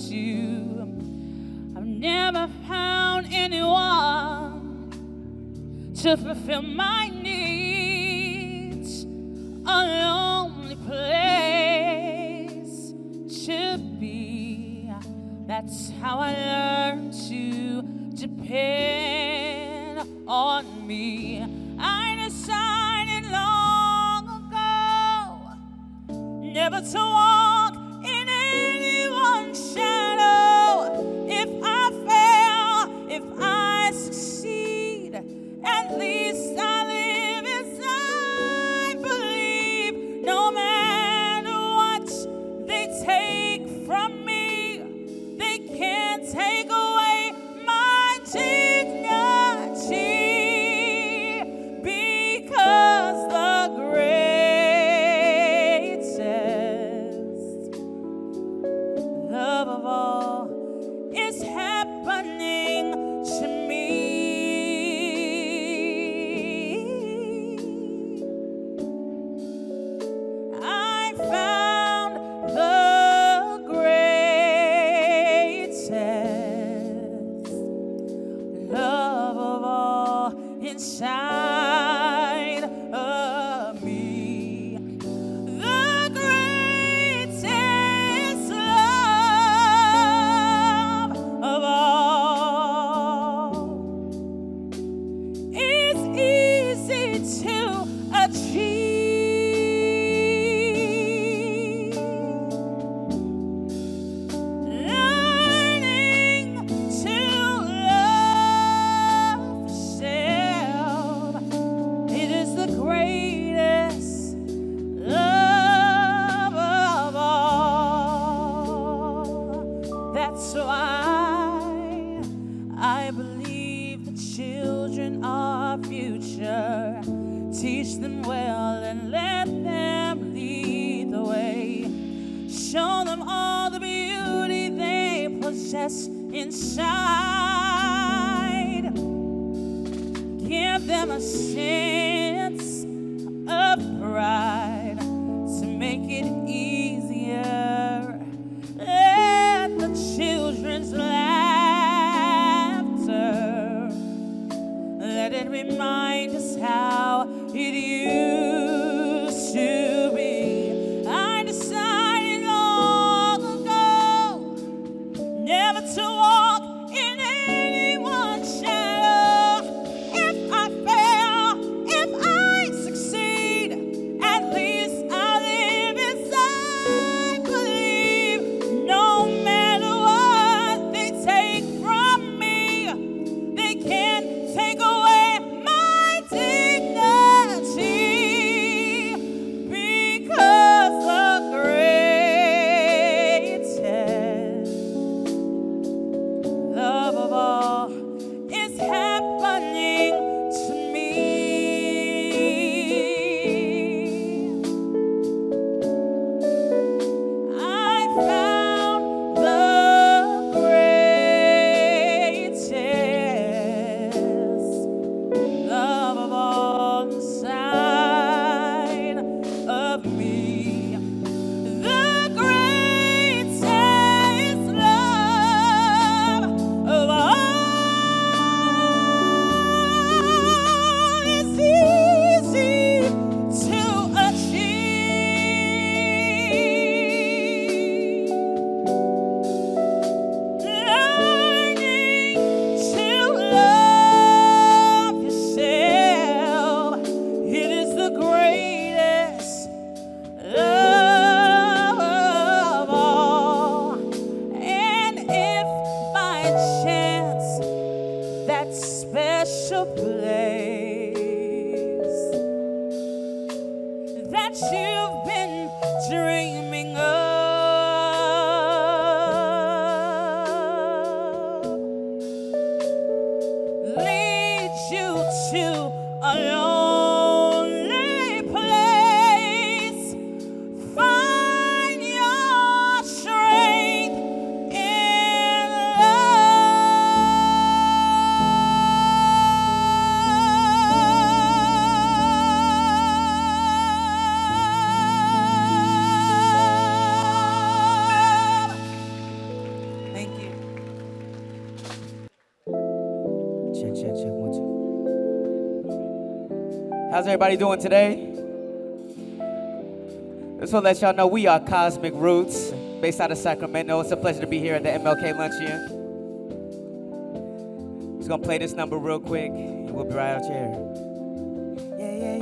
to. I've never found anyone to fulfill my needs. A lonely place to be. That's how I learned to depend on me. I decided long ago never to walk in anyone's shadow. If I fail, if I succeed, at least I live as I believe. No matter what they take from me, they can't take away my dignity, because the greatest love of all is happening to me. I found the greatest love of all inside of me. The greatest love of all is easy to achieve. Learning to love yourself, it is the greatest love of all. That's why I believe the children are our future. Teach them well and let them lead the way. Show them all the beauty they possess inside. Give them a sense of pride to make it easier. Let the children's laughter, let it remind us how it used to be. I decided long ago never to walk in anyone's shadow. If I fail, if I succeed, at least I live as I believe. No matter what they take from me, they can't take away my dignity, because the greatest love of all is happening to me. I found the greatest love of all inside of me. The greatest love of all is easy to achieve. Learning to love yourself, it is the greatest love of all. And if by chance that special place that you've been dreaming of leads you to a lonely place, find your strength in love. How's everybody doing today? Just want to let y'all know we are Cosmic Roots, based out of Sacramento. It's a pleasure to be here at the MLK Luncheon. Just gonna play this number real quick, and we'll be right out here. Yeah.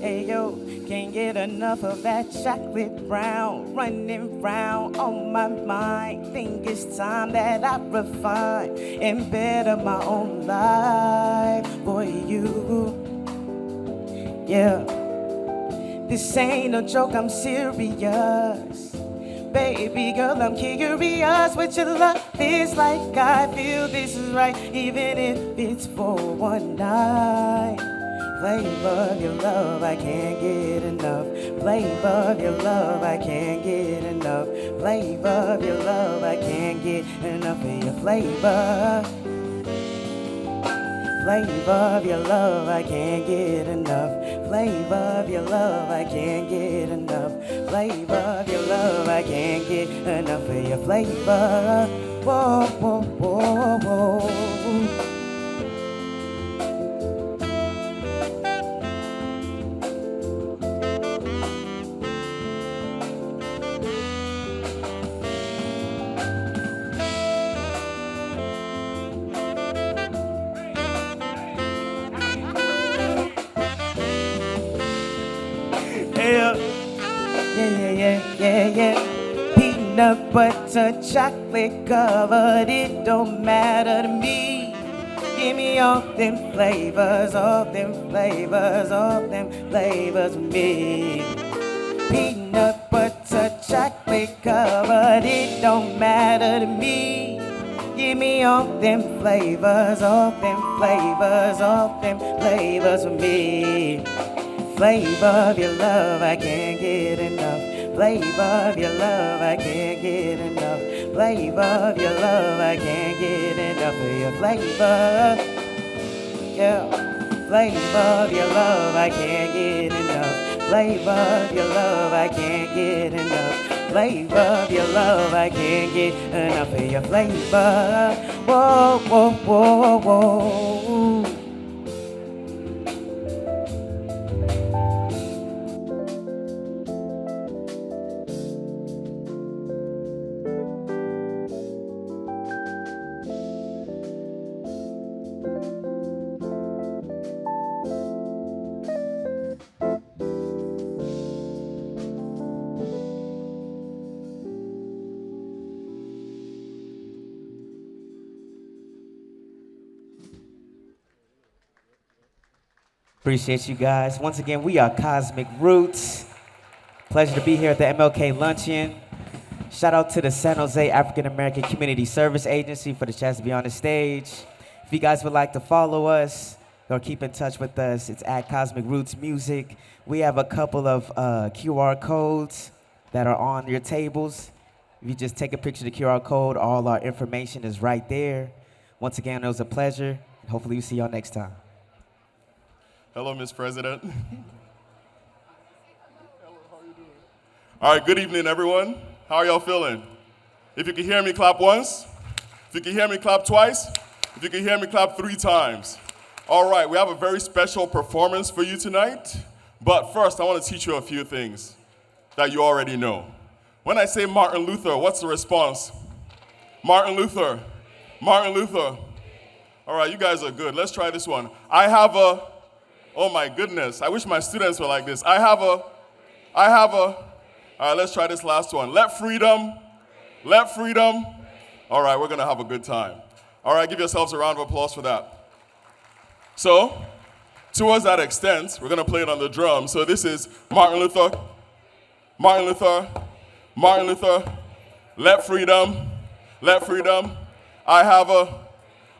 Hey yo, can't get enough of that chocolate brown running round on my mind. Think it's time that I refine and better my own life for you. Yeah, this ain't no joke, I'm serious. Baby girl, I'm curious what your love is like. I feel this is right, even if it's for one night. Flavor of your love, I can't get enough. Flavor of your love, I can't get enough. Flavor of your love, I can't get enough of your flavor. Flavor of your love, I can't get enough. Flavor of your love, I can't get enough. Flavor of your love, I can't get enough of your flavor. Whoa, whoa, whoa, whoa. Yeah. Peanut butter, chocolate covered, it don't matter to me. Give me all them flavors, all them flavors, all them flavors of me. Peanut butter, chocolate covered, it don't matter to me. Give me all them flavors, all them flavors, all them flavors of me. Flavor of your love, I can't get enough. Flavor of your love, I can't get enough. Flavor of your love, I can't get enough of your flavor. Yeah. Flavor of your love, I can't get enough. Flavor of your love, I can't get enough. Flavor of your love, I can't get enough of your flavor. Whoa, whoa, whoa, whoa. Appreciate you guys. Once again, we are Cosmic Roots. Pleasure to be here at the MLK Luncheon. Shout out to the San Jose African American Community Service Agency for the chance to be on the stage. If you guys would like to follow us or keep in touch with us, it's at Cosmic Roots Music. We have a couple of QR codes that are on your tables. If you just take a picture of the QR code, all our information is right there. Once again, it was a pleasure. Hopefully, we'll see y'all next time. Hello, Ms. President. Hello, how are you doing? All right, good evening, everyone. How are y'all feeling? If you can hear me, clap once. If you can hear me, clap twice. If you can hear me, clap 3 times. All right, we have a very special performance for you tonight. But first, I want to teach you a few things that you already know. When I say Martin Luther, what's the response? Martin Luther. Martin Luther. All right, you guys are good. Let's try this one. I have a... Oh my goodness, I wish my students were like this. I have a. All right, let's try this last one. Let freedom. All right, we're gonna have a good time. All right, give yourselves a round of applause for that. So, towards that extent, we're gonna play it on the drum. So this is Martin Luther, let freedom. I have a.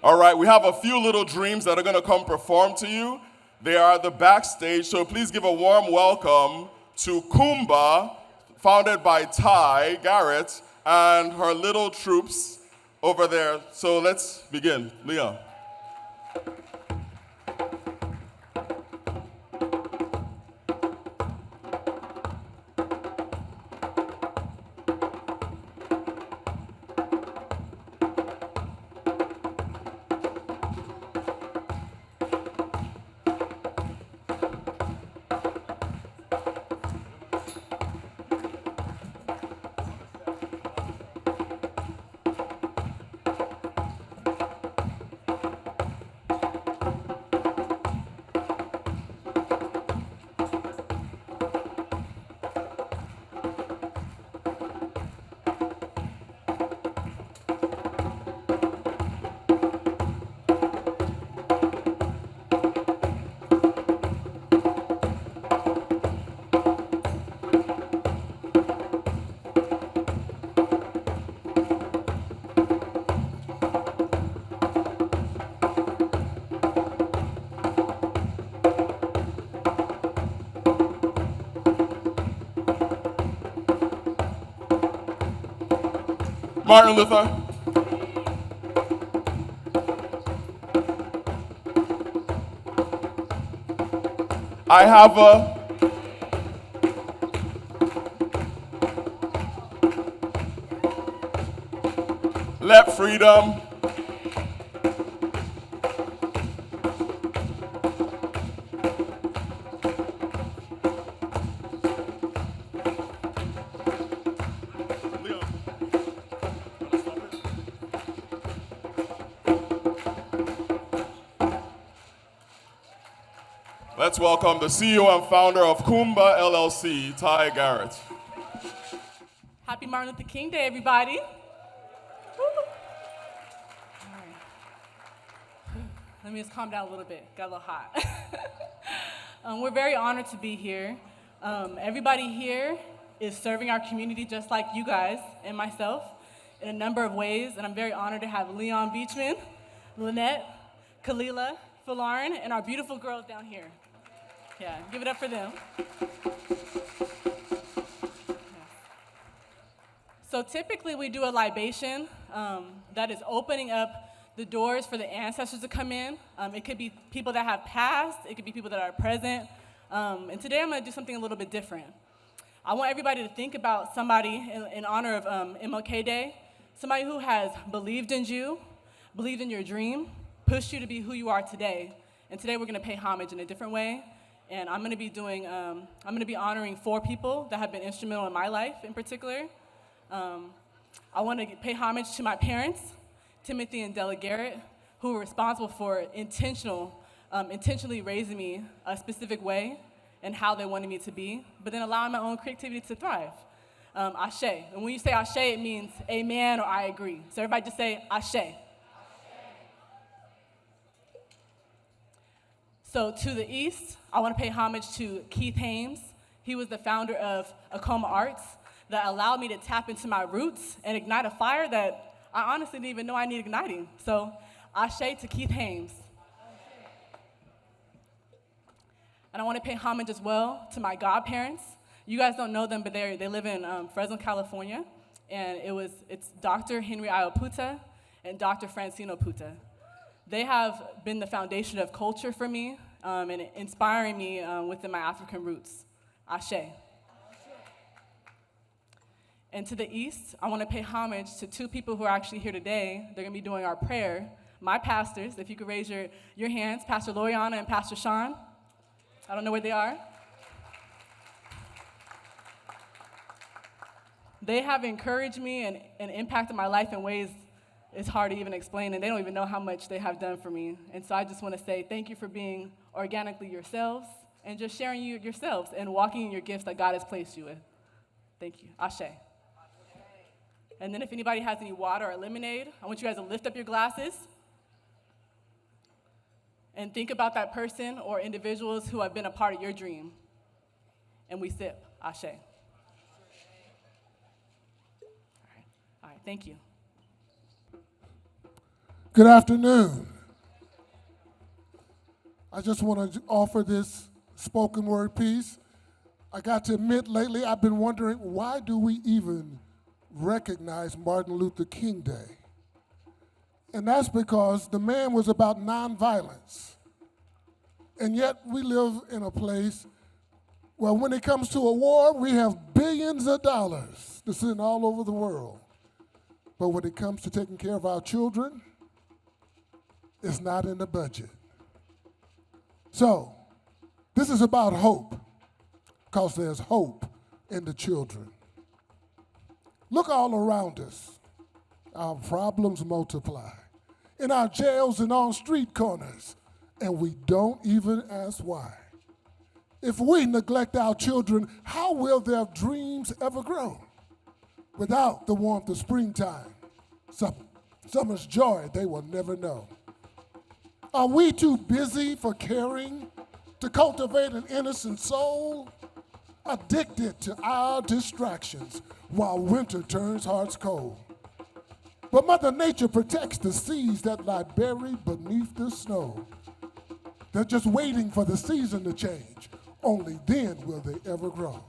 All right, we have a few little dreams that are gonna come perform to you. They are at the backstage, so please give a warm welcome to Kumba, founded by Ty Garrett and her little troops over there. So let's begin. Leon. Martin Luther. I have a let freedom Let's welcome the CEO and founder of Kumba LLC, Ty Garrett. Happy Martin Luther King Day, everybody. Woo. All right. Let me just calm down a little bit. Got a little hot. We're very honored to be here. Everybody here is serving our community just like you guys and myself in a number of ways, and I'm very honored to have Leon Beachman, Lynette, Kalila, Falarin, and our beautiful girls down here. Yeah, give it up for them. So typically we do a libation that is opening up the doors for the ancestors to come in. It could be people that have passed, it could be people that are present. And today I'm gonna do something a little bit different. I want everybody to think about somebody in honor of MLK Day, somebody who has believed in you, believed in your dream, pushed you to be who you are today. And today we're gonna pay homage in a different way. And I'm gonna be honoring 4 people that have been instrumental in my life in particular. I want to pay homage to my parents, Timothy and Della Garrett, who were responsible for intentionally raising me a specific way and how they wanted me to be, but then allowing my own creativity to thrive. Ashe. And when you say Ashe, it means amen or I agree. So everybody just say Ashe. So to the east, I want to pay homage to Keith Hames. He was the founder of Acoma Arts that allowed me to tap into my roots and ignite a fire that I honestly didn't even know I needed igniting. So Ashe to Keith Hames. And I want to pay homage as well to my godparents. You guys don't know them, but they live in Fresno, California. And it's Dr. Henry Ioputa and Dr. Francino Puta. They have been the foundation of culture for me and inspiring me within my African roots. Ashe. And to the east, I want to pay homage to 2 people who are actually here today. They're going to be doing our prayer. My pastors, if you could raise your hands, Pastor Loriana and Pastor Sean. I don't know where they are. They have encouraged me and impacted my life in ways it's hard to even explain, and they don't even know how much they have done for me. And so I just want to say thank you for being organically yourselves and just sharing yourselves and walking in your gifts that God has placed you with. Thank you. Ashe. And then if anybody has any water or lemonade, I want you guys to lift up your glasses and think about that person or individuals who have been a part of your dream. And we sip. Ashe. All right, thank you. Good afternoon. I just want to offer this spoken word piece. I got to admit lately I've been wondering, why do we even recognize Martin Luther King Day? And that's because the man was about nonviolence. And yet we live in a place where when it comes to a war, we have billions of dollars to send all over the world. But when it comes to taking care of our children, it's not in the budget. So, this is about hope, because there's hope in the children. Look all around us. Our problems multiply. In our jails and on street corners, and we don't even ask why. If we neglect our children, how will their dreams ever grow? Without the warmth of springtime, summer's joy they will never know. Are we too busy for caring to cultivate an innocent soul? Addicted to our distractions while winter turns hearts cold. But Mother Nature protects the seeds that lie buried beneath the snow. They're just waiting for the season to change. Only then will they ever grow.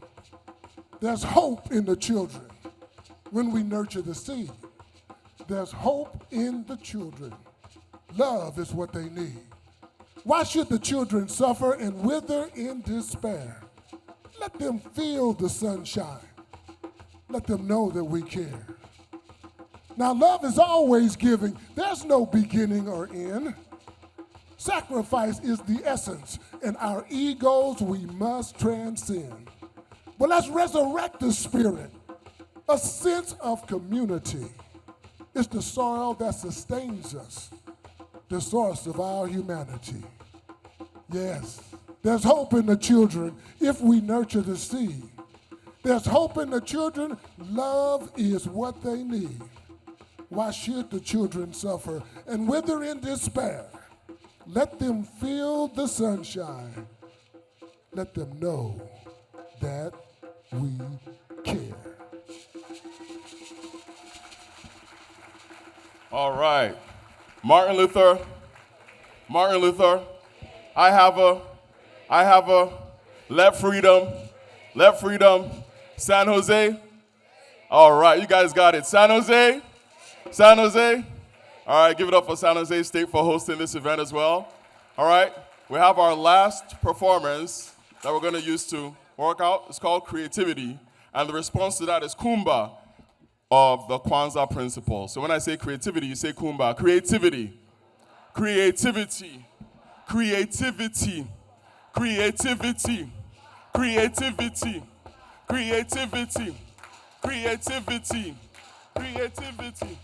There's hope in the children when we nurture the seed. There's hope in the children. Love is what they need. Why should the children suffer and wither in despair? Let them feel the sunshine. Let them know that we care. Now, love is always giving. There's no beginning or end. Sacrifice is the essence, and our egos we must transcend. But let's resurrect the spirit, a sense of community. It's the soil that sustains us, the source of our humanity. Yes, there's hope in the children if we nurture the seed. There's hope in the children. Love is what they need. Why should the children suffer and wither in despair? Let them feel the sunshine. Let them know that we care. All right. Martin Luther, I have a, let freedom, San Jose. All right, you guys got it. San Jose. All right, give it up for San Jose State for hosting this event as well. All right, we have our last performance that we're going to use to work out. It's called Creativity, and the response to that is Kumba of the Kwanzaa principle. So when I say creativity, you say Kumba. Creativity. Creativity. Creativity. Creativity. Creativity. Creativity. Creativity. Creativity.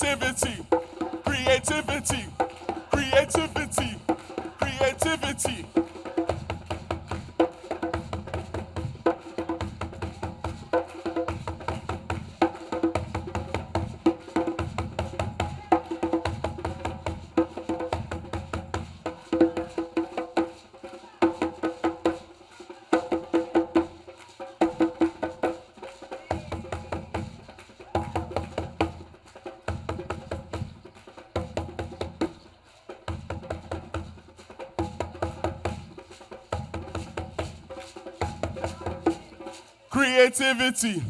Creativity, creativity, creativity, creativity. Creativity,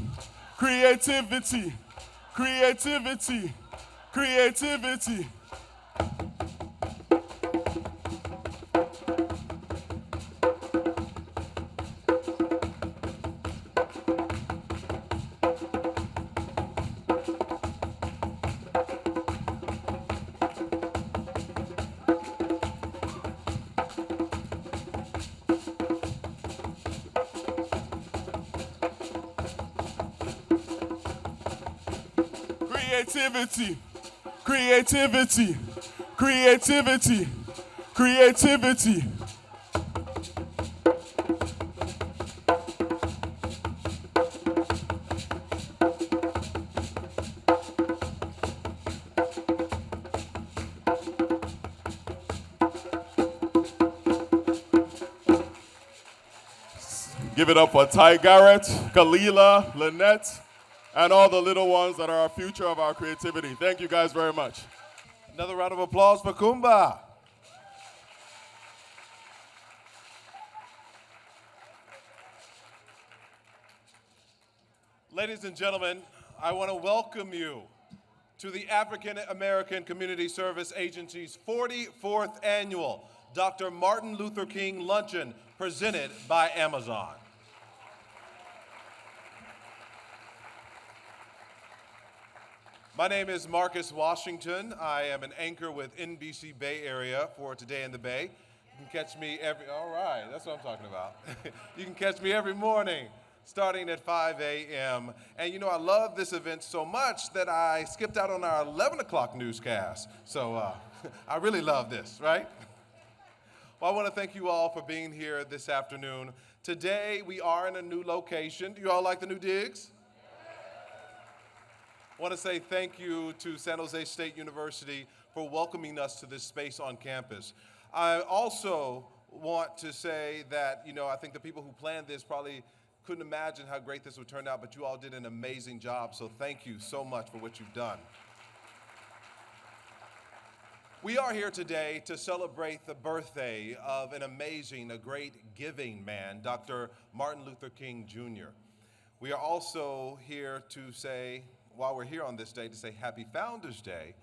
creativity, creativity, creativity. Creativity, creativity, creativity, creativity. Give it up for Ty Garrett, Kalila, Lynette, and all the little ones that are our future of our creativity. Thank you guys very much. Another round of applause for Kumba. Ladies and gentlemen, I want to welcome you to the African American Community Service Agency's 44th annual Dr. Martin Luther King Luncheon presented by Amazon. My name is Marcus Washington. I am an anchor with NBC Bay Area for Today in the Bay. can catch me all right, that's what I'm talking about. You can catch me every morning starting at 5 a.m. And you know, I love this event so much that I skipped out on our 11 o'clock newscast. So I really love this, right? Well, I want to thank you all for being here this afternoon. Today, we are in a new location. Do you all like the new digs? I want to say thank you to San Jose State University for welcoming us to this space on campus. I also want to say that, you know, I think the people who planned this probably couldn't imagine how great this would turn out, but you all did an amazing job, so thank you so much for what you've done. We are here today to celebrate the birthday of an amazing, a great giving man, Dr. Martin Luther King Jr. We are also here to say, while we're here on this day, to say Happy Founders Day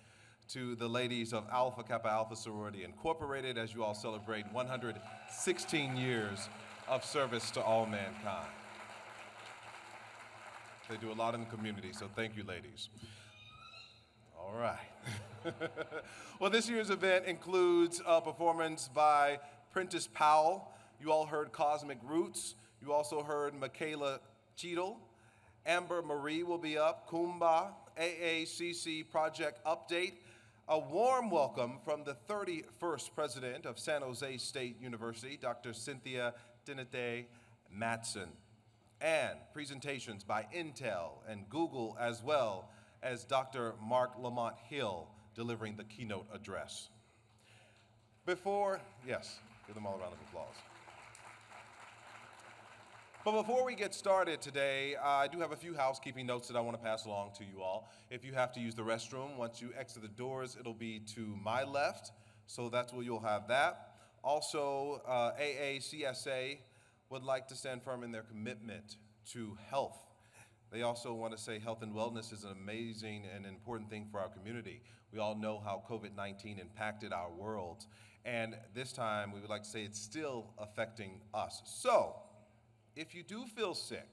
to the ladies of Alpha Kappa Alpha Sorority Incorporated as you all celebrate 116 years of service to all mankind. They do a lot in the community, so thank you, ladies. All right. Well, this year's event includes a performance by Prentice Powell. You all heard Cosmic Roots. You also heard Michaela Cheadle. Amber Marie will be up. Kumba, AACC Project Update. A warm welcome from the 31st president of San Jose State University, Dr. Cynthia Dinete Matson. And presentations by Intel and Google, as well as Dr. Mark Lamont Hill delivering the keynote address. Give them all a round of applause. But before we get started today, I do have a few housekeeping notes that I want to pass along to you all. If you have to use the restroom, once you exit the doors, it'll be to my left, so that's where you'll have that. Also, AACSA would like to stand firm in their commitment to health. They also want to say health and wellness is an amazing and important thing for our community. We all know how COVID-19 impacted our world, and this time we would like to say it's still affecting us. So, if you do feel sick,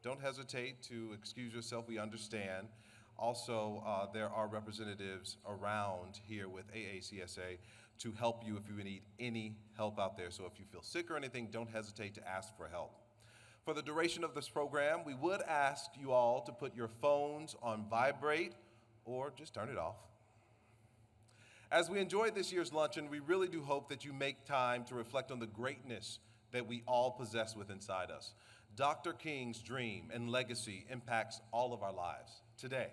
don't hesitate to excuse yourself, we understand. Also, there are representatives around here with AACSA to help you if you need any help out there. So if you feel sick or anything, don't hesitate to ask for help. For the duration of this program, we would ask you all to put your phones on vibrate or just turn it off. As we enjoy this year's luncheon, we really do hope that you make time to reflect on the greatness that we all possess within inside us. Dr. King's dream and legacy impacts all of our lives today.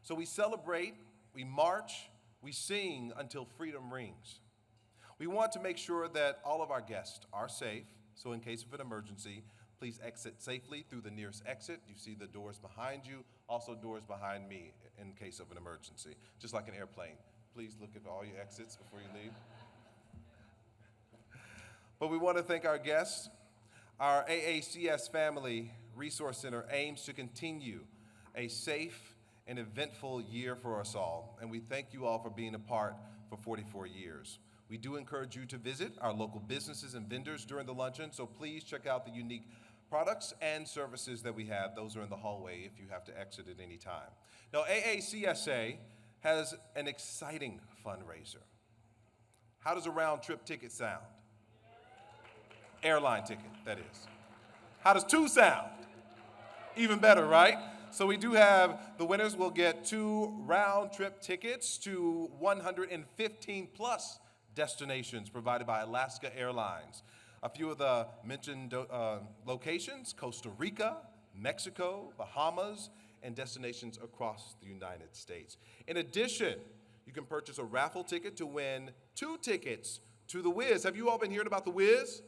So we celebrate, we march, we sing until freedom rings. We want to make sure that all of our guests are safe, so in case of an emergency, please exit safely through the nearest exit. You see the doors behind you, also doors behind me in case of an emergency, just like an airplane. Please look at all your exits before you leave. But we want to thank our guests. Our AACS Family Resource Center aims to continue a safe and eventful year for us all, and we thank you all for being a part for 44 years. We do encourage you to visit our local businesses and vendors during the luncheon, so please check out the unique products and services that we have. Those are in the hallway if you have to exit at any time. Now, AACSA has an exciting fundraiser. How does a round-trip ticket sound? Airline ticket, that is. How does two sound? Even better, right? So we do have, the winners will get 2 round-trip tickets to 115 plus destinations provided by Alaska Airlines. A few of the mentioned locations: Costa Rica, Mexico, Bahamas, and destinations across the United States. In addition, you can purchase a raffle ticket to win 2 tickets to The Wiz. Have you all been hearing about The Wiz?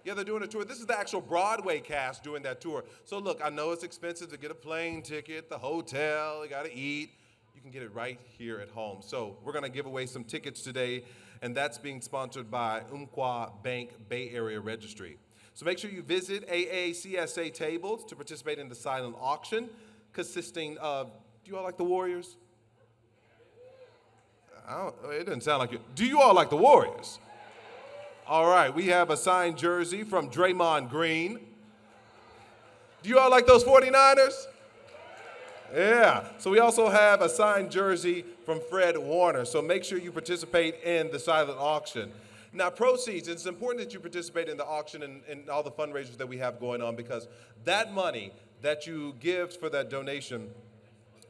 Yeah, they're doing a tour. This is the actual Broadway cast doing that tour. So look, I know it's expensive to get a plane ticket, the hotel, you gotta eat. You can get it right here at home. So we're gonna give away some tickets today, and that's being sponsored by Umpqua Bank Bay Area Registry. So make sure you visit AACSA tables to participate in the silent auction, consisting of, do you all like the Warriors? It doesn't sound like it. Do you all like the Warriors? All right, we have a signed jersey from Draymond Green. Do you all like those 49ers? Yeah, so we also have a signed jersey from Fred Warner, so make sure you participate in the silent auction. Now, proceeds, it's important that you participate in the auction and all the fundraisers that we have going on, because that money that you give for that donation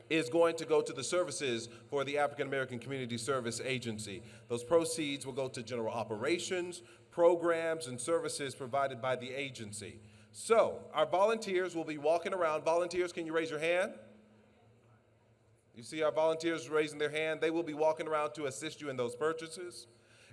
is going to go to the services for the African American Community Service Agency. Those proceeds will go to general operations, programs, and services provided by the agency. So, our volunteers will be walking around. Volunteers, can you raise your hand? You see our volunteers raising their hand. They will be walking around to assist you in those purchases.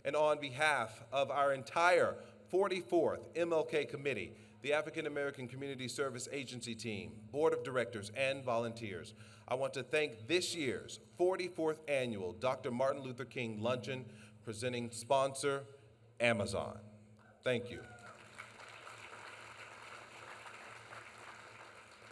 And on behalf of our entire 44th MLK Committee, the African American Community Service Agency team, Board of Directors, and volunteers, I want to thank this year's 44th annual Dr. Martin Luther King Luncheon presenting sponsor, Amazon. Thank you.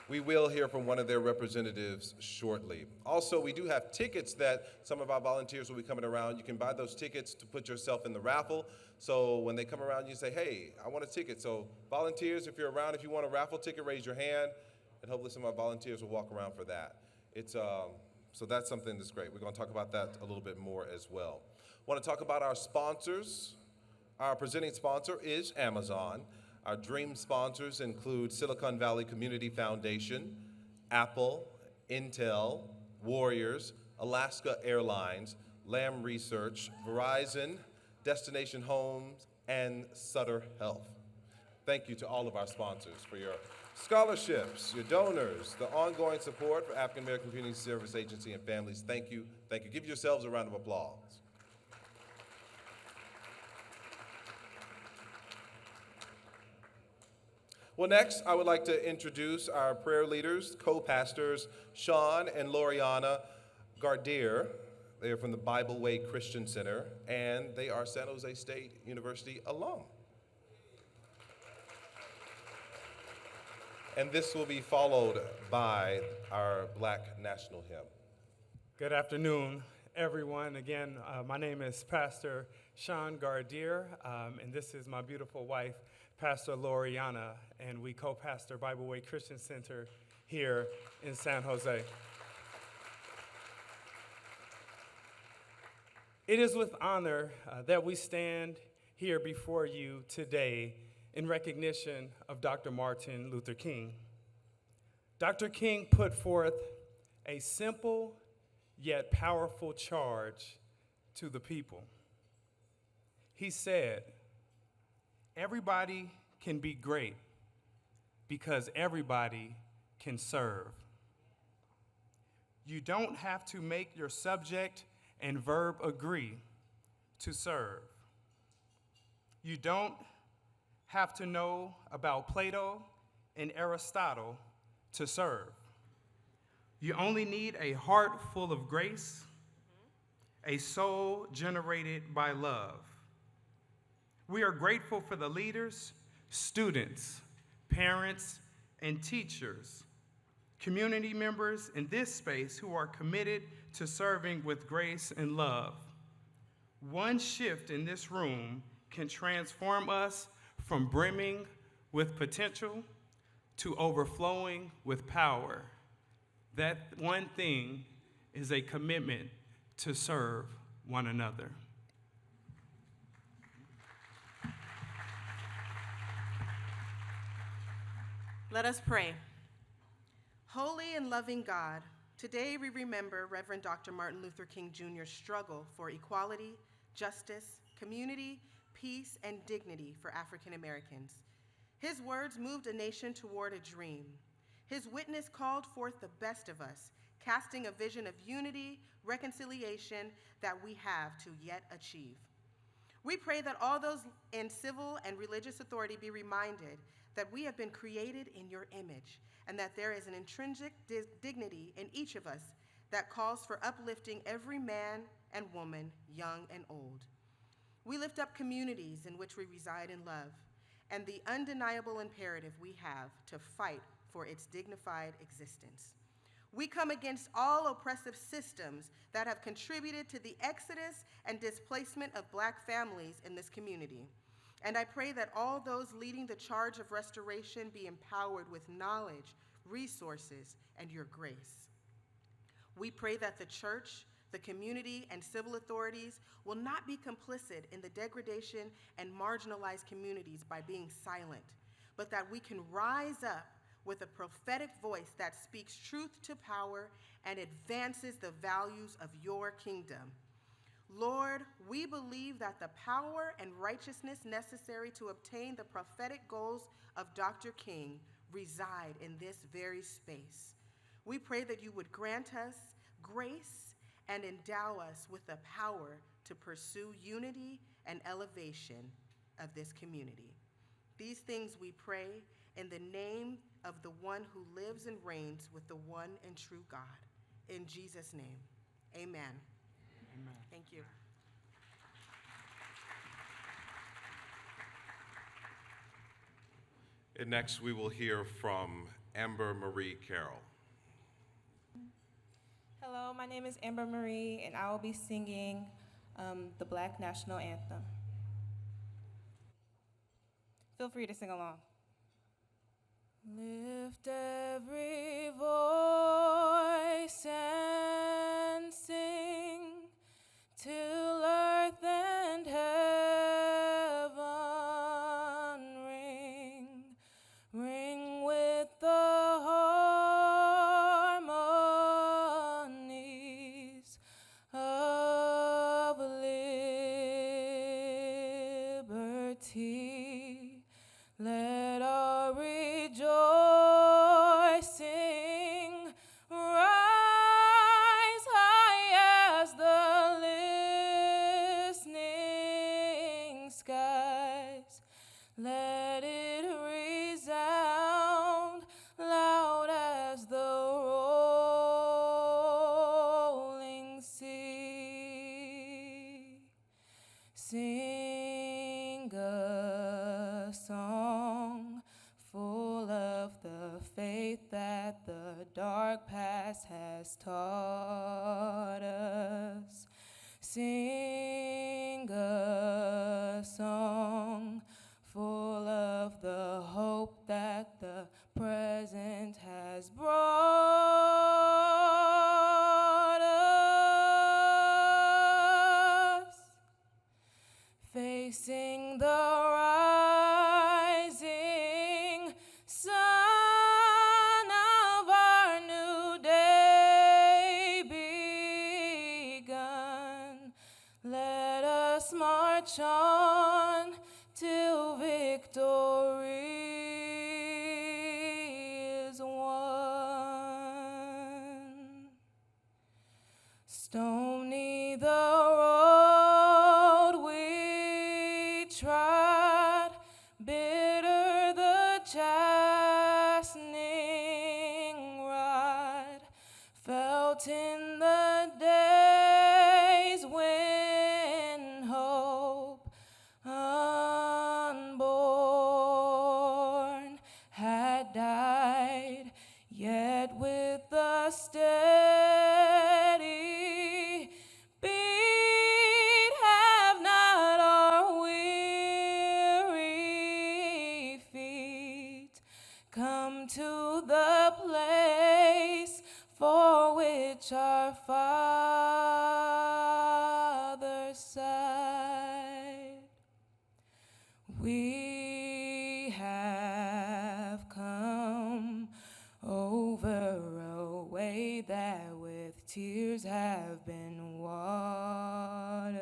We will hear from one of their representatives shortly. Also, we do have tickets that some of our volunteers will be coming around. You can buy those tickets to put yourself in the raffle. So when they come around, you say, hey, I want a ticket. So volunteers, if you're around, if you want a raffle ticket, raise your hand. And hopefully some of our volunteers will walk around for that. So that's something that's great. We're going to talk about that a little bit more as well. I want to talk about our sponsors. Our presenting sponsor is Amazon. Our dream sponsors include Silicon Valley Community Foundation, Apple, Intel, Warriors, Alaska Airlines, Lamb Research, Verizon, Destination Homes, and Sutter Health. Thank you to all of our sponsors for your scholarships, your donors, the ongoing support for African American Community Service Agency and families. Thank you. Thank you. Give yourselves a round of applause. Well, next, I would like to introduce our prayer leaders, co-pastors, Sean and Loriana Gardier. They are from the Bible Way Christian Center, and they are San Jose State University alum. And this will be followed by our Black National Hymn. Good afternoon, everyone. Again, my name is Pastor Sean Gardier, and this is my beautiful wife, Pastor Loriana, and we co-pastor Bible Way Christian Center here in San Jose. It is with honor that we stand here before you today in recognition of Dr. Martin Luther King. Dr. King put forth a simple yet powerful charge to the people. He said, everybody can be great because everybody can serve. You don't have to make your subject and verb agree to serve. You don't have to know about Plato and Aristotle to serve. You only need a heart full of grace, a soul generated by love. We are grateful for the leaders, students, parents, and teachers, community members in this space who are committed to serving with grace and love. One shift in this room can transform us from brimming with potential to overflowing with power. That one thing is a commitment to serve one another. Let us pray. Holy and loving God, today we remember Reverend Dr. Martin Luther King Jr.'s struggle for equality, justice, community, peace, and dignity for African Americans. His words moved a nation toward a dream. His witness called forth the best of us, casting a vision of unity, reconciliation that we have to yet achieve. We pray that all those in civil and religious authority be reminded that we have been created in your image and that there is an intrinsic dignity in each of us that calls for uplifting every man and woman, young and old. We lift up communities in which we reside in love and the undeniable imperative we have to fight for its dignified existence. We come against all oppressive systems that have contributed to the exodus and displacement of Black families in this community. And I pray that all those leading the charge of restoration be empowered with knowledge, resources, and your grace. We pray that the church, the community, and civil authorities will not be complicit in the degradation and marginalized communities by being silent, but that we can rise up with a prophetic voice that speaks truth to power and advances the values of your kingdom. Lord, we believe that the power and righteousness necessary to obtain the prophetic goals of Dr. King reside in this very space. We pray that you would grant us grace and endow us with the power to pursue unity and elevation of this community. These things we pray in the name of the one who lives and reigns with the one and true God. In Jesus' name, amen. Amen. Thank you. And next we will hear from Amber Marie Carroll. Hello, my name is Amber Marie, and I will be singing the Black National Anthem. Feel free to sing along. Lift every voice and sing till earth and heaven ring, ring with the harmonies of liberty. Let our rejoicing rise high as the listening skies. Let it resound loud as the rolling sea. Sing a song full of the faith that the dark past has taught us. Sing a song full of the hope that the present has brought us. Facing the rising sun of our new day begun, let us march on till victory is won. Stony the road we trod, bitter the chastening rod, felt in the days when hope unborn had died, yet with the steady beat have not our weary feet come to the place for which our Father sighed. We have come over a way that with tears have been watered.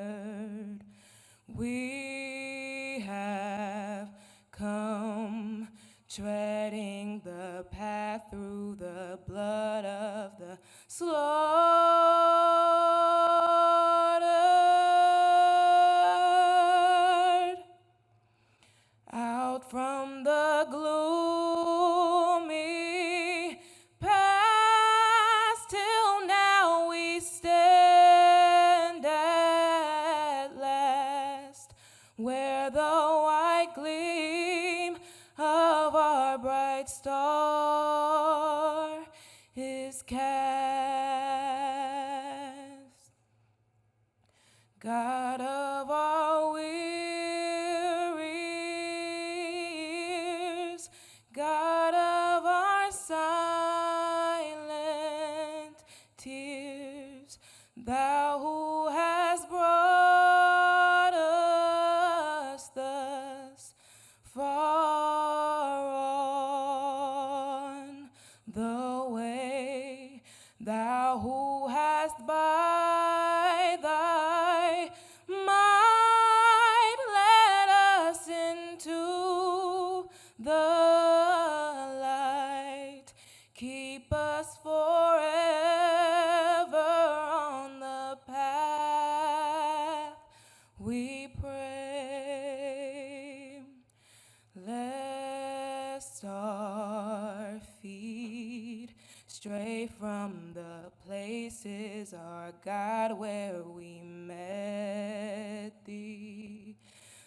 We have come treading the path through the blood of the slaughtered. Out from the gloomy past till now we stand at last, where the white gleam of our bright star is cast. God of our wearies, God of our silent tears, thou the light. Keep us forever on the path, we pray. Lest our feet stray from the places, our God, where we met thee.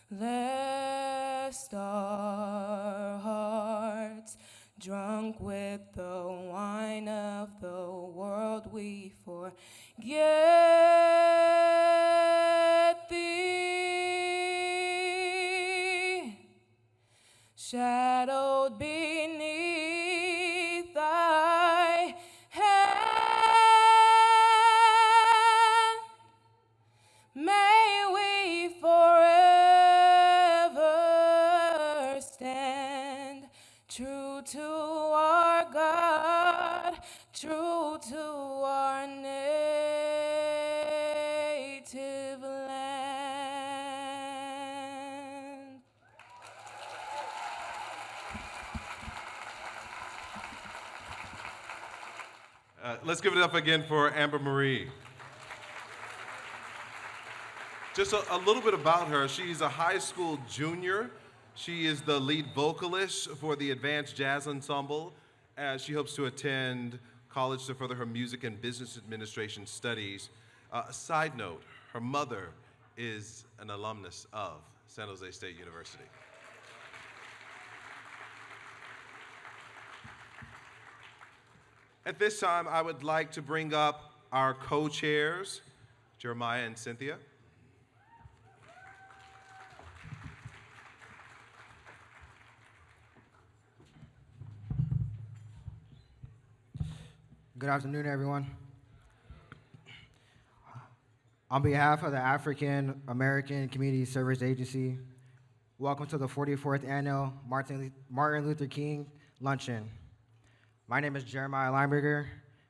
Lest our hearts, drunk with the wine of the world, we forget thee. Shadowed beneath thy hand, may we forever stand true to our God, true to our native land. Let's give it up again for Amber Marie. Just a little bit about her. She's a high school junior. She is the lead vocalist for the Advanced Jazz Ensemble, as she hopes to attend college to further her music and business administration studies. A side note, her mother is an alumnus of San Jose State University. At this time, I would like to bring up our co-chairs, Jeremiah and Cynthia. Good afternoon, everyone. On behalf of the African American Community Service Agency, welcome to the 44th Annual Martin Luther King Luncheon. My name is Jeremiah Lineberger.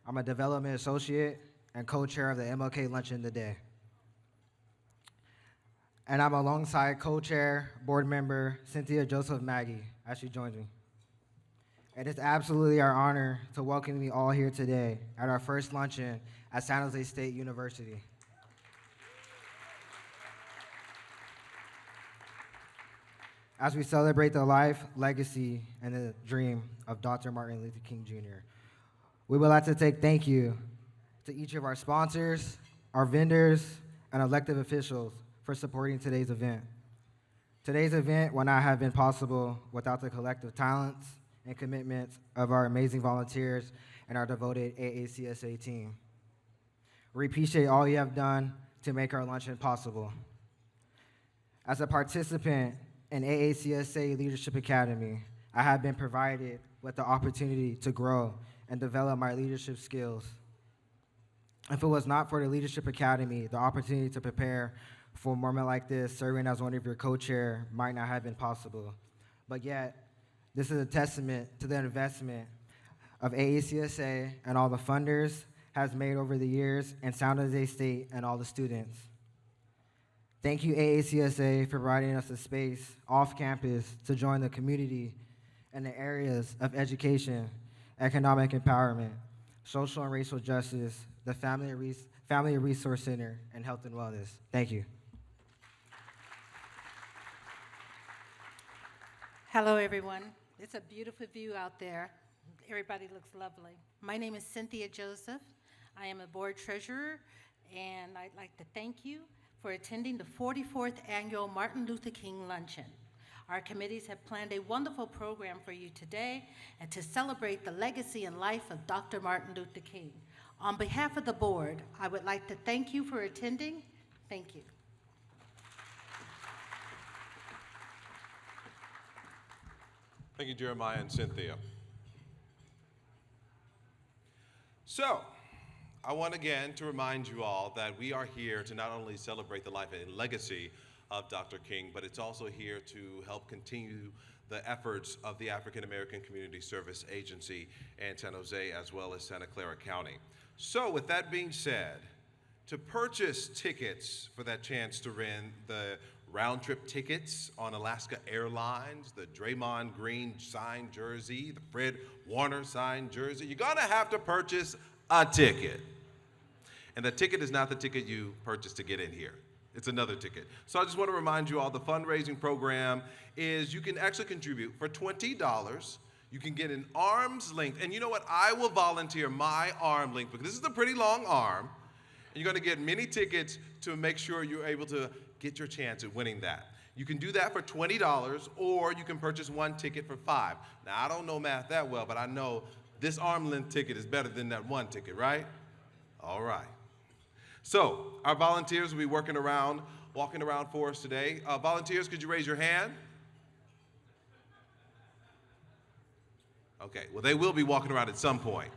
I'm a development associate and co-chair of the MLK Luncheon today. And I'm alongside co-chair, board member Cynthia Joseph Maggie, as she joins me. It is absolutely our honor to welcome you all here today at our first luncheon at San Jose State University. As we celebrate the life, legacy, and the dream of Dr. Martin Luther King Jr., we would like to thank you to each of our sponsors, our vendors, and elected officials for supporting today's event. Today's event would not have been possible without the collective talents and commitments of our amazing volunteers and our devoted AACSA team. We appreciate all you have done to make our luncheon possible. As a participant in AACSA Leadership Academy, I have been provided with the opportunity to grow and develop my leadership skills. If it was not for the Leadership Academy, the opportunity to prepare for a moment like this, serving as one of your co-chair, might not have been possible. But yet, this is a testament to the investment of AACSA and all the funders has made over the years, and San Jose State and all the students. Thank you, AACSA, for providing us a space off campus to join the community in the areas of education, economic empowerment, social and racial justice, the Family Resource Center, and health and wellness. Thank you. Hello, everyone. It's a beautiful view out there. Everybody looks lovely. My name is Cynthia Joseph. I am a board treasurer, and I'd like to thank you for attending the 44th Annual Martin Luther King Luncheon. Our committees have planned a wonderful program for you today and to celebrate the legacy and life of Dr. Martin Luther King. On behalf of the board, I would like to thank you for attending. Thank you. Thank you, Jeremiah and Cynthia. So, I want again to remind you all that we are here to not only celebrate the life and legacy of Dr. King, but it's also here to help continue the efforts of the African American Community Service Agency in San Jose as well as Santa Clara County. So with that being said, to purchase tickets for that chance to round-trip tickets on Alaska Airlines, the Draymond Green signed jersey, the Fred Warner signed jersey, you're gonna have to purchase a ticket. And the ticket is not the ticket you purchased to get in here. It's another ticket. So I just want to remind you all, the fundraising program is you can actually contribute for $20. You can get an arm's length. And you know what? I will volunteer my arm length because this is a pretty long arm. And you're going to get many tickets to make sure you're able to get your chance at winning that. You can do that for $20, or you can purchase one ticket for $5. Now, I don't know math that well, but I know this arm length ticket is better than that one ticket, right? All right. So, our volunteers will be walking around for us today. Volunteers, could you raise your hand? Okay, well, they will be walking around at some point.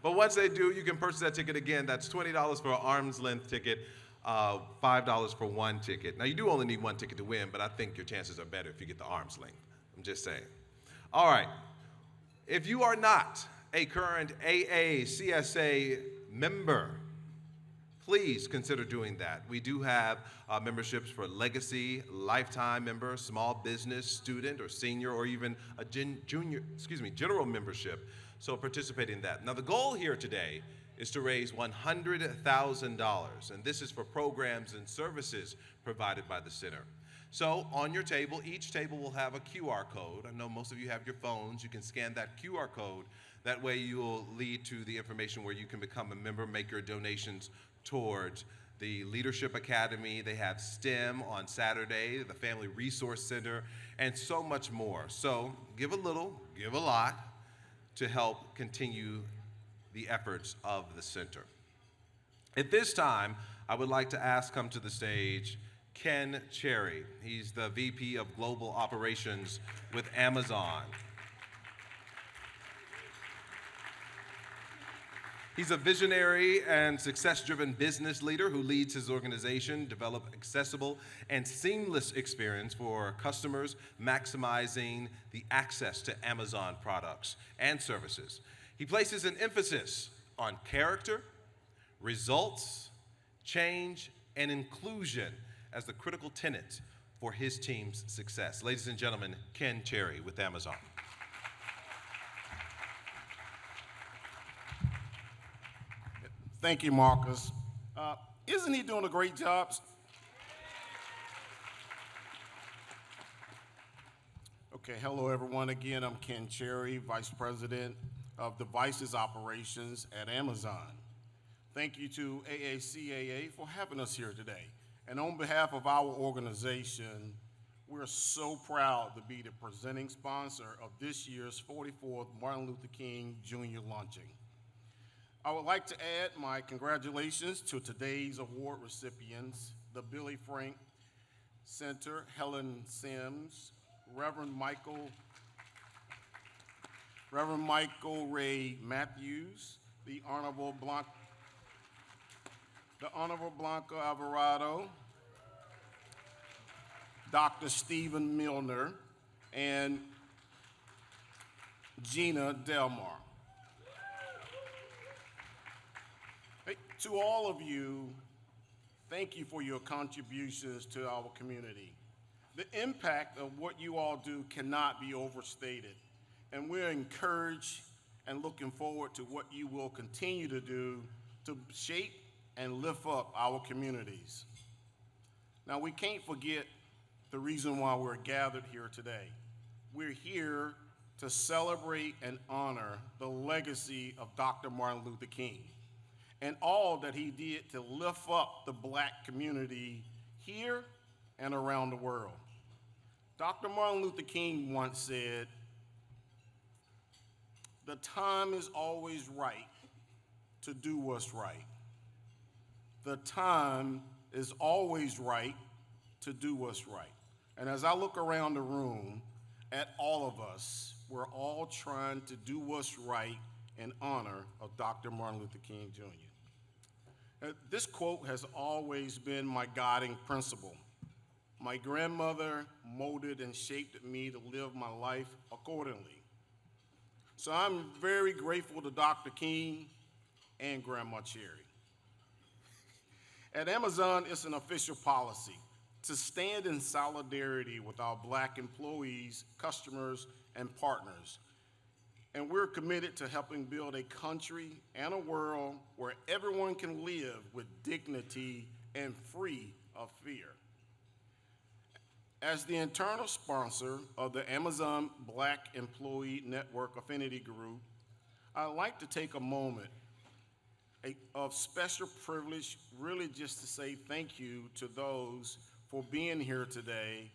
But once they do, you can purchase that ticket again. That's $20 for an arm's length ticket, $5 for one ticket. Now, you do only need one ticket to win, but I think your chances are better if you get the arm's length. I'm just saying. All right. If you are not a current AACSA member, please consider doing that. We do have memberships for legacy, lifetime member, small business, student, or senior, or even a general membership. So participate in that. Now the goal here today is to raise $100,000, and this is for programs and services provided by the center. So on your table, each table will have a QR code. I know most of you have your phones. You can scan that QR code. That way you will lead to the information where you can become a member, make your donations towards the Leadership Academy. They have STEM on Saturday, the Family Resource Center, and so much more. So give a little, give a lot to help continue the efforts of the center. At this time, I would like to come to the stage Ken Cherry. He's the VP of Global Operations with Amazon. He's a visionary and success-driven business leader who leads his organization develop accessible and seamless experience for customers, maximizing the access to Amazon products and services. He places an emphasis on character, results, change, and inclusion as the critical tenets for his team's success. Ladies and gentlemen, Ken Cherry with Amazon. Thank you, Marcus. Isn't he doing a great job? Okay, hello everyone. Again, I'm Ken Cherry, Vice President of Devices Operations at Amazon. Thank you to AACSA for having us here today. And on behalf of our organization, we're so proud to be the presenting sponsor of this year's 44th Martin Luther King Jr. Luncheon. I would like to add my congratulations to today's award recipients, the Billy Frank Center, Helen Sims, Reverend Michael Ray Matthews, the Honorable Blanca Alvarado, Dr. Stephen Milner, and Gina Delmar. To all of you, thank you for your contributions to our community. The impact of what you all do cannot be overstated, and we're encouraged and looking forward to what you will continue to do to shape and lift up our communities. Now, we can't forget the reason why we're gathered here today. We're here to celebrate and honor the legacy of Dr. Martin Luther King and all that he did to lift up the Black community here and around the world. Dr. Martin Luther King once said, "The time is always right to do what's right. The time is always right to do what's right." And as I look around the room at all of us, we're all trying to do what's right in honor of Dr. Martin Luther King Jr. This quote has always been my guiding principle. My grandmother molded and shaped me to live my life accordingly. So I'm very grateful to Dr. King and Grandma Cherry. At Amazon, it's an official policy to stand in solidarity with our Black employees, customers, and partners. And we're committed to helping build a country and a world where everyone can live with dignity and free of fear. As the internal sponsor of the Amazon Black Employee Network Affinity Group, I'd like to take a moment of special privilege really just to say thank you to those for being here today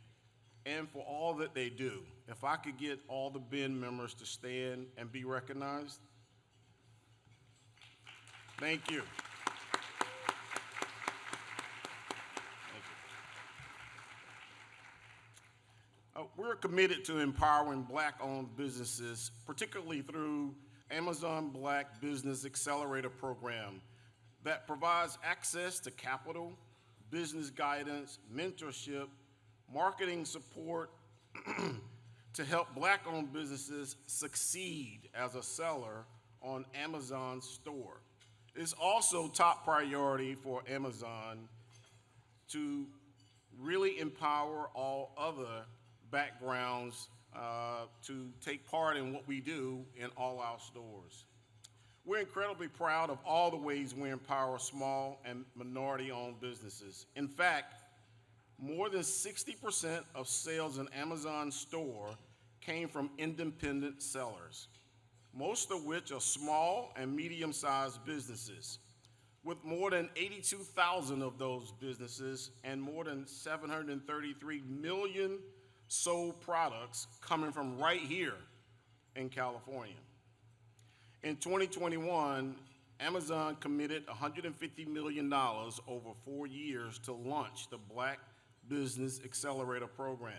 and for all that they do. If I could get all the BEN members to stand and be recognized. Thank you. We're committed to empowering Black-owned businesses, particularly through Amazon Black Business Accelerator Program that provides access to capital, business guidance, mentorship, marketing support to help Black-owned businesses succeed as a seller on Amazon store. It's also top priority for Amazon to really empower all other backgrounds to take part in what we do in all our stores. We're incredibly proud of all the ways we empower small and minority-owned businesses. In fact, more than 60% of sales in Amazon store came from independent sellers, most of which are small and medium-sized businesses, with more than 82,000 of those businesses and more than 733 million sold products coming from right here in California. In 2021, Amazon committed $150 million over 4 years to launch the Black Business Accelerator Program.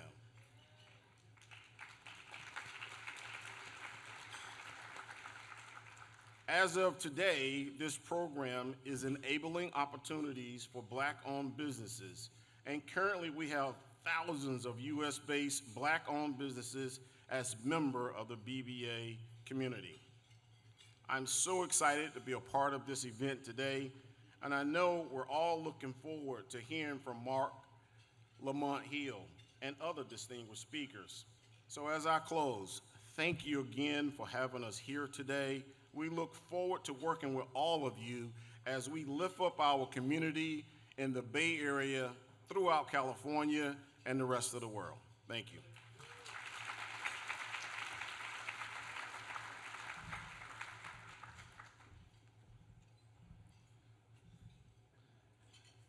As of today, this program is enabling opportunities for Black-owned businesses, and currently we have thousands of US-based Black-owned businesses as member of the BBA community. I'm so excited to be a part of this event today, and I know we're all looking forward to hearing from Mark, Lamont Hill, and other distinguished speakers. So as I close, thank you again for having us here today. We look forward to working with all of you as we lift up our community in the Bay Area, throughout California, and the rest of the world. Thank you.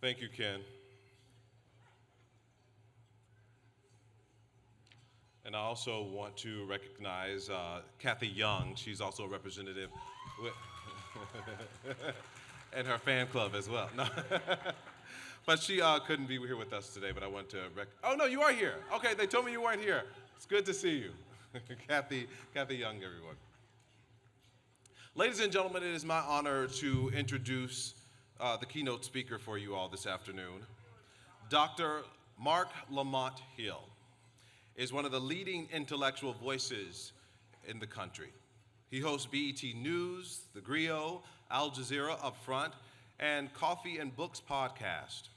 Thank you, Ken. And I also want to recognize Kathy Young. She's also a representative and her fan club as well. No. But she couldn't be here with us today, but I want to oh, no, you are here. Okay, they told me you weren't here. It's good to see you. Kathy Young, everyone. Ladies and gentlemen, it is my honor to introduce the keynote speaker for you all this afternoon. Dr. Mark Lamont Hill is one of the leading intellectual voices in the country. He hosts BET News, The Griot, Al Jazeera Upfront, and Coffee and Books podcast.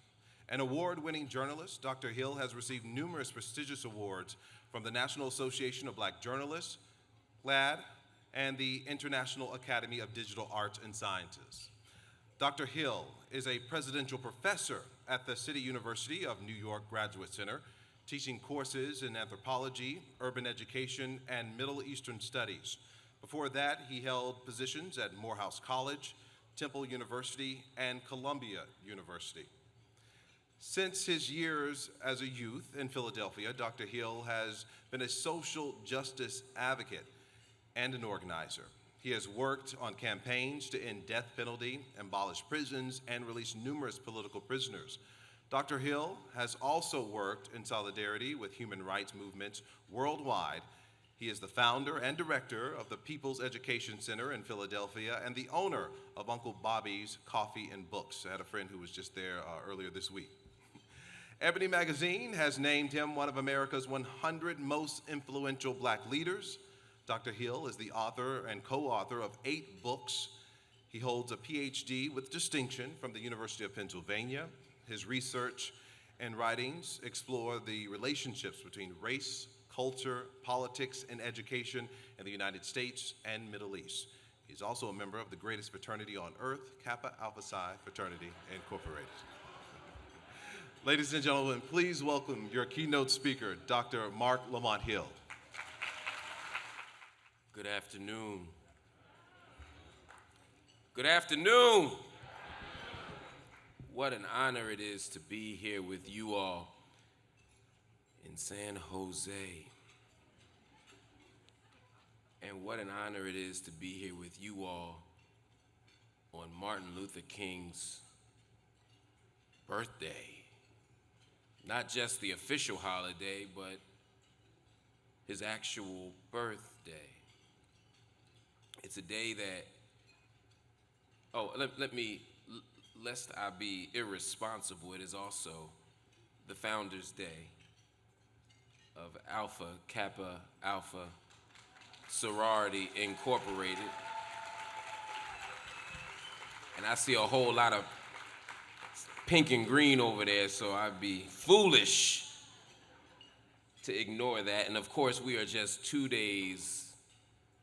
An award-winning journalist, Dr. Hill has received numerous prestigious awards from the National Association of Black Journalists, GLAAD, and the International Academy of Digital Arts and Sciences. Dr. Hill is a presidential professor at the City University of New York Graduate Center, teaching courses in anthropology, urban education, and Middle Eastern studies. Before that, he held positions at Morehouse College, Temple University, and Columbia University. Since his years as a youth in Philadelphia, Dr. Hill has been a social justice advocate and an organizer. He has worked on campaigns to end death penalty, abolish prisons, and release numerous political prisoners. Dr. Hill has also worked in solidarity with human rights movements worldwide. He is the founder and director of the People's Education Center in Philadelphia and the owner of Uncle Bobby's Coffee and Books. I had a friend who was just there earlier this week. Ebony Magazine has named him one of America's 100 most influential Black leaders. Dr. Hill is the author and co-author of 8 books, He holds a PhD with distinction from the University of Pennsylvania. His research and writings explore the relationships between race, culture, politics, and education in the United States and Middle East. He's also a member of the greatest fraternity on earth, Kappa Alpha Psi Fraternity Incorporated. Ladies and gentlemen, please welcome your keynote speaker, Dr. Mark Lamont Hill. Good afternoon. Good afternoon. What an honor it is to be here with you all in San Jose. And what an honor it is to be here with you all on Martin Luther King's birthday. Not just the official holiday, but his actual birthday. It's a day that, lest I be irresponsible, it is also the Founders Day of Alpha Kappa Alpha Sorority Incorporated. And I see a whole lot of pink and green over there, so I'd be foolish to ignore that. And of course, we are just 2 days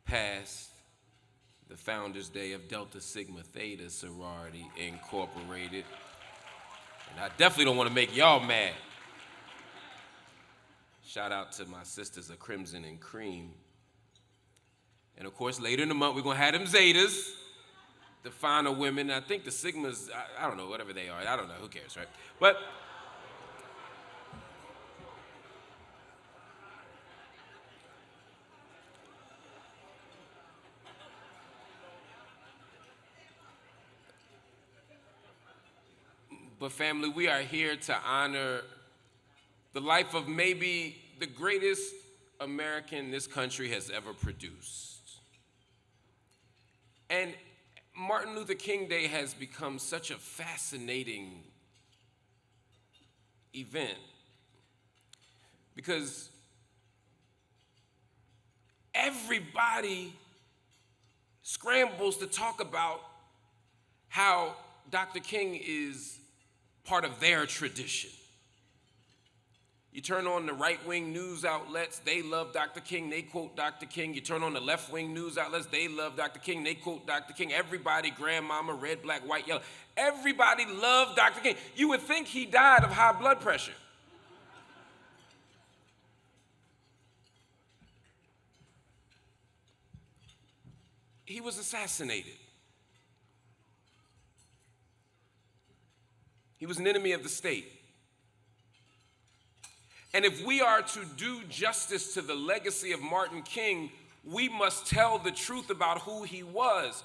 past the Founders Day of Delta Sigma Theta Sorority Incorporated. And I definitely don't want to make y'all mad. Shout out to my sisters of Crimson and Cream. And of course, later in the month, we're going to have them Zetas, the final women. I think the Sigmas, I don't know, whatever they are. I don't know, who cares, right? But family, we are here to honor the life of maybe the greatest American this country has ever produced. And Martin Luther King Day has become such a fascinating event because everybody scrambles to talk about how Dr. King is part of their tradition. You turn on the right-wing news outlets, they love Dr. King, they quote Dr. King. You turn on the left-wing news outlets, they love Dr. King, they quote Dr. King. Everybody, grandmama, red, black, white, yellow, everybody loved Dr. King. You would think he died of high blood pressure. He was assassinated. He was an enemy of the state. And if we are to do justice to the legacy of Martin King, we must tell the truth about who he was.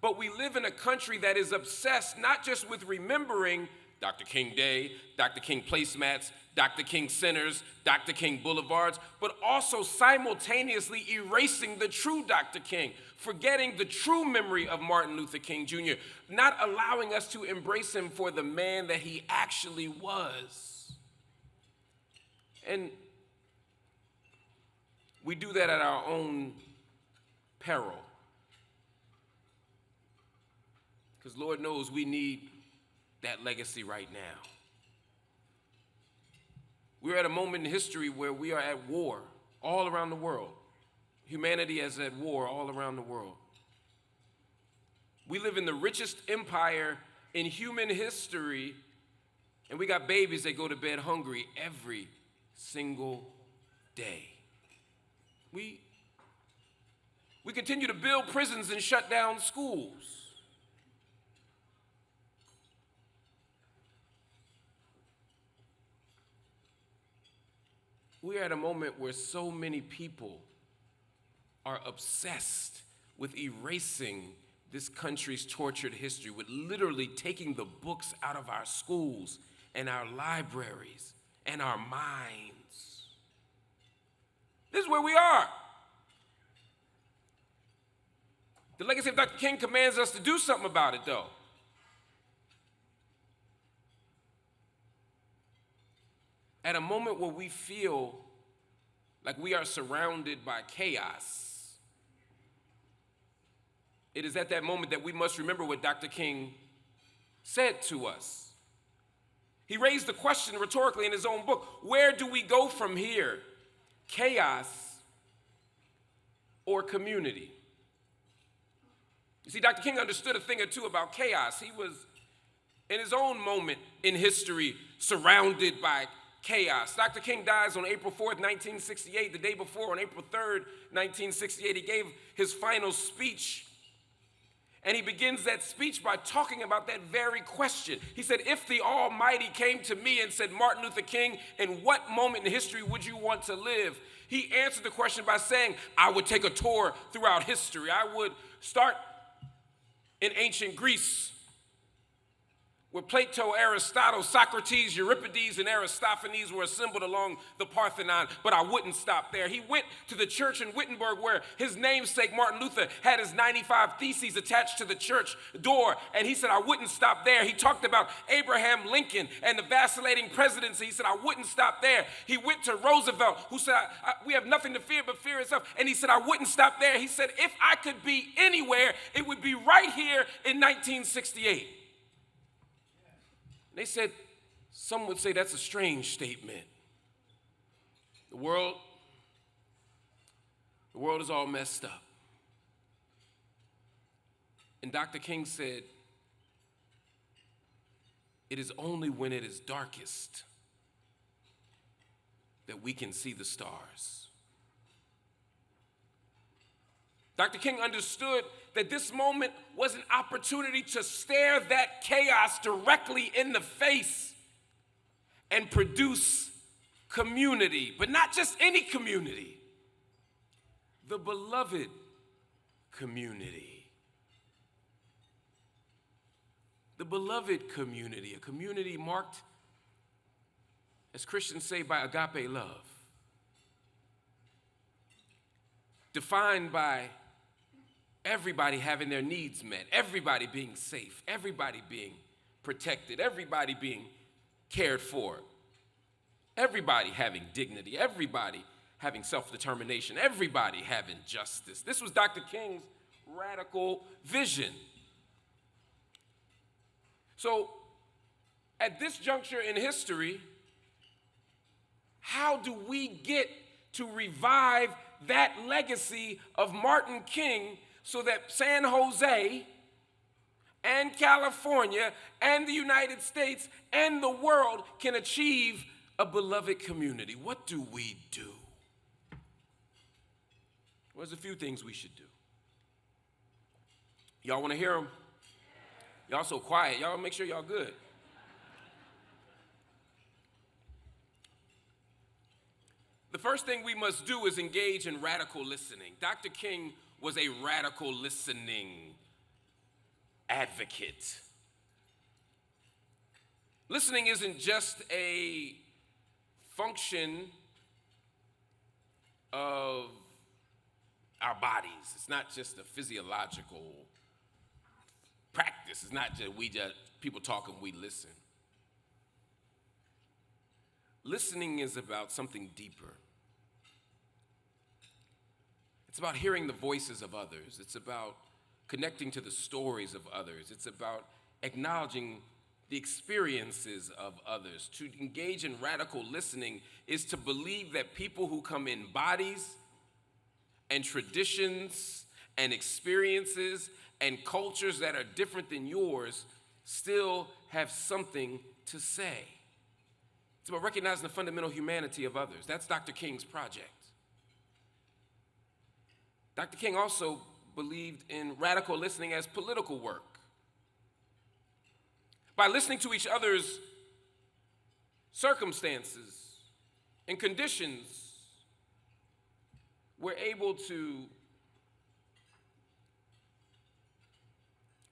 But we live in a country that is obsessed not just with remembering Dr. King Day, Dr. King placemats, Dr. King centers, Dr. King boulevards, but also simultaneously erasing the true Dr. King, forgetting the true memory of Martin Luther King Jr., not allowing us to embrace him for the man that he actually was. And we do that at our own peril. Because Lord knows we need that legacy right now. We're at a moment in history where we are at war all around the world. Humanity is at war all around the world. We live in the richest empire in human history, and we got babies that go to bed hungry every single day. We continue to build prisons and shut down schools. We're at a moment where so many people are obsessed with erasing this country's tortured history, with literally taking the books out of our schools and our libraries and our minds. This is where we are. The legacy of Dr. King commands us to do something about it, though. At a moment where we feel like we are surrounded by chaos it is at that moment that we must remember what Dr. King said to us. He raised the question rhetorically in his own book, where do we go from here? Chaos or community? You see, Dr. King understood a thing or two about chaos. He was, in his own moment in history, surrounded by chaos. Dr. King dies on April 4th, 1968. The day before, on April 3rd, 1968, he gave his final speech. And he begins that speech by talking about that very question. He said, if the Almighty came to me and said, Martin Luther King, in what moment in history would you want to live? He answered the question by saying, I would take a tour throughout history. I would start in ancient Greece, where Plato, Aristotle, Socrates, Euripides, and Aristophanes were assembled along the Parthenon, but I wouldn't stop there. He went to the church in Wittenberg where his namesake, Martin Luther, had his 95 Theses attached to the church door, and he said, I wouldn't stop there. He talked about Abraham Lincoln and the vacillating presidency. He said, I wouldn't stop there. He went to Roosevelt, who said, we have nothing to fear but fear itself, and he said, I wouldn't stop there. He said, if I could be anywhere, it would be right here in 1968. They said, some would say that's a strange statement. The world is all messed up. And Dr. King said, it is only when it is darkest that we can see the stars. Dr. King understood that this moment was an opportunity to stare that chaos directly in the face and produce community, but not just any community, the beloved community. The beloved community, a community marked, as Christians say, by agape love, defined by everybody having their needs met, everybody being safe, everybody being protected, everybody being cared for, everybody having dignity, everybody having self-determination, everybody having justice. This was Dr. King's radical vision. So, at this juncture in history, how do we get to revive that legacy of Martin King so that San Jose and California and the United States and the world can achieve a beloved community? What do we do? Well, there's a few things we should do. Y'all want to hear them? Y'all so quiet. Y'all make sure y'all good. The first thing we must do is engage in radical listening. Dr. King was a radical listening advocate. Listening isn't just a function of our bodies. It's not just a physiological practice. It's not just people talk and we listen. Listening is about something deeper. It's about hearing the voices of others. It's about connecting to the stories of others. It's about acknowledging the experiences of others. To engage in radical listening is to believe that people who come in bodies and traditions and experiences and cultures that are different than yours still have something to say. It's about recognizing the fundamental humanity of others. That's Dr. King's project. Dr. King also believed in radical listening as political work. By listening to each other's circumstances and conditions, we're able to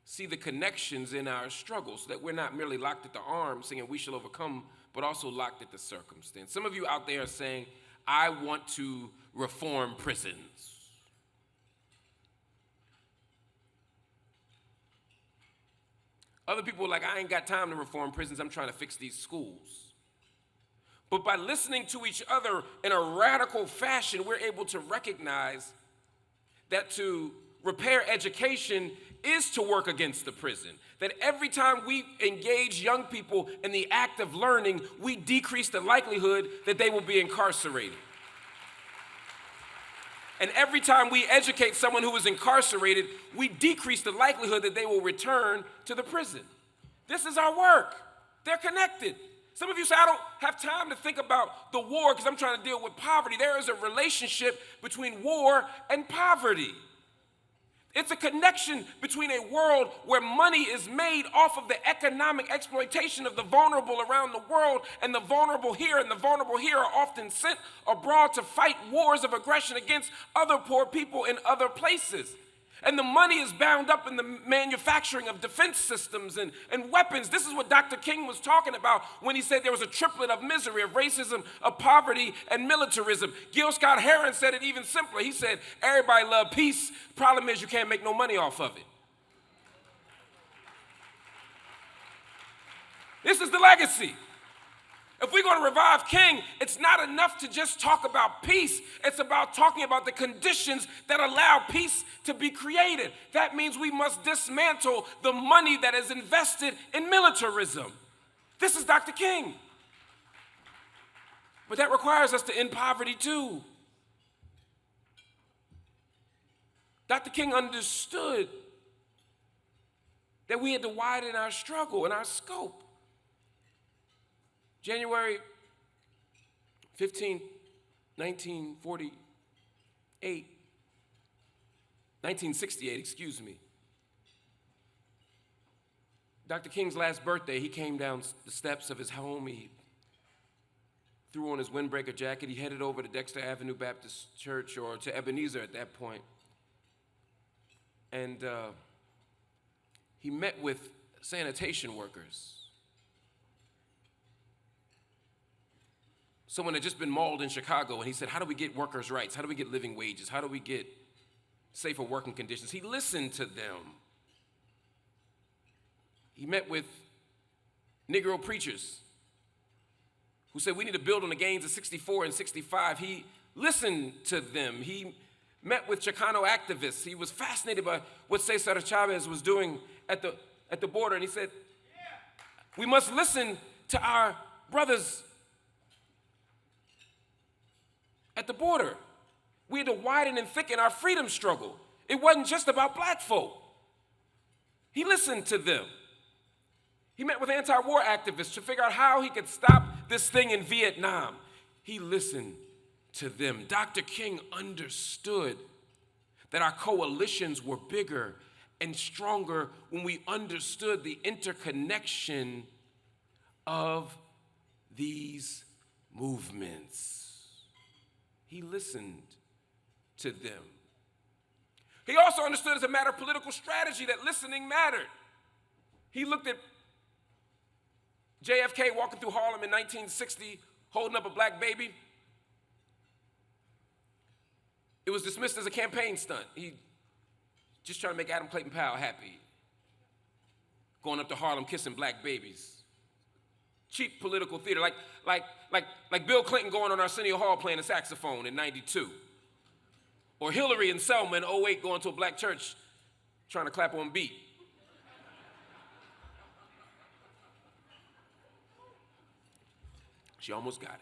see the connections in our struggles so that we're not merely locked at the arm singing we shall overcome, but also locked at the circumstance. Some of you out there are saying, I want to reform prisons. Other people are like, I ain't got time to reform prisons, I'm trying to fix these schools. But by listening to each other in a radical fashion, we're able to recognize that to repair education is to work against the prison. That every time we engage young people in the act of learning, we decrease the likelihood that they will be incarcerated. And every time we educate someone who is incarcerated, we decrease the likelihood that they will return to the prison. This is our work. They're connected. Some of you say, I don't have time to think about the war because I'm trying to deal with poverty. There is a relationship between war and poverty. It's a connection between a world where money is made off of the economic exploitation of the vulnerable around the world, and the vulnerable here and the vulnerable here are often sent abroad to fight wars of aggression against other poor people in other places. And the money is bound up in the manufacturing of defense systems and weapons. This is what Dr. King was talking about when he said there was a triplet of misery, of racism, of poverty, and militarism. Gil Scott-Heron said it even simpler. He said, everybody love peace. Problem is you can't make no money off of it. This is the legacy. If we're going to revive King, it's not enough to just talk about peace. It's about talking about the conditions that allow peace to be created. That means we must dismantle the money that is invested in militarism. This is Dr. King. But that requires us to end poverty too. Dr. King understood that we had to widen our struggle and our scope. January 15, 1968, excuse me. Dr. King's last birthday, he came down the steps of his home. He threw on his windbreaker jacket. He headed over to Dexter Avenue Baptist Church, or to Ebenezer at that point. And he met with sanitation workers. Someone had just been mauled in Chicago, and he said, how do we get workers' rights? How do we get living wages? How do we get safer working conditions? He listened to them. He met with Negro preachers who said we need to build on the gains of 64 and 65. He listened to them. He met with Chicano activists. He was fascinated by what Cesar Chavez was doing at the border, and he said, we must listen to our brothers at the border. We had to widen and thicken our freedom struggle. It wasn't just about black folk. He listened to them. He met with anti-war activists to figure out how he could stop this thing in Vietnam. He listened to them. Dr. King understood that our coalitions were bigger and stronger when we understood the interconnection of these movements. He listened to them. He also understood as a matter of political strategy that listening mattered. He looked at JFK walking through Harlem in 1960, holding up a black baby. It was dismissed as a campaign stunt. He just trying to make Adam Clayton Powell happy. Going up to Harlem kissing black babies. Cheap political theater, like Bill Clinton going on Arsenio Hall playing the saxophone in 92. Or Hillary and Selma in 08 going to a black church trying to clap on beat. She almost got it.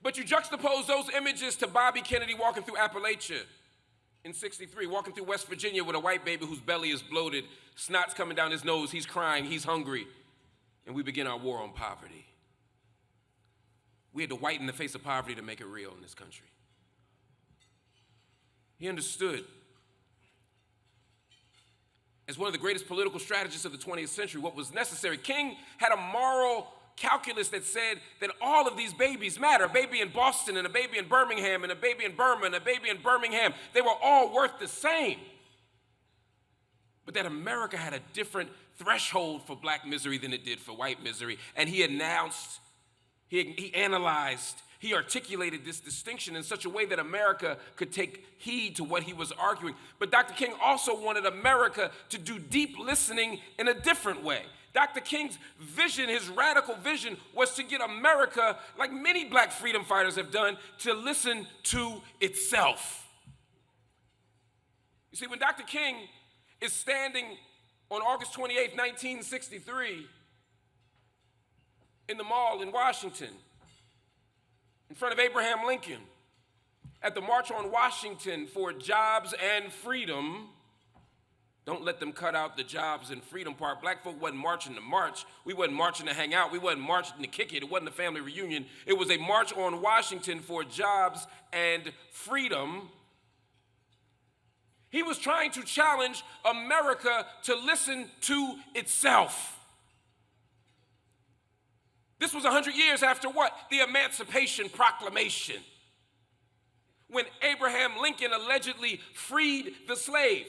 But you juxtapose those images to Bobby Kennedy walking through Appalachia in 63, walking through West Virginia with a white baby whose belly is bloated, snot's coming down his nose, he's crying, he's hungry, and we begin our war on poverty. We had to whiten the face of poverty to make it real in this country. He understood, as one of the greatest political strategists of the 20th century, what was necessary. King had a moral calculus that said that all of these babies matter. A baby in Boston and a baby in Birmingham and a baby in Burma and a baby in Birmingham, they were all worth the same. But that America had a different threshold for black misery than it did for white misery. And he announced, he analyzed, he articulated this distinction in such a way that America could take heed to what he was arguing. But Dr. King also wanted America to do deep listening in a different way. Dr. King's vision, his radical vision, was to get America, like many black freedom fighters have done, to listen to itself. You see, when Dr. King is standing on August 28, 1963, in the mall in Washington, in front of Abraham Lincoln, at the March on Washington for Jobs and Freedom. Don't let them cut out the jobs and freedom part. Black folk wasn't marching to march. We wasn't marching to hang out. We wasn't marching to kick it. It wasn't a family reunion. It was a march on Washington for jobs and freedom. He was trying to challenge America to listen to itself. This was 100 years after what? The Emancipation Proclamation, when Abraham Lincoln allegedly freed the slave.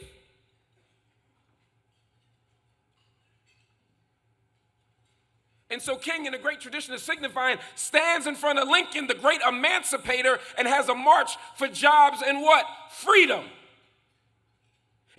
And so King, in a great tradition of signifying, stands in front of Lincoln, the great emancipator, and has a march for jobs and what? Freedom.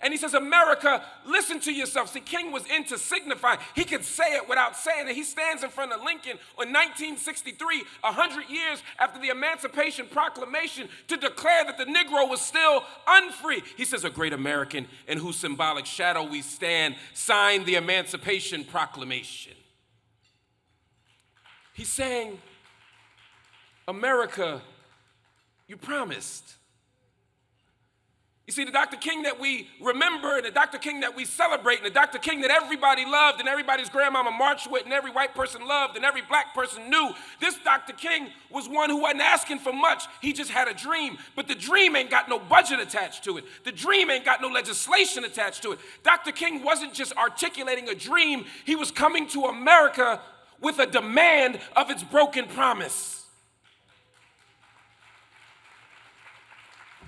And he says, America, listen to yourself. See, King was into signifying. He could say it without saying it. He stands in front of Lincoln in 1963, 100 years after the Emancipation Proclamation, to declare that the Negro was still unfree. He says, a great American in whose symbolic shadow we stand, signed the Emancipation Proclamation. He's saying, America, you promised. You see, the Dr. King that we remember, and the Dr. King that we celebrate, and the Dr. King that everybody loved, and everybody's grandmama marched with, and every white person loved, and every black person knew, this Dr. King was one who wasn't asking for much. He just had a dream. But the dream ain't got no budget attached to it. The dream ain't got no legislation attached to it. Dr. King wasn't just articulating a dream. He was coming to America with a demand of its broken promise.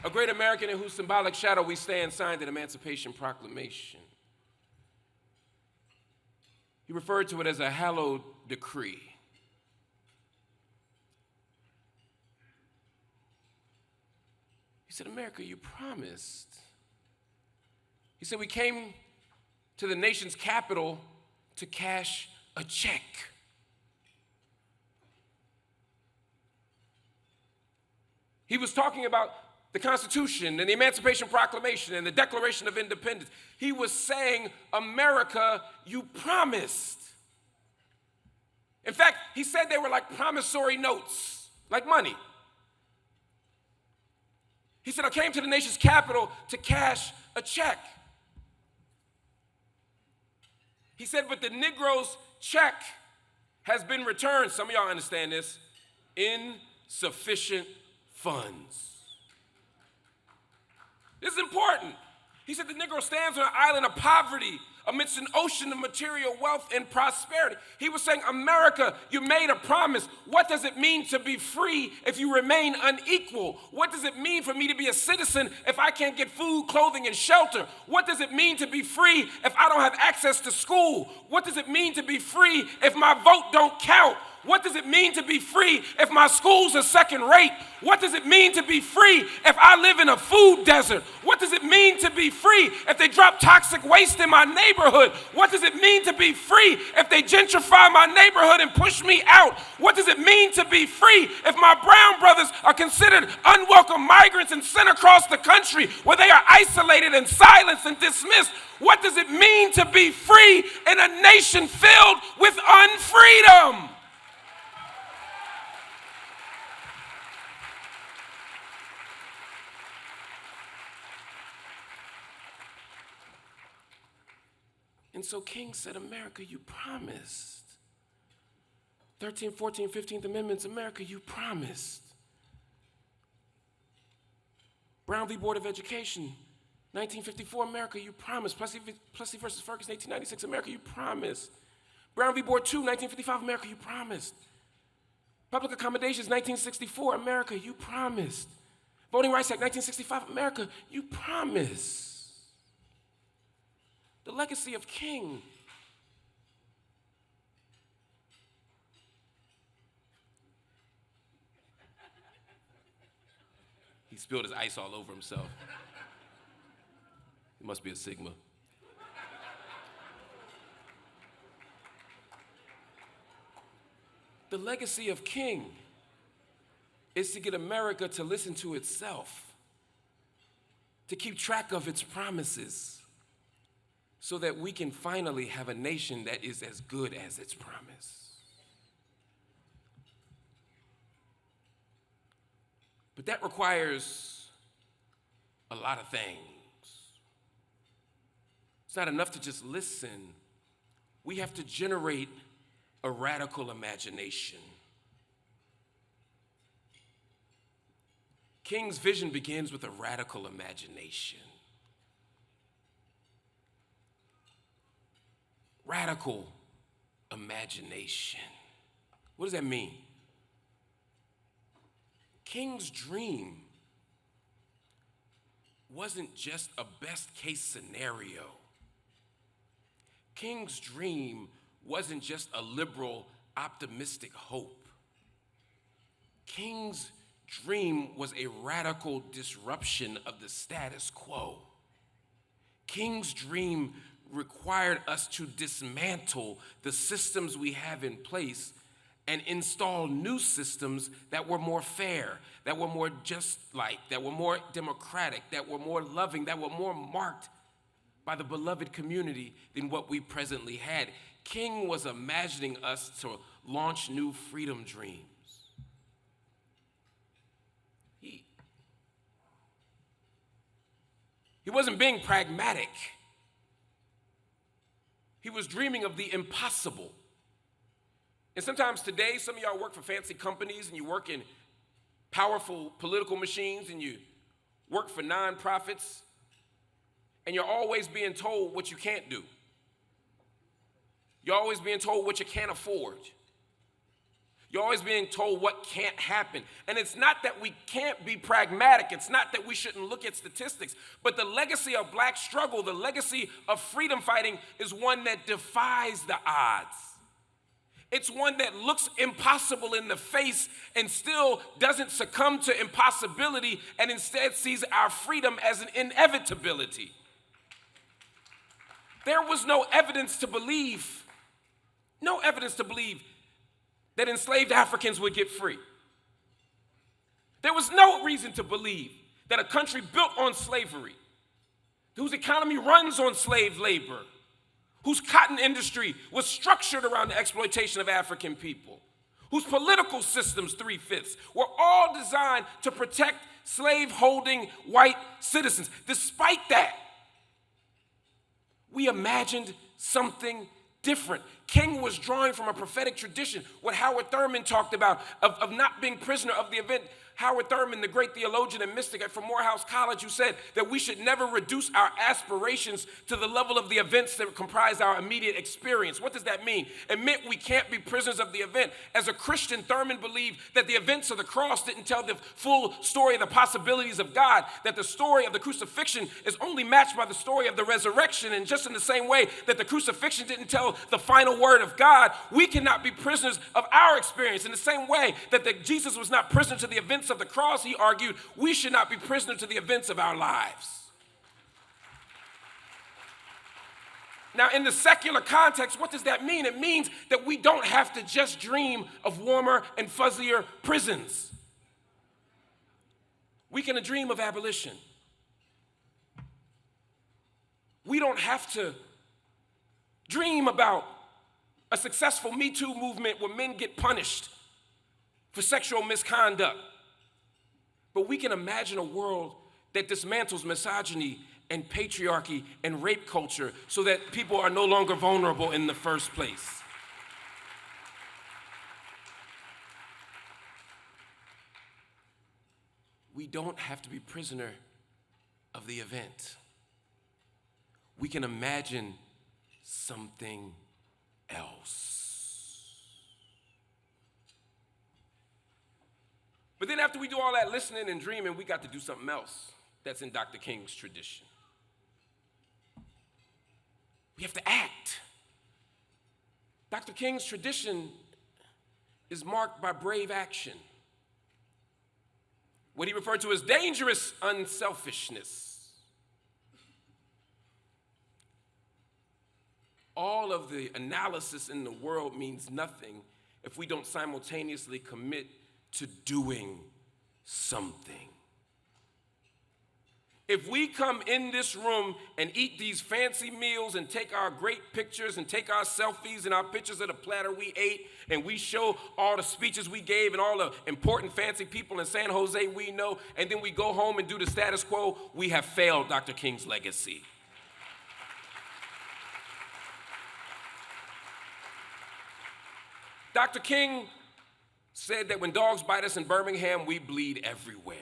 A great American in whose symbolic shadow we stand, signed an Emancipation Proclamation. He referred to it as a hallowed decree. He said, America, you promised. He said, we came to the nation's capital to cash a check. He was talking about the Constitution and the Emancipation Proclamation and the Declaration of Independence. He was saying, America, you promised. In fact, he said they were like promissory notes, like money. He said, I came to the nation's capital to cash a check. He said, but the Negro's check has been returned. Some of y'all understand this. Insufficient funds. This is important. He said the Negro stands on an island of poverty amidst an ocean of material wealth and prosperity. He was saying, America, you made a promise. What does it mean to be free if you remain unequal? What does it mean for me to be a citizen if I can't get food, clothing, and shelter? What does it mean to be free if I don't have access to school? What does it mean to be free if my vote don't count? What does it mean to be free if my schools are second rate? What does it mean to be free if I live in a food desert? What does it mean to be free if they drop toxic waste in my neighborhood? What does it mean to be free if they gentrify my neighborhood and push me out? What does it mean to be free if my brown brothers are considered unwelcome migrants and sent across the country where they are isolated and silenced and dismissed? What does it mean to be free in a nation filled with unfreedom? And so King said, America, you promised. 13th, 14th, 15th Amendments, America, you promised. Brown v. Board of Education, 1954, America, you promised. Plessy versus Ferguson, 1896, America, you promised. Brown v. Board 2, 1955, America, you promised. Public Accommodations, 1964, America, you promised. Voting Rights Act, 1965, America, you promised. The legacy of King. He spilled his ice all over himself. It must be a Sigma. The legacy of King is to get America to listen to itself, to keep track of its promises, so that we can finally have a nation that is as good as its promise. But that requires a lot of things. It's not enough to just listen. We have to generate a radical imagination. King's vision begins with a radical imagination. Radical imagination. What does that mean? King's dream wasn't just a best case scenario. King's dream wasn't just a liberal, optimistic hope. King's dream was a radical disruption of the status quo. King's dream required us to dismantle the systems we have in place and install new systems that were more fair, that were more just-like, that were more democratic, that were more loving, that were more marked by the beloved community than what we presently had. King was imagining us to launch new freedom dreams. He wasn't being pragmatic. He was dreaming of the impossible. And sometimes today, some of y'all work for fancy companies and you work in powerful political machines and you work for nonprofits, and you're always being told what you can't do. You're always being told what you can't afford. You're always being told what can't happen. And it's not that we can't be pragmatic. It's not that we shouldn't look at statistics. But the legacy of black struggle, the legacy of freedom fighting is one that defies the odds. It's one that looks impossible in the face and still doesn't succumb to impossibility and instead sees our freedom as an inevitability. There was no evidence to believe that enslaved Africans would get free. There was no reason to believe that a country built on slavery, whose economy runs on slave labor, whose cotton industry was structured around the exploitation of African people, whose political systems, 3/5, were all designed to protect slave-holding white citizens. Despite that, we imagined something different. King was drawing from a prophetic tradition, what Howard Thurman talked about, of not being prisoner of the event. Howard Thurman, the great theologian and mystic from Morehouse College, who said that we should never reduce our aspirations to the level of the events that comprise our immediate experience. What does that mean? It meant we can't be prisoners of the event. As a Christian, Thurman believed that the events of the cross didn't tell the full story of the possibilities of God, that the story of the crucifixion is only matched by the story of the resurrection. And just in the same way that the crucifixion didn't tell the final word of God, we cannot be prisoners of our experience. In the same way that Jesus was not prisoner to the events of the cross, he argued, we should not be prisoners to the events of our lives. Now, in the secular context, what does that mean? It means that we don't have to just dream of warmer and fuzzier prisons. We can dream of abolition. We don't have to dream about a successful Me Too movement where men get punished for sexual misconduct. But we can imagine a world that dismantles misogyny and patriarchy and rape culture so that people are no longer vulnerable in the first place. We don't have to be prisoner of the event. We can imagine something else. But then after we do all that listening and dreaming, we got to do something else that's in Dr. King's tradition. We have to act. Dr. King's tradition is marked by brave action, what he referred to as dangerous unselfishness. All of the analysis in the world means nothing if we don't simultaneously commit to doing something. If we come in this room and eat these fancy meals and take our great pictures and take our selfies and our pictures of the platter we ate and we show all the speeches we gave and all the important fancy people in San Jose we know, and then we go home and do the status quo, we have failed Dr. King's legacy. Dr. King said that when dogs bite us in Birmingham, we bleed everywhere.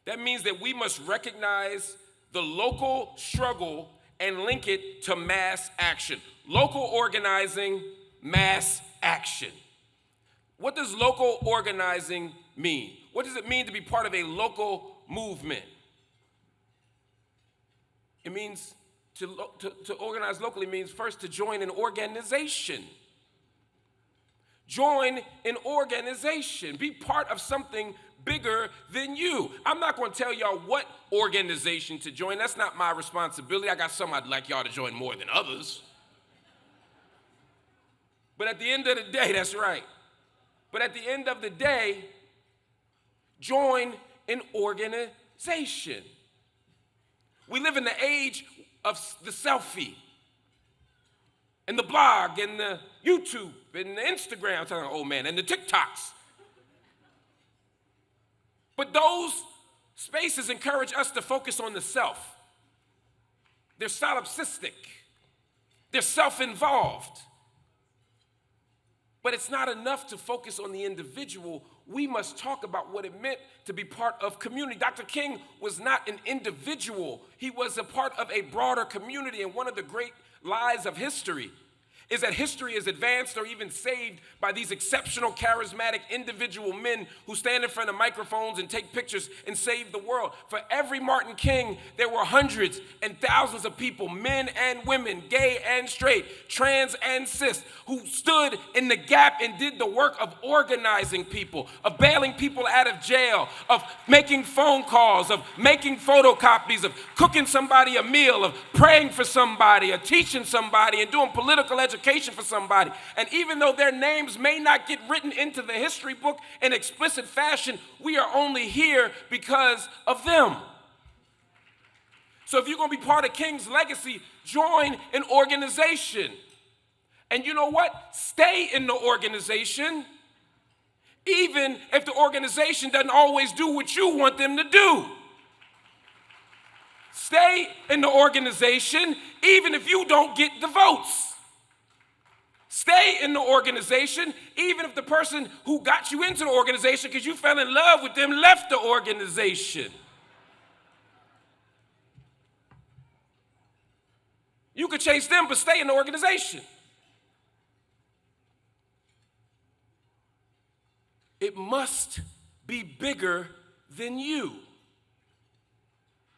That means that we must recognize the local struggle and link it to mass action. Local organizing, mass action. What does local organizing mean? What does it mean to be part of a local movement? It means to organize locally means first to join an organization. Join an organization. Be part of something bigger than you. I'm not going to tell y'all what organization to join. That's not my responsibility. I got some I'd like y'all to join more than others. But at the end of the day, that's right. But at the end of the day, join an organization. We live in the age of the selfie and the blog and the YouTube and the Instagram, I'm talking, oh man, and the TikToks. But those spaces encourage us to focus on the self. They're solipsistic. They're self-involved. But it's not enough to focus on the individual. We must talk about what it meant to be part of community. Dr. King was not an individual. He was a part of a broader community. And one of the great lies of history is that history is advanced or even saved by these exceptional, charismatic individual men who stand in front of microphones and take pictures and save the world. For every Martin King, there were hundreds and thousands of people, men and women, gay and straight, trans and cis, who stood in the gap and did the work of organizing people, of bailing people out of jail, of making phone calls, of making photocopies, of cooking somebody a meal, of praying for somebody, of teaching somebody, and doing political education for somebody. And even though their names may not get written into the history book in explicit fashion, we are only here because of them. So if you're going to be part of King's legacy, join an organization. And you know what? Stay in the organization, even if the organization doesn't always do what you want them to do. Stay in the organization, even if you don't get the votes. Stay in the organization, even if the person who got you into the organization because you fell in love with them left the organization. You could chase them, but stay in the organization. It must be bigger than you.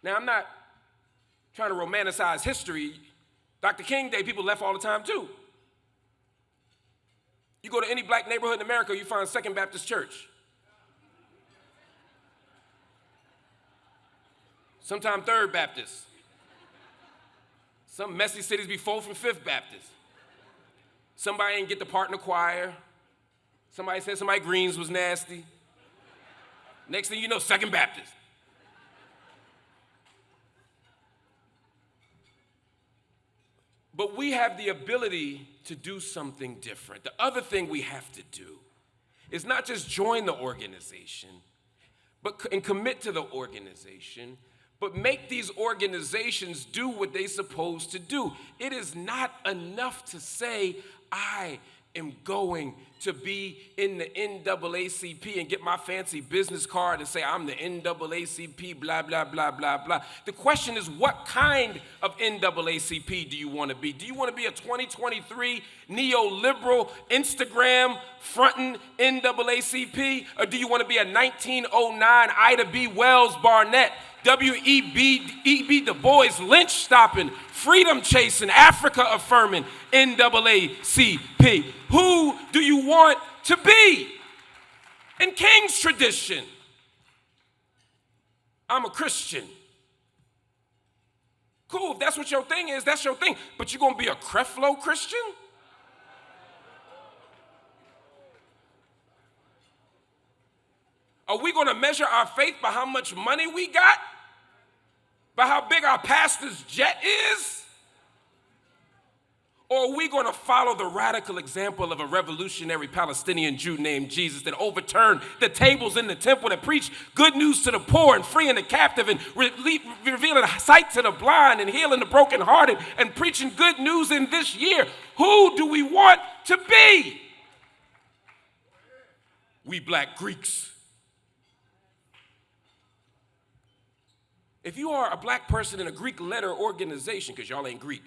Now, I'm not trying to romanticize history. Dr. King Day, people left all the time, too. You go to any black neighborhood in America, you find Second Baptist Church. Sometimes Third Baptist. Some messy cities be Fourth and Fifth Baptist. Somebody ain't get the part in the choir. Somebody said somebody Greens was nasty. Next thing you know, Second Baptist. But we have the ability to do something different. The other thing we have to do is not just join the organization, and commit to the organization, but make these organizations do what they're supposed to do. It is not enough to say, I am going to be in the NAACP and get my fancy business card and say I'm the NAACP, blah, blah, blah, blah, blah. The question is, what kind of NAACP do you want to be? Do you want to be a 2023 neoliberal Instagram fronting NAACP? Or do you want to be a 1909 Ida B. Wells Barnett, W.E.B. Du Bois lynch stopping, freedom chasing, Africa affirming NAACP? Who do you want to be? In King's tradition, I'm a Christian. Cool, if that's what your thing is, that's your thing. But you're going to be a Creflo Christian? Are we going to measure our faith by how much money we got? By how big our pastor's jet is? Or are we going to follow the radical example of a revolutionary Palestinian Jew named Jesus that overturned the tables in the temple, that preached good news to the poor and freeing the captive and revealing sight to the blind and healing the brokenhearted and preaching good news in this year? Who do we want to be? We black Greeks. If you are a black person in a Greek letter organization, because y'all ain't Greek,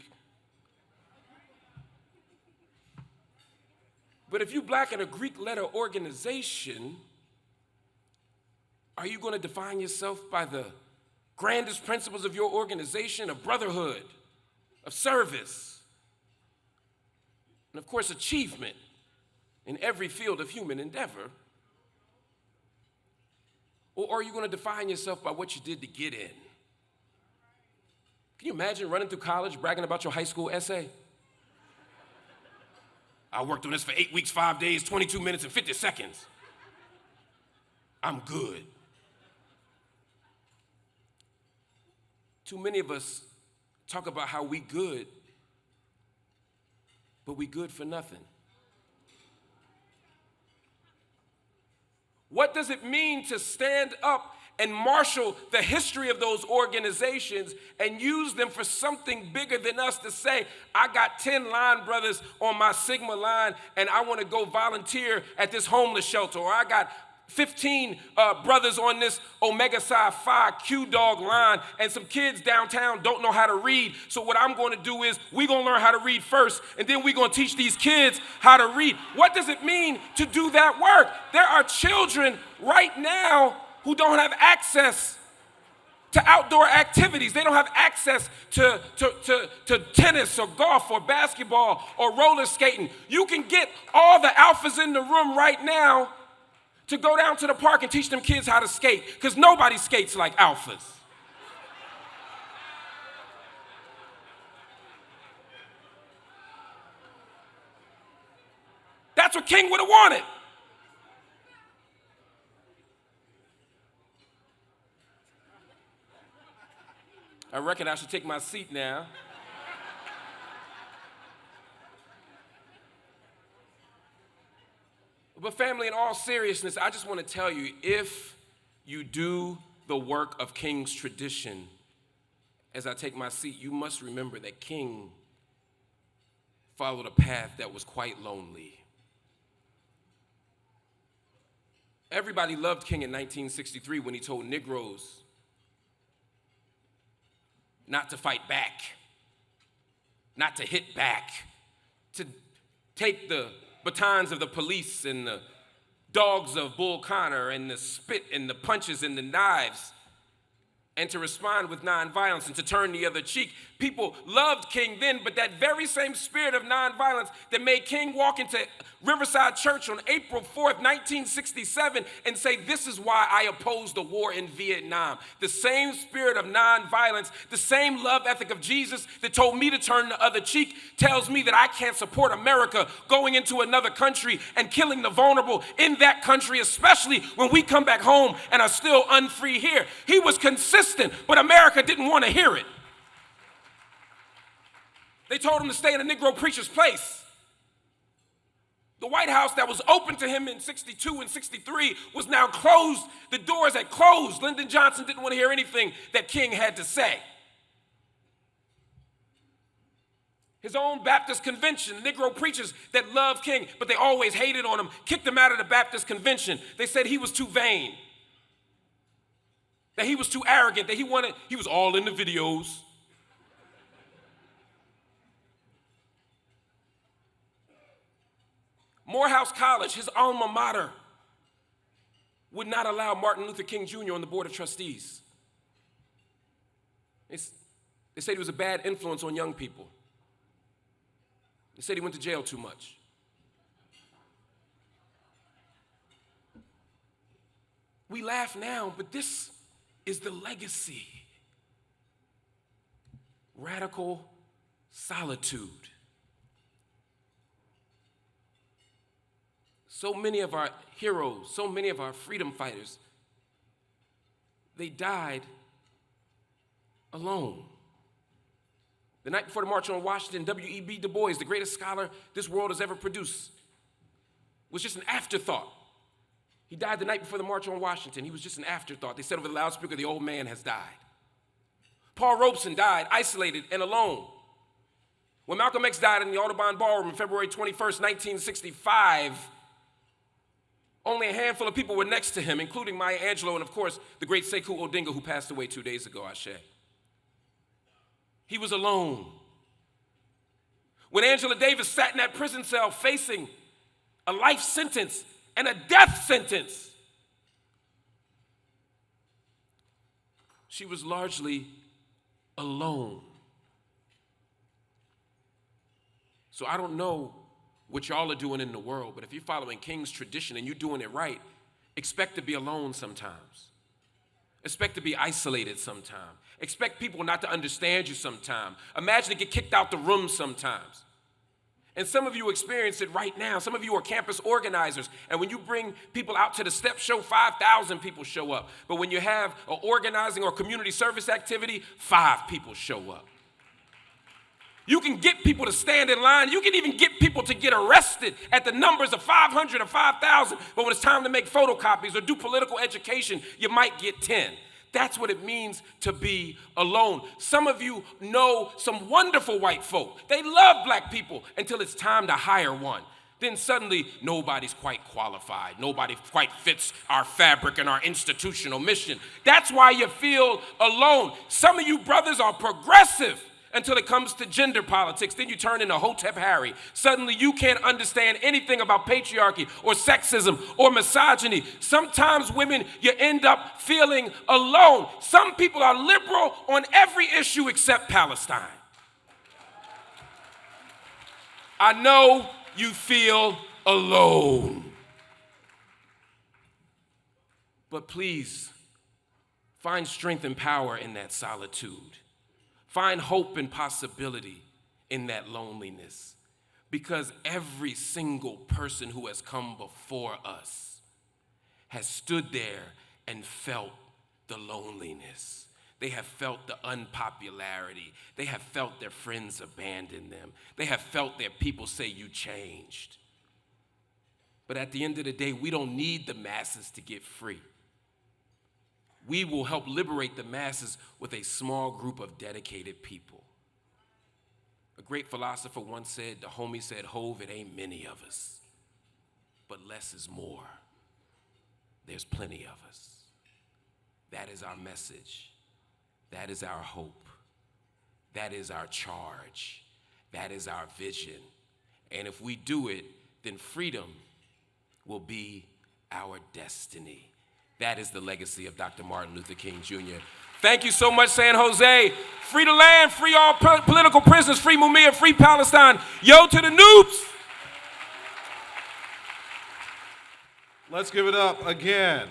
but if you black in a Greek letter organization, are you going to define yourself by the grandest principles of your organization of brotherhood, of service, and of course achievement in every field of human endeavor? Or are you going to define yourself by what you did to get in? Can you imagine running through college bragging about your high school essay? I worked on this for 8 weeks, 5 days, 22 minutes, and 50 seconds. I'm good. Too many of us talk about how we good, but we good for nothing. What does it mean to stand up and marshal the history of those organizations and use them for something bigger than us, to say, I got 10 line brothers on my Sigma line and I want to go volunteer at this homeless shelter, or I got 15 brothers on this Omega Psi Phi Q-Dog line, and some kids downtown don't know how to read. So what I'm going to do is we're going to learn how to read first, and then we're going to teach these kids how to read. What does it mean to do that work? There are children right now who don't have access to outdoor activities. They don't have access to tennis or golf or basketball or roller skating. You can get all the alphas in the room right now to go down to the park and teach them kids how to skate, because nobody skates like alphas. That's what King would have wanted. I reckon I should take my seat now. But family, in all seriousness, I just want to tell you, if you do the work of King's tradition, as I take my seat, you must remember that King followed a path that was quite lonely. Everybody loved King in 1963 when he told Negroes not to fight back, not to hit back, to take the batons of the police and the dogs of Bull Connor and the spit and the punches and the knives, and to respond with nonviolence and to turn the other cheek. People loved King then, but that very same spirit of nonviolence that made King walk into Riverside Church on April 4th, 1967 and say, this is why I oppose the war in Vietnam. The same spirit of nonviolence, the same love ethic of Jesus that told me to turn the other cheek tells me that I can't support America going into another country and killing the vulnerable in that country, especially when we come back home and are still unfree here. He was consistent, but America didn't want to hear it. They told him to stay in a Negro preacher's place. The White House that was open to him in 62 and 63 was now closed. The doors had closed. Lyndon Johnson didn't want to hear anything that King had to say. His own Baptist convention, Negro preachers that loved King, but they always hated on him, kicked him out of the Baptist convention. They said he was too vain, that he was too arrogant, that he was all in the videos. Morehouse College, his alma mater, would not allow Martin Luther King Jr. on the board of trustees. They said he was a bad influence on young people. They said he went to jail too much. We laugh now, but this is the legacy. Radical solitude. So many of our heroes, so many of our freedom fighters they died alone. The night before the March on Washington, W.E.B. Du Bois, the greatest scholar this world has ever produced, was just an afterthought. He died the night before the March on Washington. He was just an afterthought. They said over the loudspeaker, the old man has died. Paul Robeson died isolated and alone. When Malcolm X died in the Audubon Ballroom on February 21st, 1965, only a handful of people were next to him, including Maya Angelou and, of course, the great Sekou Odinga, who passed away 2 days ago, Ashe. He was alone. When Angela Davis sat in that prison cell facing a life sentence and a death sentence, she was largely alone. So I don't know what y'all are doing in the world, but if you're following King's tradition and you're doing it right, expect to be alone sometimes. Expect to be isolated sometime. Expect people not to understand you sometime. Imagine to get kicked out the room sometimes. And some of you experience it right now. Some of you are campus organizers, and when you bring people out to the step show, 5,000 people show up. But when you have an organizing or community service activity, 5 people show up. You can get people to stand in line. You can even get people to get arrested at the numbers of 500 or 5,000. But when it's time to make photocopies or do political education, you might get 10. That's what it means to be alone. Some of you know some wonderful white folk. They love black people until it's time to hire one. Then suddenly, nobody's quite qualified. Nobody quite fits our fabric and our institutional mission. That's why you feel alone. Some of you brothers are progressive until it comes to gender politics. Then you turn into Hotep Harry. Suddenly you can't understand anything about patriarchy or sexism or misogyny. Sometimes women, you end up feeling alone. Some people are liberal on every issue except Palestine. I know you feel alone. But please, find strength and power in that solitude. Find hope and possibility in that loneliness, because every single person who has come before us has stood there and felt the loneliness. They have felt the unpopularity. They have felt their friends abandon them. They have felt their people say you changed. But at the end of the day, we don't need the masses to get free. We will help liberate the masses with a small group of dedicated people. A great philosopher once said, the homie said, Hove, it ain't many of us, but less is more. There's plenty of us. That is our message. That is our hope. That is our charge. That is our vision. And if we do it, then freedom will be our destiny. That is the legacy of Dr. Martin Luther King Jr. Thank you so much, San Jose. Free the land, free all political prisoners, free Mumia, free Palestine. Yo to the noobs. Let's give it up again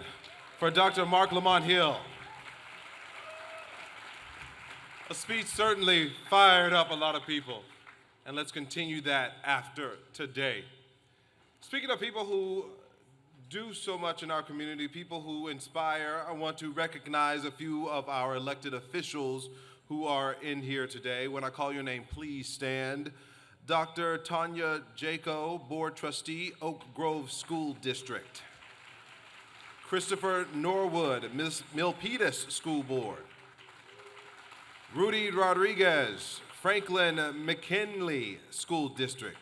for Dr. Mark Lamont Hill. A speech certainly fired up a lot of people, and let's continue that after today. Speaking of people who do so much in our community, people who inspire, I want to recognize a few of our elected officials who are in here today. When I call your name, please stand. Dr. Tanya Jaco, Board Trustee, Oak Grove School District. Christopher Norwood, Ms. Milpitas School Board. Rudy Rodriguez, Franklin McKinley School District.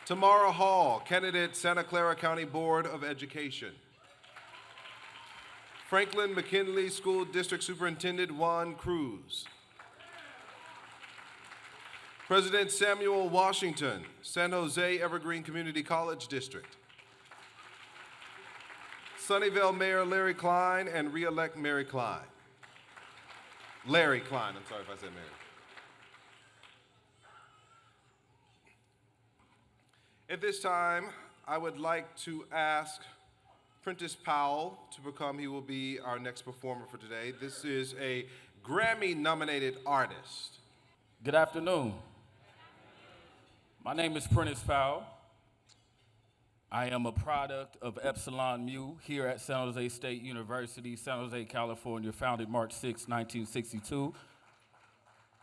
Tamara Hall, candidate Santa Clara County Board of Education. Franklin McKinley School District Superintendent Juan Cruz. President Samuel Washington, San Jose Evergreen Community College District. Sunnyvale Mayor Larry Klein and re-elect Mary Klein. Larry Klein, I'm sorry if I said Mary. At this time, I would like to ask Prentice Powell he will be our next performer for today. This is a Grammy-nominated artist. Good afternoon. My name is Prentice Powell. I am a product of Epsilon Mu here at San Jose State University, San Jose, California, founded March 6, 1962.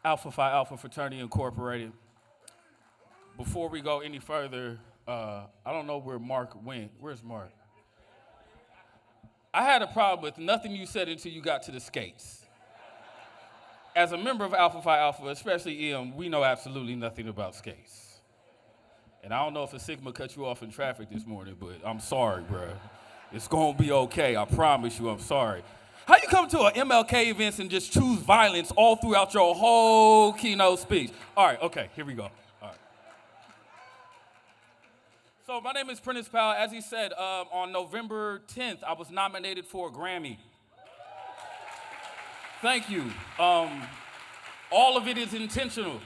Alpha Phi Alpha Fraternity Incorporated. Before we go any further, I don't know where Mark went. Where's Mark? I had a problem with nothing you said until you got to the skates. As a member of Alpha Phi Alpha, especially EM, we know absolutely nothing about skates. And I don't know if a Sigma cut you off in traffic this morning, but I'm sorry, bro. It's gonna be okay, I promise you, I'm sorry. How you come to an MLK event and just choose violence all throughout your whole keynote speech? All right, okay, here we go. All right. So my name is Prentice Powell. As he said, on November 10th, I was nominated for a Grammy. Thank you. All of it is intentional.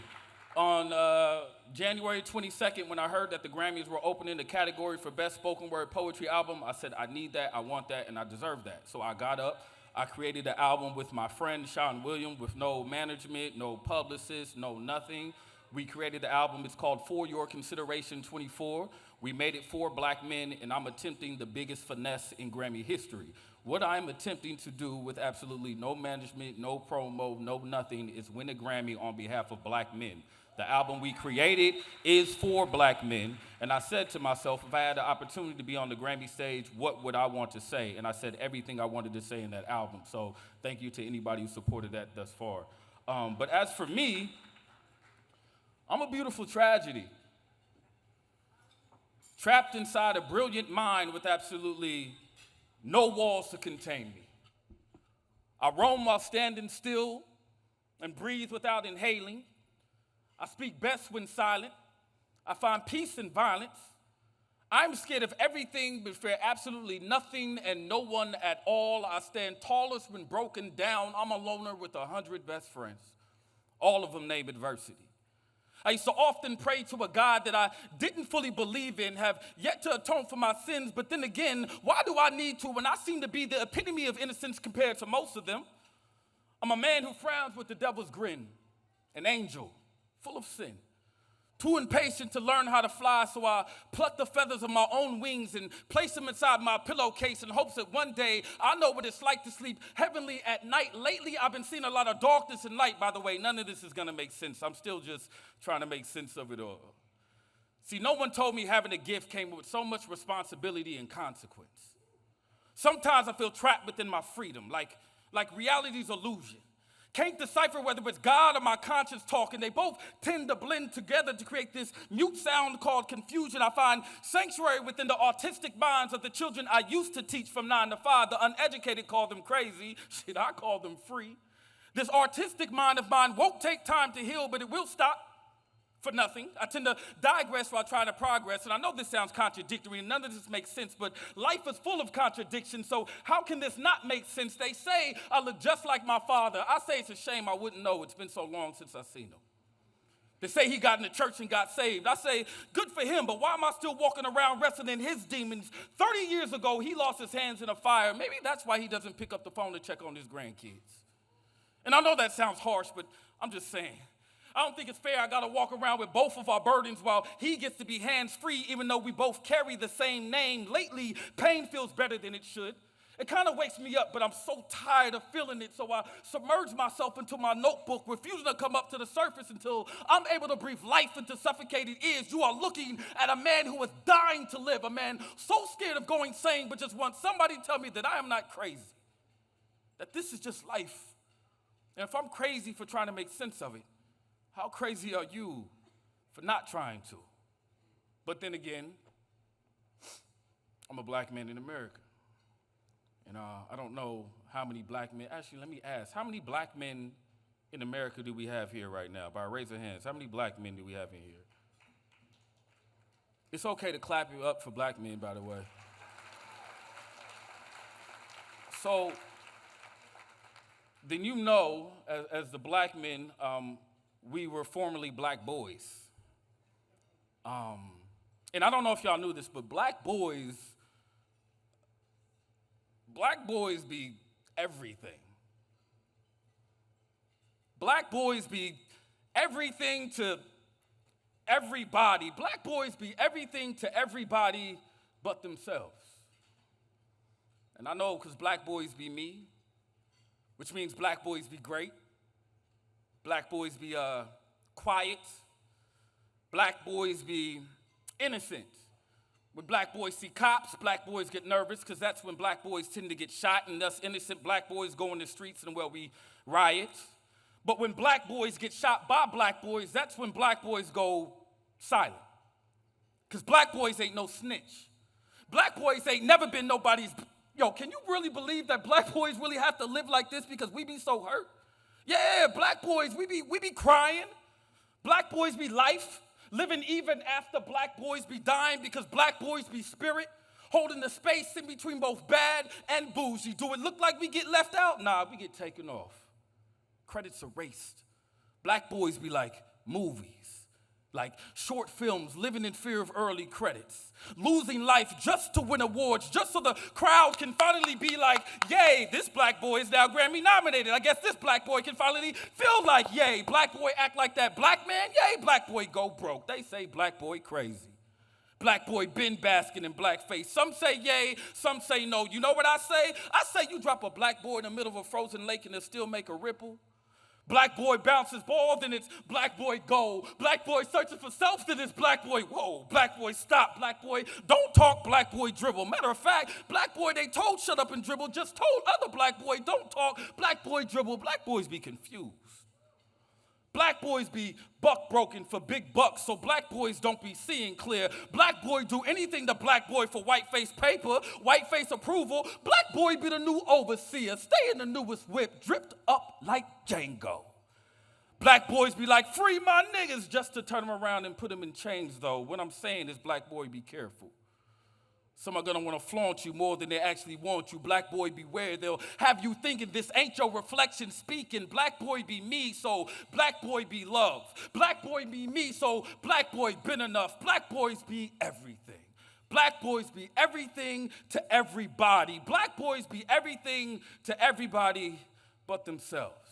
On January 22nd, when I heard that the Grammys were opening the category for Best Spoken Word Poetry Album, I said, I need that, I want that, and I deserve that. So I got up, I created an album with my friend Sean Williams with no management, no publicist, no nothing. We created the album, it's called For Your Consideration 24. We made it for black men, and I'm attempting the biggest finesse in Grammy history. What I'm attempting to do with absolutely no management, no promo, no nothing, is win a Grammy on behalf of black men. The album we created is for black men, and I said to myself, if I had the opportunity to be on the Grammy stage, what would I want to say? And I said everything I wanted to say in that album. So thank you to anybody who supported that thus far. But as for me, I'm a beautiful tragedy. Trapped inside a brilliant mind with absolutely no walls to contain me. I roam while standing still and breathe without inhaling. I speak best when silent. I find peace in violence. I'm scared of everything but fear absolutely nothing and no one at all. I stand tallest when broken down. I'm a loner with 100 best friends, all of them named adversity. I used to often pray to a God that I didn't fully believe in, have yet to atone for my sins, but then again, why do I need to when I seem to be the epitome of innocence compared to most of them? I'm a man who frowns with the devil's grin, an angel full of sin. Too impatient to learn how to fly, so I pluck the feathers of my own wings and place them inside my pillowcase in hopes that one day I'll know what it's like to sleep heavenly at night. Lately, I've been seeing a lot of darkness and light. By the way, none of this is going to make sense. I'm still just trying to make sense of it all. See, no one told me having a gift came with so much responsibility and consequence. Sometimes I feel trapped within my freedom, like reality's illusion. Can't decipher whether it's God or my conscience talking. They both tend to blend together to create this mute sound called confusion. I find sanctuary within the autistic minds of the children I used to teach from 9 to 5. The uneducated call them crazy. Shit, I call them free. This artistic mind of mine won't take time to heal, but it will stop for nothing. I tend to digress while trying to progress, and I know this sounds contradictory, and none of this makes sense, but life is full of contradictions, so how can this not make sense? They say I look just like my father. I say it's a shame I wouldn't know. It's been so long since I've seen him. They say he got in the church and got saved. I say, good for him, but why am I still walking around wrestling in his demons? 30 years ago, he lost his hands in a fire. Maybe that's why he doesn't pick up the phone to check on his grandkids. And I know that sounds harsh, but I'm just saying. I don't think it's fair I gotta walk around with both of our burdens while he gets to be hands-free even though we both carry the same name. Lately, pain feels better than it should. It kind of wakes me up, but I'm so tired of feeling it, so I submerge myself into my notebook, refusing to come up to the surface until I'm able to breathe life into suffocated ears. You are looking at a man who is dying to live, a man so scared of going sane, but just wants somebody to tell me that I am not crazy, that this is just life. And if I'm crazy for trying to make sense of it, how crazy are you for not trying to? But then again, I'm a black man in America. And I don't know how many black men, actually let me ask, how many black men in America do we have here right now? By a raise of hands, how many black men do we have in here? It's okay to clap you up for black men, by the way. So, then you know, as the black men, we were formerly black boys. And I don't know if y'all knew this, but black boys be everything. Black boys be everything to everybody. Black boys be everything to everybody but themselves. And I know because black boys be me, which means black boys be great. Black boys be quiet. Black boys be innocent. When black boys see cops, black boys get nervous because that's when black boys tend to get shot and us innocent black boys go in the streets and, well, we riot. But when black boys get shot by black boys, that's when black boys go silent. Because black boys ain't no snitch. Black boys ain't never been nobody's. Yo, can you really believe that black boys really have to live like this because we be so hurt? Yeah, black boys, we be crying. Black boys be life, living even after black boys be dying because black boys be spirit, holding the space in between both bad and bougie. Do it look like we get left out? Nah, we get taken off. Credits erased. Black boys be like movies, like short films, living in fear of early credits, losing life just to win awards, just so the crowd can finally be like, yay, this black boy is now Grammy nominated. I guess this black boy can finally feel like, yay, black boy act like that black man, yay, black boy go broke. They say black boy crazy. Black boy been basking in blackface. Some say yay, some say no. You know what I say? I say you drop a black boy in the middle of a frozen lake and it'll still make a ripple. Black boy bounces ball, then it's black boy go. Black boy searching for self, then it's black boy whoa. Black boy stop, black boy don't talk, black boy dribble. Matter of fact, black boy they told shut up and dribble, just told other black boy don't talk, black boy dribble. Black boys be confused. Black boys be buck broken for big bucks, so black boys don't be seeing clear. Black boy do anything to black boy for white face paper, white face approval. Black boy be the new overseer, stay in the newest whip, dripped up like Django. Black boys be like, free my niggas, just to turn them around and put them in chains, though. What I'm saying is, black boy, be careful. Some are gonna wanna flaunt you more than they actually want you. Black boy, beware. They'll have you thinking this ain't your reflection speaking. Black boy be me, so black boy be love. Black boy be me, so black boy been enough. Black boys be everything. Black boys be everything to everybody. Black boys be everything to everybody but themselves.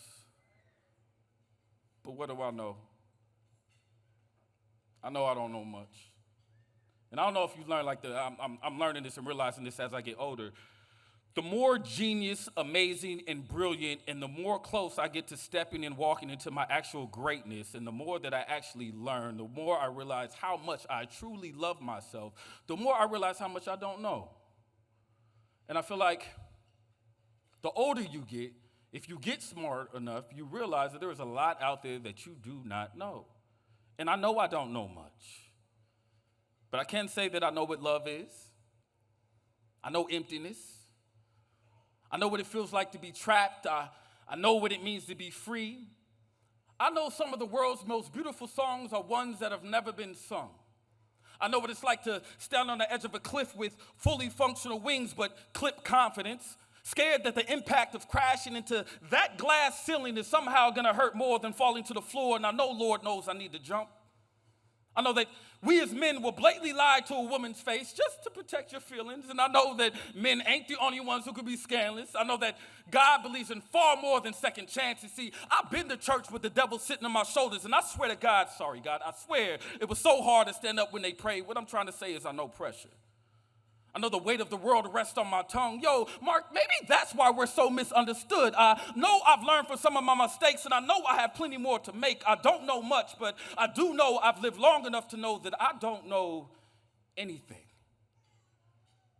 But what do I know? I know I don't know much. And I don't know if you learn like I'm learning this and realizing this as I get older. The more genius, amazing, and brilliant, and the more close I get to stepping and walking into my actual greatness, and the more that I actually learn, the more I realize how much I truly love myself, the more I realize how much I don't know. And I feel like the older you get, if you get smart enough, you realize that there is a lot out there that you do not know. And I know I don't know much. But I can say that I know what love is. I know emptiness. I know what it feels like to be trapped. I know what it means to be free. I know some of the world's most beautiful songs are ones that have never been sung. I know what it's like to stand on the edge of a cliff with fully functional wings but clipped confidence, scared that the impact of crashing into that glass ceiling is somehow gonna hurt more than falling to the floor, and I know, Lord knows, I need to jump. I know that we as men will blatantly lie to a woman's face just to protect your feelings. And I know that men ain't the only ones who could be scandalous. I know that God believes in far more than second chances. See, I've been to church with the devil sitting on my shoulders, and I swear to God, sorry, God, I swear it was so hard to stand up when they prayed. What I'm trying to say is I know pressure. I know the weight of the world rests on my tongue. Yo, Mark, maybe that's why we're so misunderstood. I know I've learned from some of my mistakes, and I know I have plenty more to make. I don't know much, but I do know I've lived long enough to know that I don't know anything.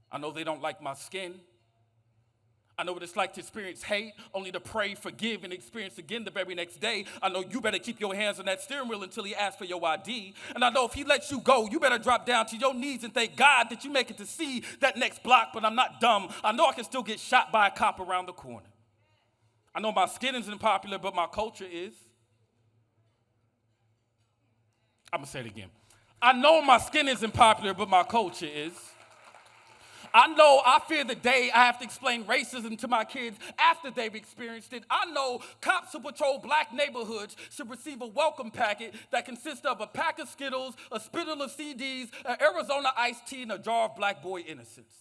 I know they don't like my skin. I know what it's like to experience hate, only to pray, forgive, and experience again the very next day. I know you better keep your hands on that steering wheel until he asks for your ID. And I know if he lets you go, you better drop down to your knees and thank God that you make it to see that next block, but I'm not dumb. I know I can still get shot by a cop around the corner. I know my skin isn't popular, but my culture is. I'm going to say it again. I know my skin isn't popular, but my culture is. I know I fear the day I have to explain racism to my kids after they've experienced it. I know cops who patrol black neighborhoods should receive a welcome packet that consists of a pack of Skittles, a spittle of CDs, an Arizona iced tea, and a jar of black boy innocence.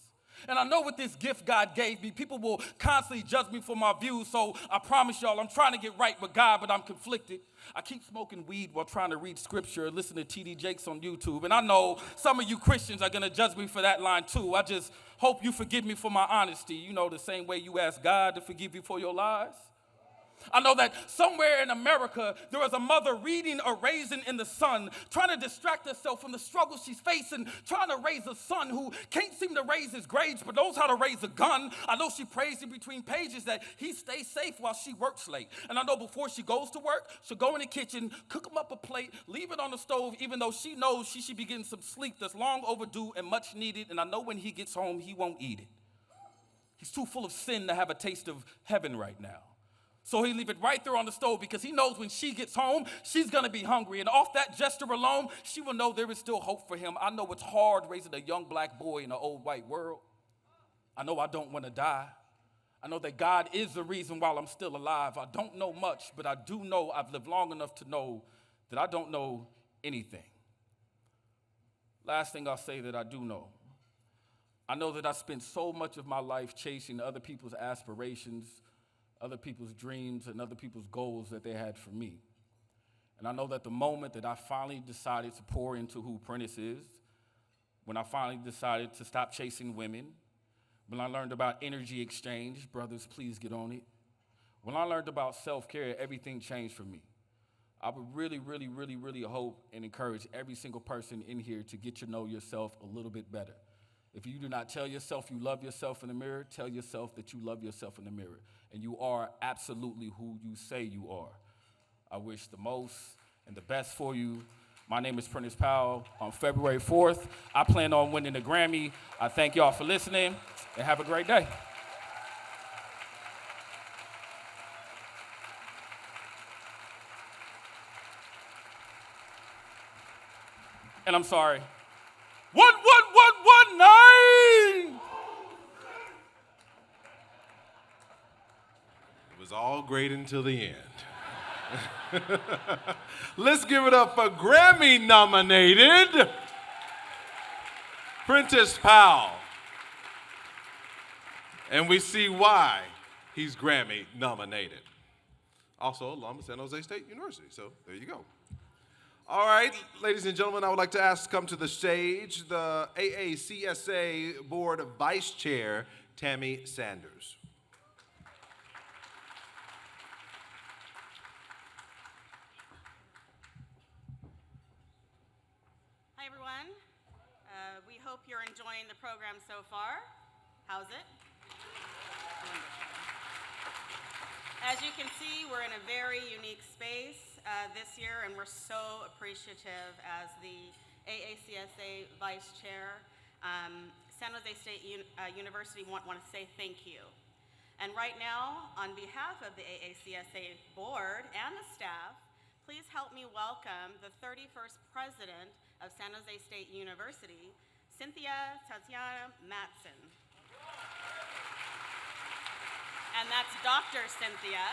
And I know with this gift God gave me, people will constantly judge me for my views, so I promise y'all I'm trying to get right with God, but I'm conflicted. I keep smoking weed while trying to read scripture and listen to T.D. Jakes on YouTube, and I know some of you Christians are going to judge me for that line too. I just hope you forgive me for my honesty, you know, the same way you ask God to forgive you for your lies. I know that somewhere in America, there was a mother reading a raisin in the sun, trying to distract herself from the struggle she's facing, trying to raise a son who can't seem to raise his grades, but knows how to raise a gun. I know she prays in between pages that he stays safe while she works late. And I know before she goes to work, she'll go in the kitchen, cook him up a plate, leave it on the stove, even though she knows she should be getting some sleep that's long overdue and much needed. And I know when he gets home, he won't eat it. He's too full of sin to have a taste of heaven right now. So he leave it right there on the stove because he knows when she gets home, she's going to be hungry. And off that gesture alone, she will know there is still hope for him. I know it's hard raising a young black boy in an old white world. I know I don't want to die. I know that God is the reason why I'm still alive. I don't know much, but I do know I've lived long enough to know that I don't know anything. Last thing I'll say that I do know. I know that I spent so much of my life chasing other people's aspirations, other people's dreams, and other people's goals that they had for me. And I know that the moment that I finally decided to pour into who Prentice is, when I finally decided to stop chasing women, when I learned about energy exchange, brothers, please get on it. When I learned about self-care, everything changed for me. I would really, really, really, really hope and encourage every single person in here to get to know yourself a little bit better. If you do not tell yourself you love yourself in the mirror, tell yourself that you love yourself in the mirror. And you are absolutely who you say you are. I wish the most and the best for you. My name is Prentice Powell. On February 4th, I plan on winning the Grammy. I thank y'all for listening, and have a great day. And I'm sorry. 11119! It was all great until the end. Let's give it up for Grammy-nominated Prentice Powell. And we see why he's Grammy-nominated. Also, alum of San Jose State University, so there you go. All right, ladies and gentlemen, I would like to ask to come to the stage the AACSA Board Vice Chair, Tammy Sanders. Hi, everyone. We hope you're enjoying the program so far. How's it? As you can see, we're in a very unique space this year, and we're so appreciative as the AACSA Vice Chair. San Jose State University want to say thank you. And right now, on behalf of the AACSA Board and the staff, please help me welcome the 31st President of San Jose State University, Cynthia Tatiana Matson. And that's Dr. Cynthia.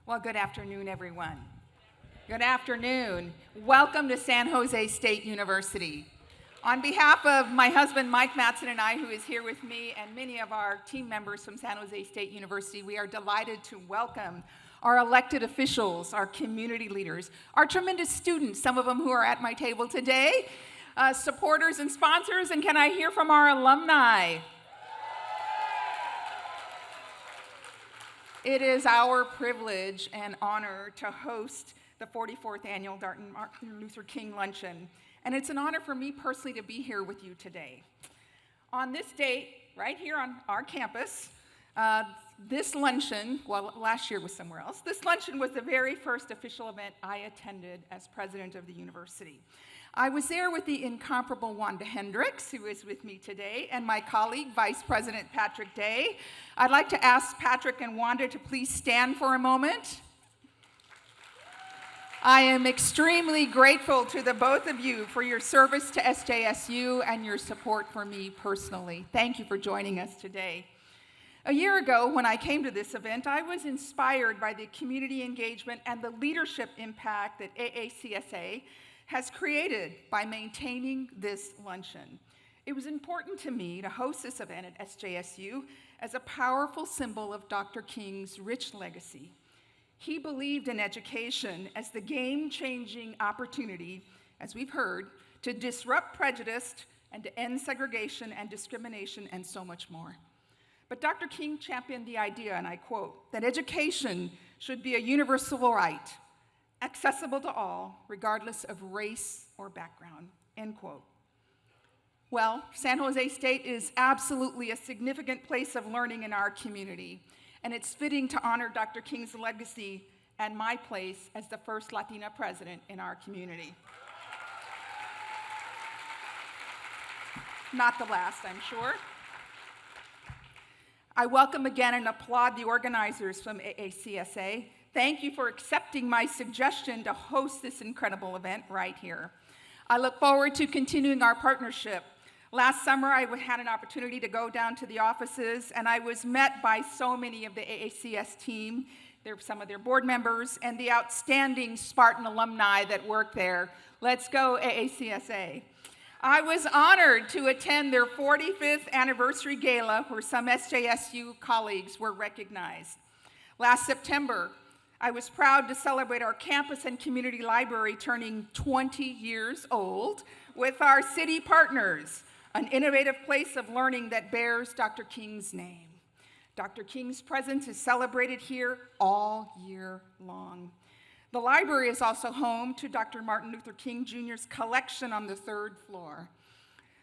Well, good afternoon, everyone. Good afternoon. Welcome to San Jose State University. On behalf of my husband, Mike Matson, and I, who is here with me, and many of our team members from San Jose State University, we are delighted to welcome our elected officials, our community leaders, our tremendous students, some of them who are at my table today, supporters and sponsors, and can I hear from our alumni? It is our privilege and honor to host the 44th Annual Martin Luther King Luncheon. And it's an honor for me personally to be here with you today. On this date, right here on our campus, this luncheon, well, last year was somewhere else, this luncheon was the very first official event I attended as president of the university. I was there with the incomparable Wanda Hendricks, who is with me today, and my colleague, Vice President Patrick Day. I'd like to ask Patrick and Wanda to please stand for a moment. I am extremely grateful to the both of you for your service to SJSU and your support for me personally. Thank you for joining us today. A year ago, when I came to this event, I was inspired by the community engagement and the leadership impact that AACSA has created by maintaining this luncheon. It was important to me to host this event at SJSU as a powerful symbol of Dr. King's rich legacy. He believed in education as the game-changing opportunity, as we've heard, to disrupt prejudice and to end segregation and discrimination and so much more. But Dr. King championed the idea, and I quote, that education should be a universal right, accessible to all, regardless of race or background, end quote. Well, San Jose State is absolutely a significant place of learning in our community, and it's fitting to honor Dr. King's legacy and my place as the first Latina president in our community. Not the last, I'm sure. I welcome again and applaud the organizers from AACSA. Thank you for accepting my suggestion to host this incredible event right here. I look forward to continuing our partnership. Last summer, I had an opportunity to go down to the offices, and I was met by so many of the AACS team, some of their board members, and the outstanding Spartan alumni that work there. Let's go, AACSA. I was honored to attend their 45th anniversary gala where some SJSU colleagues were recognized. Last September, I was proud to celebrate our campus and community library turning 20 years old with our city partners, an innovative place of learning that bears Dr. King's name. Dr. King's presence is celebrated here all year long. The library is also home to Dr. Martin Luther King Jr.'s collection on the 3rd floor.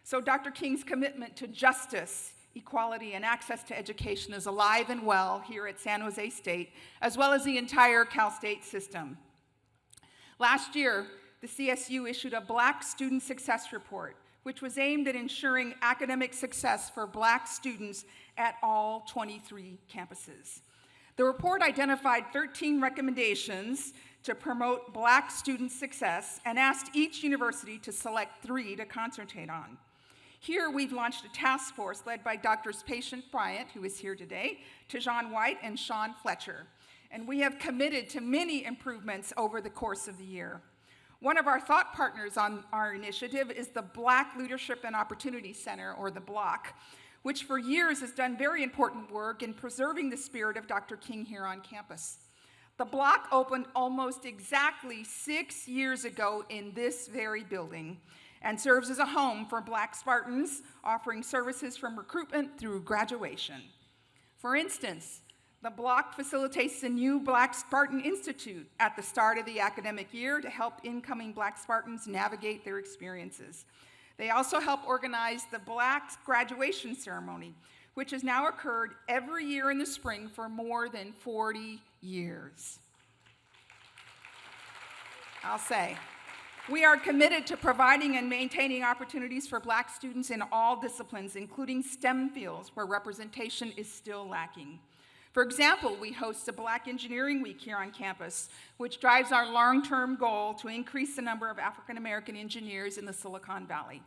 So Dr. King's commitment to justice, equality, and access to education is alive and well here at San Jose State, as well as the entire Cal State system. Last year, the CSU issued a Black Student Success Report, which was aimed at ensuring academic success for Black students at all 23 campuses. The report identified 13 recommendations to promote Black student success and asked each university to select 3 to concentrate on. Here, we've launched a task force led by Drs. Patient Bryant, who is here today, Tejan White, and Sean Fletcher. And we have committed to many improvements over the course of the year. One of our thought partners on our initiative is the Black Leadership and Opportunity Center, or the BLOC, which for years has done very important work in preserving the spirit of Dr. King here on campus. The BLOC opened almost exactly 6 years ago in this very building and serves as a home for Black Spartans, offering services from recruitment through graduation. For instance, the BLOC facilitates the new Black Spartan Institute at the start of the academic year to help incoming Black Spartans navigate their experiences. They also help organize the Black graduation ceremony, which has now occurred every year in the spring for more than 40 years. I'll say, we are committed to providing and maintaining opportunities for Black students in all disciplines, including STEM fields where representation is still lacking. For example, we host a Black Engineering Week here on campus, which drives our long-term goal to increase the number of African American engineers in the Silicon Valley.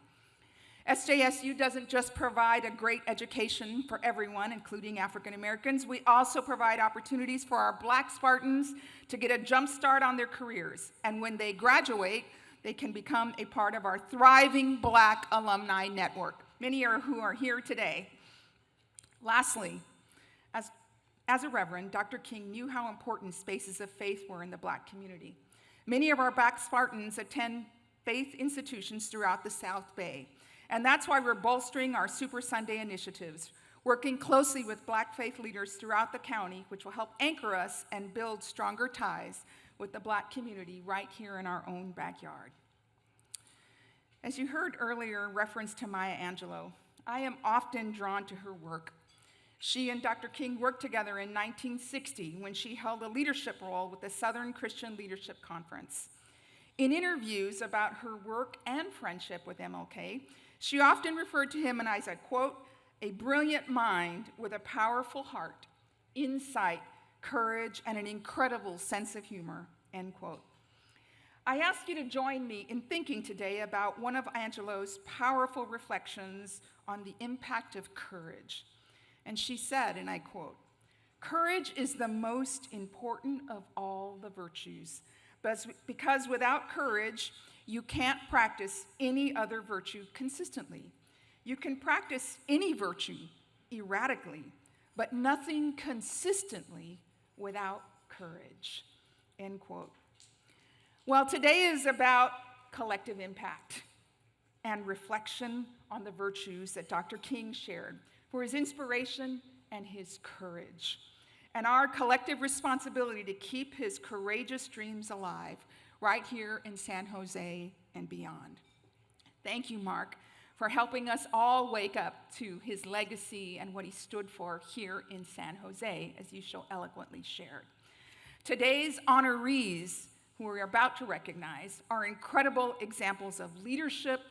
SJSU doesn't just provide a great education for everyone, including African Americans. We also provide opportunities for our Black Spartans to get a jump start on their careers. And when they graduate, they can become a part of our thriving Black alumni network, many who are here today. Lastly, as a Reverend, Dr. King knew how important spaces of faith were in the Black community. Many of our Black Spartans attend faith institutions throughout the South Bay. And that's why we're bolstering our Super Sunday initiatives, working closely with Black faith leaders throughout the county, which will help anchor us and build stronger ties with the Black community right here in our own backyard. As you heard earlier in reference to Maya Angelou, I am often drawn to her work. She and Dr. King worked together in 1960 when she held a leadership role with the Southern Christian Leadership Conference. In interviews about her work and friendship with MLK, she often referred to him, and I said, quote, a brilliant mind with a powerful heart, insight, courage, and an incredible sense of humor, end quote. I ask you to join me in thinking today about one of Angelo's powerful reflections on the impact of courage. And she said, and I quote, "Courage is the most important of all the virtues, because without courage, you can't practice any other virtue consistently. You can practice any virtue erratically, but nothing consistently without courage." End quote. Well, today is about collective impact and reflection on the virtues that Dr. King shared for his inspiration and his courage, and our collective responsibility to keep his courageous dreams alive right here in San Jose and beyond. Thank you, Mark, for helping us all wake up to his legacy and what he stood for here in San Jose, as you so eloquently shared. Today's honorees, who we're about to recognize, are incredible examples of leadership,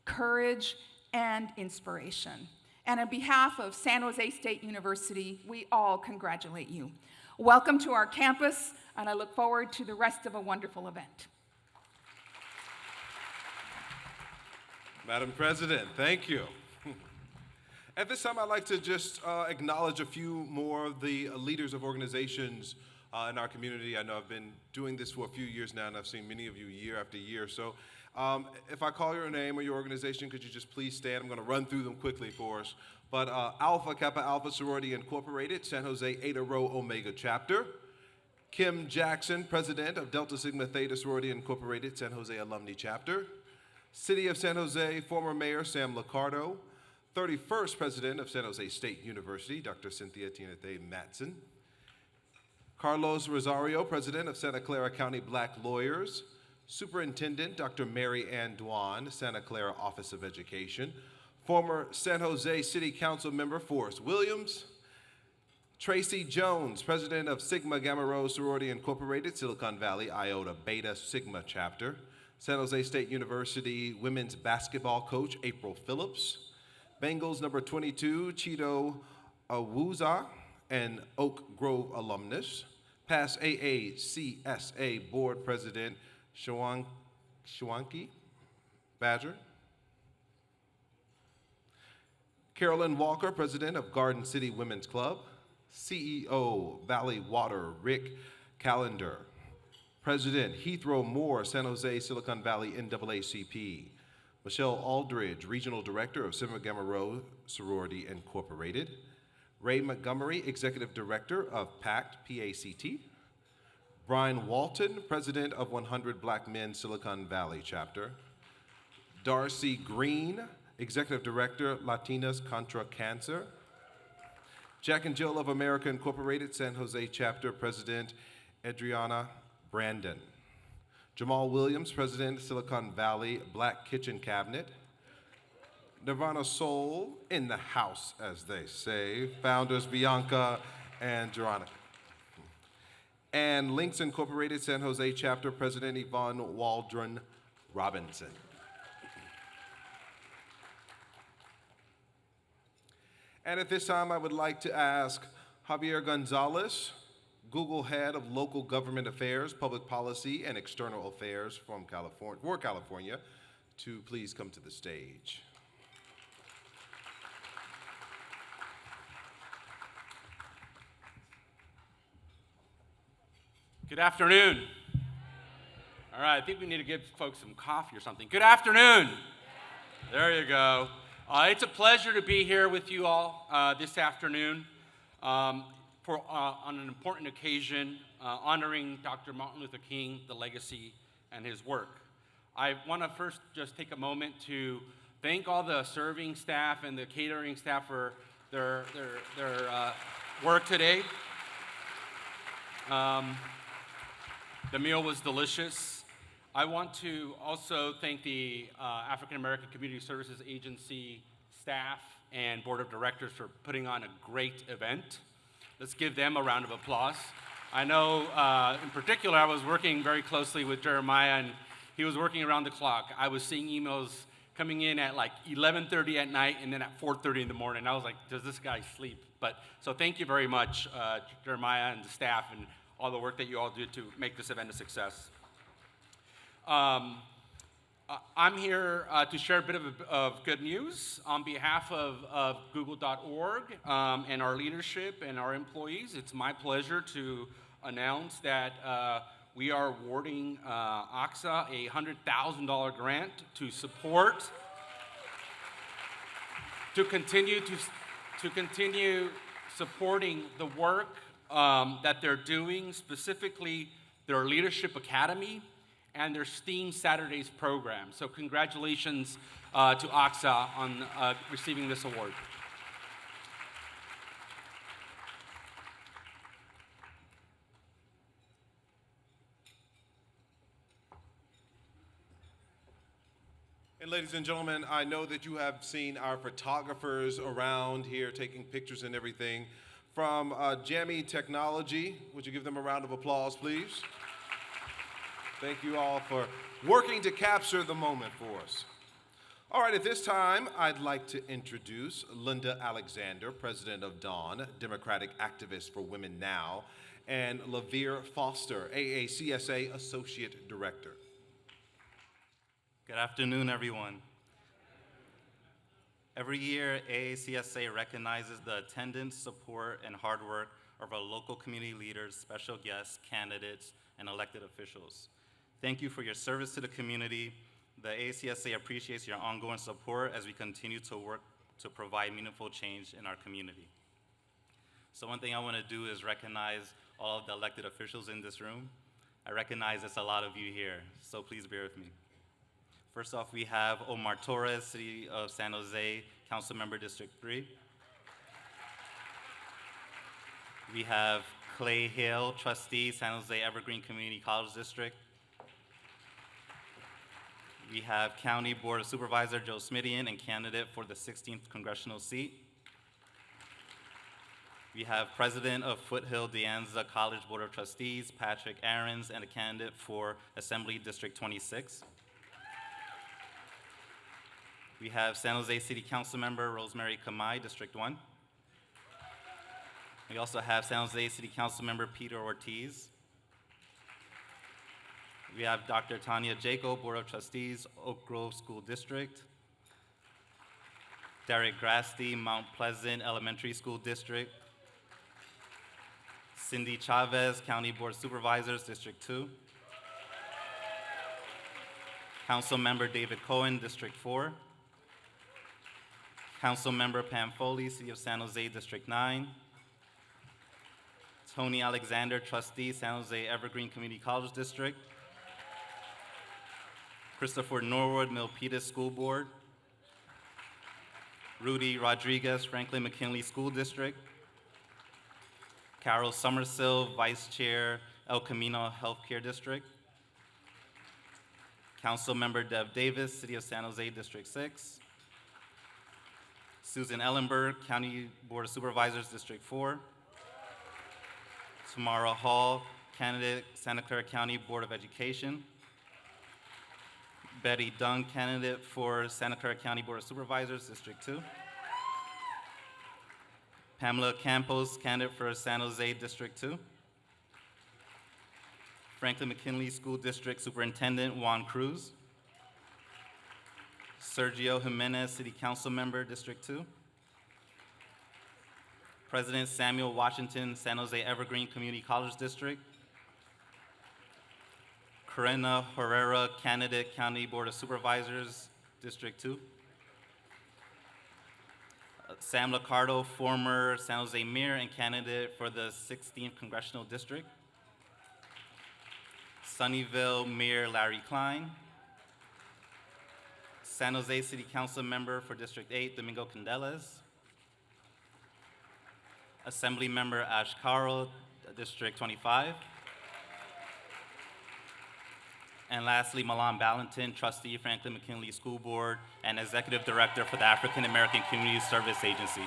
courage, and inspiration. And on behalf of San Jose State University, we all congratulate you. Welcome to our campus, and I look forward to the rest of a wonderful event. Madam President, thank you. At this time, I'd like to just acknowledge a few more of the leaders of organizations in our community. I know I've been doing this for a few years now, and I've seen many of you year after year. So if I call your name or your organization, could you just please stand? I'm going to run through them quickly for us. But Alpha Kappa Alpha Sorority Incorporated, San Jose Eta Rho Omega Chapter. Kim Jackson, President of Delta Sigma Theta Sorority Incorporated, San Jose Alumni Chapter. City of San Jose, former Mayor Sam Licardo. 31st President of San Jose State University, Dr. Cynthia Tinathe Matson. Carlos Rosario, President of Santa Clara County Black Lawyers. Superintendent Dr. Mary Ann Dwan, Santa Clara Office of Education. Former San Jose City Council member Forrest Williams. Tracy Jones, President of Sigma Gamma Rho Sorority Incorporated, Silicon Valley Iota Beta Sigma Chapter. San Jose State University women's basketball coach April Phillips. Bengals number 22, Cheeto Awuza, and Oak Grove alumnus. Past AACSA Board President Shawanki Badger. Carolyn Walker, President of Garden City Women's Club. CEO Valley Water Rick Callender. President Heathrow Moore, San Jose Silicon Valley NAACP. Michelle Aldridge, Regional Director of Sigma Gamma Rho Sorority Incorporated. Ray Montgomery, Executive Director of PACT, PACT. Brian Walton, President of 100 Black Men Silicon Valley Chapter. Darcy Green, Executive Director, Latinas Contra Cancer. Jack and Jill of America Incorporated, San Jose Chapter, President Adriana Brandon. Jamal Williams, President, Silicon Valley Black Kitchen Cabinet. Nirvana Soul, in the house, as they say. Founders Bianca and Veronica. And Links Incorporated, San Jose Chapter, President Yvonne Waldron Robinson. And at this time, I would like to ask Javier Gonzalez, Google Head of Local Government Affairs, Public Policy, and External Affairs for California, to please come to the stage. Good afternoon. All right, I think we need to give folks some coffee or something. Good afternoon. There you go. It's a pleasure to be here with you all this afternoon on an important occasion, honoring Dr. Martin Luther King, the legacy, and his work. I want to first just take a moment to thank all the serving staff and the catering staff for their work today. The meal was delicious. I want to also thank the African American Community Services Agency staff and board of directors for putting on a great event. Let's give them a round of applause. I know in particular I was working very closely with Jeremiah, and he was working around the clock. I was seeing emails coming in at like 11:30 at night and then at 4:30 in the morning. I was like, does this guy sleep? So thank you very much, Jeremiah and the staff, and all the work that you all did to make this event a success. I'm here to share a bit of good news on behalf of Google.org and our leadership and our employees. It's my pleasure to announce that we are awarding AACSA a $100,000 grant to support, to continue supporting the work that they're doing, specifically their Leadership Academy and their STEAM Saturdays program. So congratulations to AACSA on receiving this award. And ladies and gentlemen, I know that you have seen our photographers around here taking pictures and everything. From Jammy Technology, would you give them a round of applause, please? Thank you all for working to capture the moment for us. All right, at this time, I'd like to introduce Linda Alexander, President of DAWN, Democratic Activist for Women Now, and LaVere Foster, AACSA Associate Director. Good afternoon, everyone. Every year, AACSA recognizes the attendance, support, and hard work of our local community leaders, special guests, candidates, and elected officials. Thank you for your service to the community. The AACSA appreciates your ongoing support as we continue to work to provide meaningful change in our community. So one thing I want to do is recognize all of the elected officials in this room. I recognize there's a lot of you here, so please bear with me. First off, we have Omar Torres, City of San Jose, Councilmember District 3. We have Clay Hale, Trustee, San Jose Evergreen Community College District. We have County Board of Supervisor Joe Smithian and candidate for the 16th congressional seat. We have President of Foothill De Anza College Board of Trustees, Patrick Aarons, and a candidate for Assembly District 26. We have San Jose City Council Member Rosemary Kamai, District 1. We also have San Jose City Council Member Peter Ortiz. We have Dr. Tanya Jaco, Board of Trustees, Oak Grove School District. Derek Grasty, Mount Pleasant Elementary School District. Cindy Chavez, County Board of Supervisors, District 2. Council Member David Cohen, District 4. Council Member Pam Foley, City of San Jose, District 9. Tony Alexander, Trustee, San Jose Evergreen Community College District. Christopher Norwood, Milpitas School Board. Rudy Rodriguez, Franklin McKinley School District. Carol Summersill, Vice Chair, El Camino Healthcare District. Council Member Deb Davis, City of San Jose, District 6. Susan Ellenberg, County Board of Supervisors, District 4. Tamara Hall, candidate, Santa Clara County Board of Education. Betty Dung, candidate for Santa Clara County Board of Supervisors, District 2. Pamela Campos, candidate for San Jose, District 2. Franklin McKinley School District Superintendent Juan Cruz. Sergio Jimenez, City Council Member, District 2. President Samuel Washington, San Jose Evergreen Community College District. Corina Herrera, candidate, County Board of Supervisors, District 2. Sam Licardo, former San Jose Mayor and candidate for the 16th Congressional District. Sunnyvale Mayor Larry Klein. San Jose City Council Member for District 8, Domingo Candelas. Assembly Member Ash Carroll, District 25. And lastly, Milan Ballantyne, Trustee, Franklin McKinley School Board, and Executive Director for the African American Community Service Agency.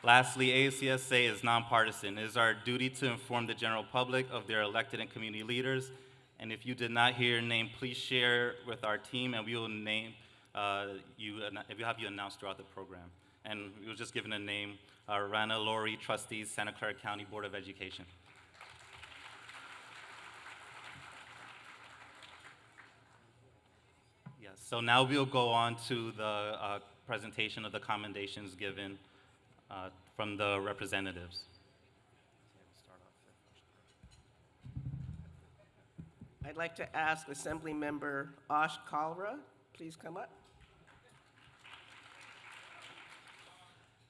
Lastly, AACSA is nonpartisan. It is our duty to inform the general public of their elected and community leaders. And if you did not hear your name, please share with our team, and we will name you announced throughout the program. And we were just given a name, Rana Lori, Trustees, Santa Clara County Board of Education. So now we'll go on to the presentation of the commendations given from the representatives. I'd like to ask Assembly Member Osh Kalra, please come up.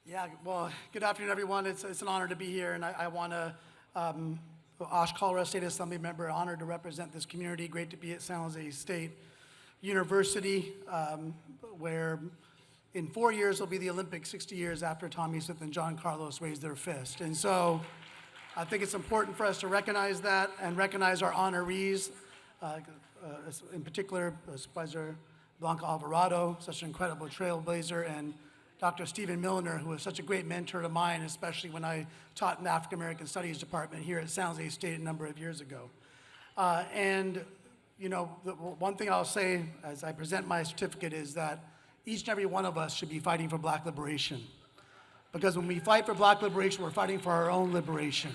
Yeah, well, good afternoon, everyone. It's an honor to be here, and I want to, Osh Kalra, State Assembly Member, honored to represent this community. Great to be at San Jose State University, where in 4 years will be the Olympics, 60 years after Tommy Smith and John Carlos raised their fist. And so I think it's important for us to recognize that and recognize our honorees, in particular, Supervisor Blanca Alvarado, such an incredible trailblazer, and Dr. Stephen Milner, who was such a great mentor of mine, especially when I taught in the African American Studies Department here at San Jose State a number of years ago. And, you know, the one thing I'll say as I present my certificate is that each and every one of us should be fighting for Black liberation. Because when we fight for Black liberation, we're fighting for our own liberation.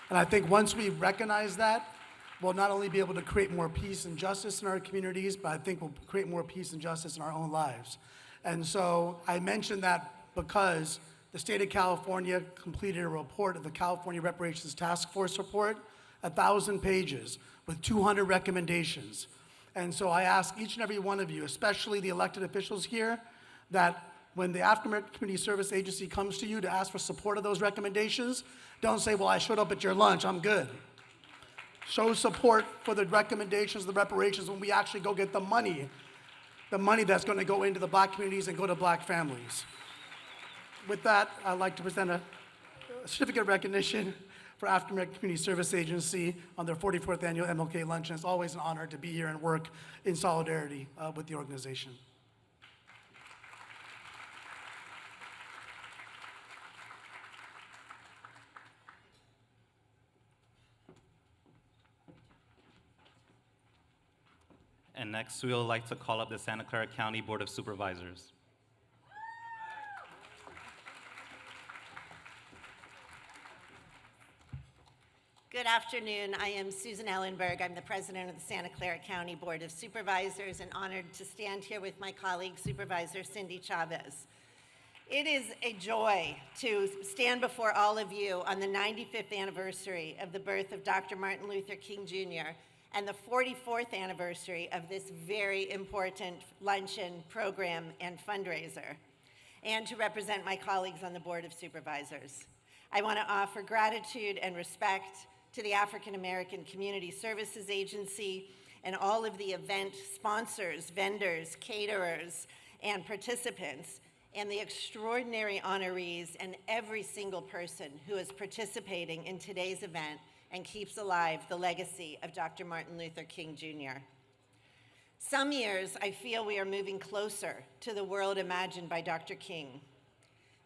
And I think once we recognize that, we'll not only be able to create more peace and justice in our communities, but I think we'll create more peace and justice in our own lives. And so I mention that because the state of California completed a report of the California Reparations Task Force report, 1,000 pages with 200 recommendations. And so I ask each and every one of you, especially the elected officials here, that when the African American Community Service Agency comes to you to ask for support of those recommendations, don't say, well, I showed up at your lunch, I'm good. Show support for the recommendations, the reparations, when we actually go get the money that's going to go into the Black communities and go to Black families. With that, I'd like to present a certificate of recognition for African American Community Service Agency on their 44th annual MLK Luncheon. It's always an honor to be here and work in solidarity with the organization. And next, we would like to call up the Santa Clara County Board of Supervisors. Good afternoon. I am Susan Ellenberg. I'm the president of the Santa Clara County Board of Supervisors and honored to stand here with my colleague, Supervisor Cindy Chavez. It is a joy to stand before all of you on the 95th anniversary of the birth of Dr. Martin Luther King Jr. and the 44th anniversary of this very important luncheon program and fundraiser, and to represent my colleagues on the Board of Supervisors. I want to offer gratitude and respect to the African American Community Services Agency and all of the event sponsors, vendors, caterers, and participants, and the extraordinary honorees and every single person who is participating in today's event and keeps alive the legacy of Dr. Martin Luther King Jr. Some years, I feel we are moving closer to the world imagined by Dr. King.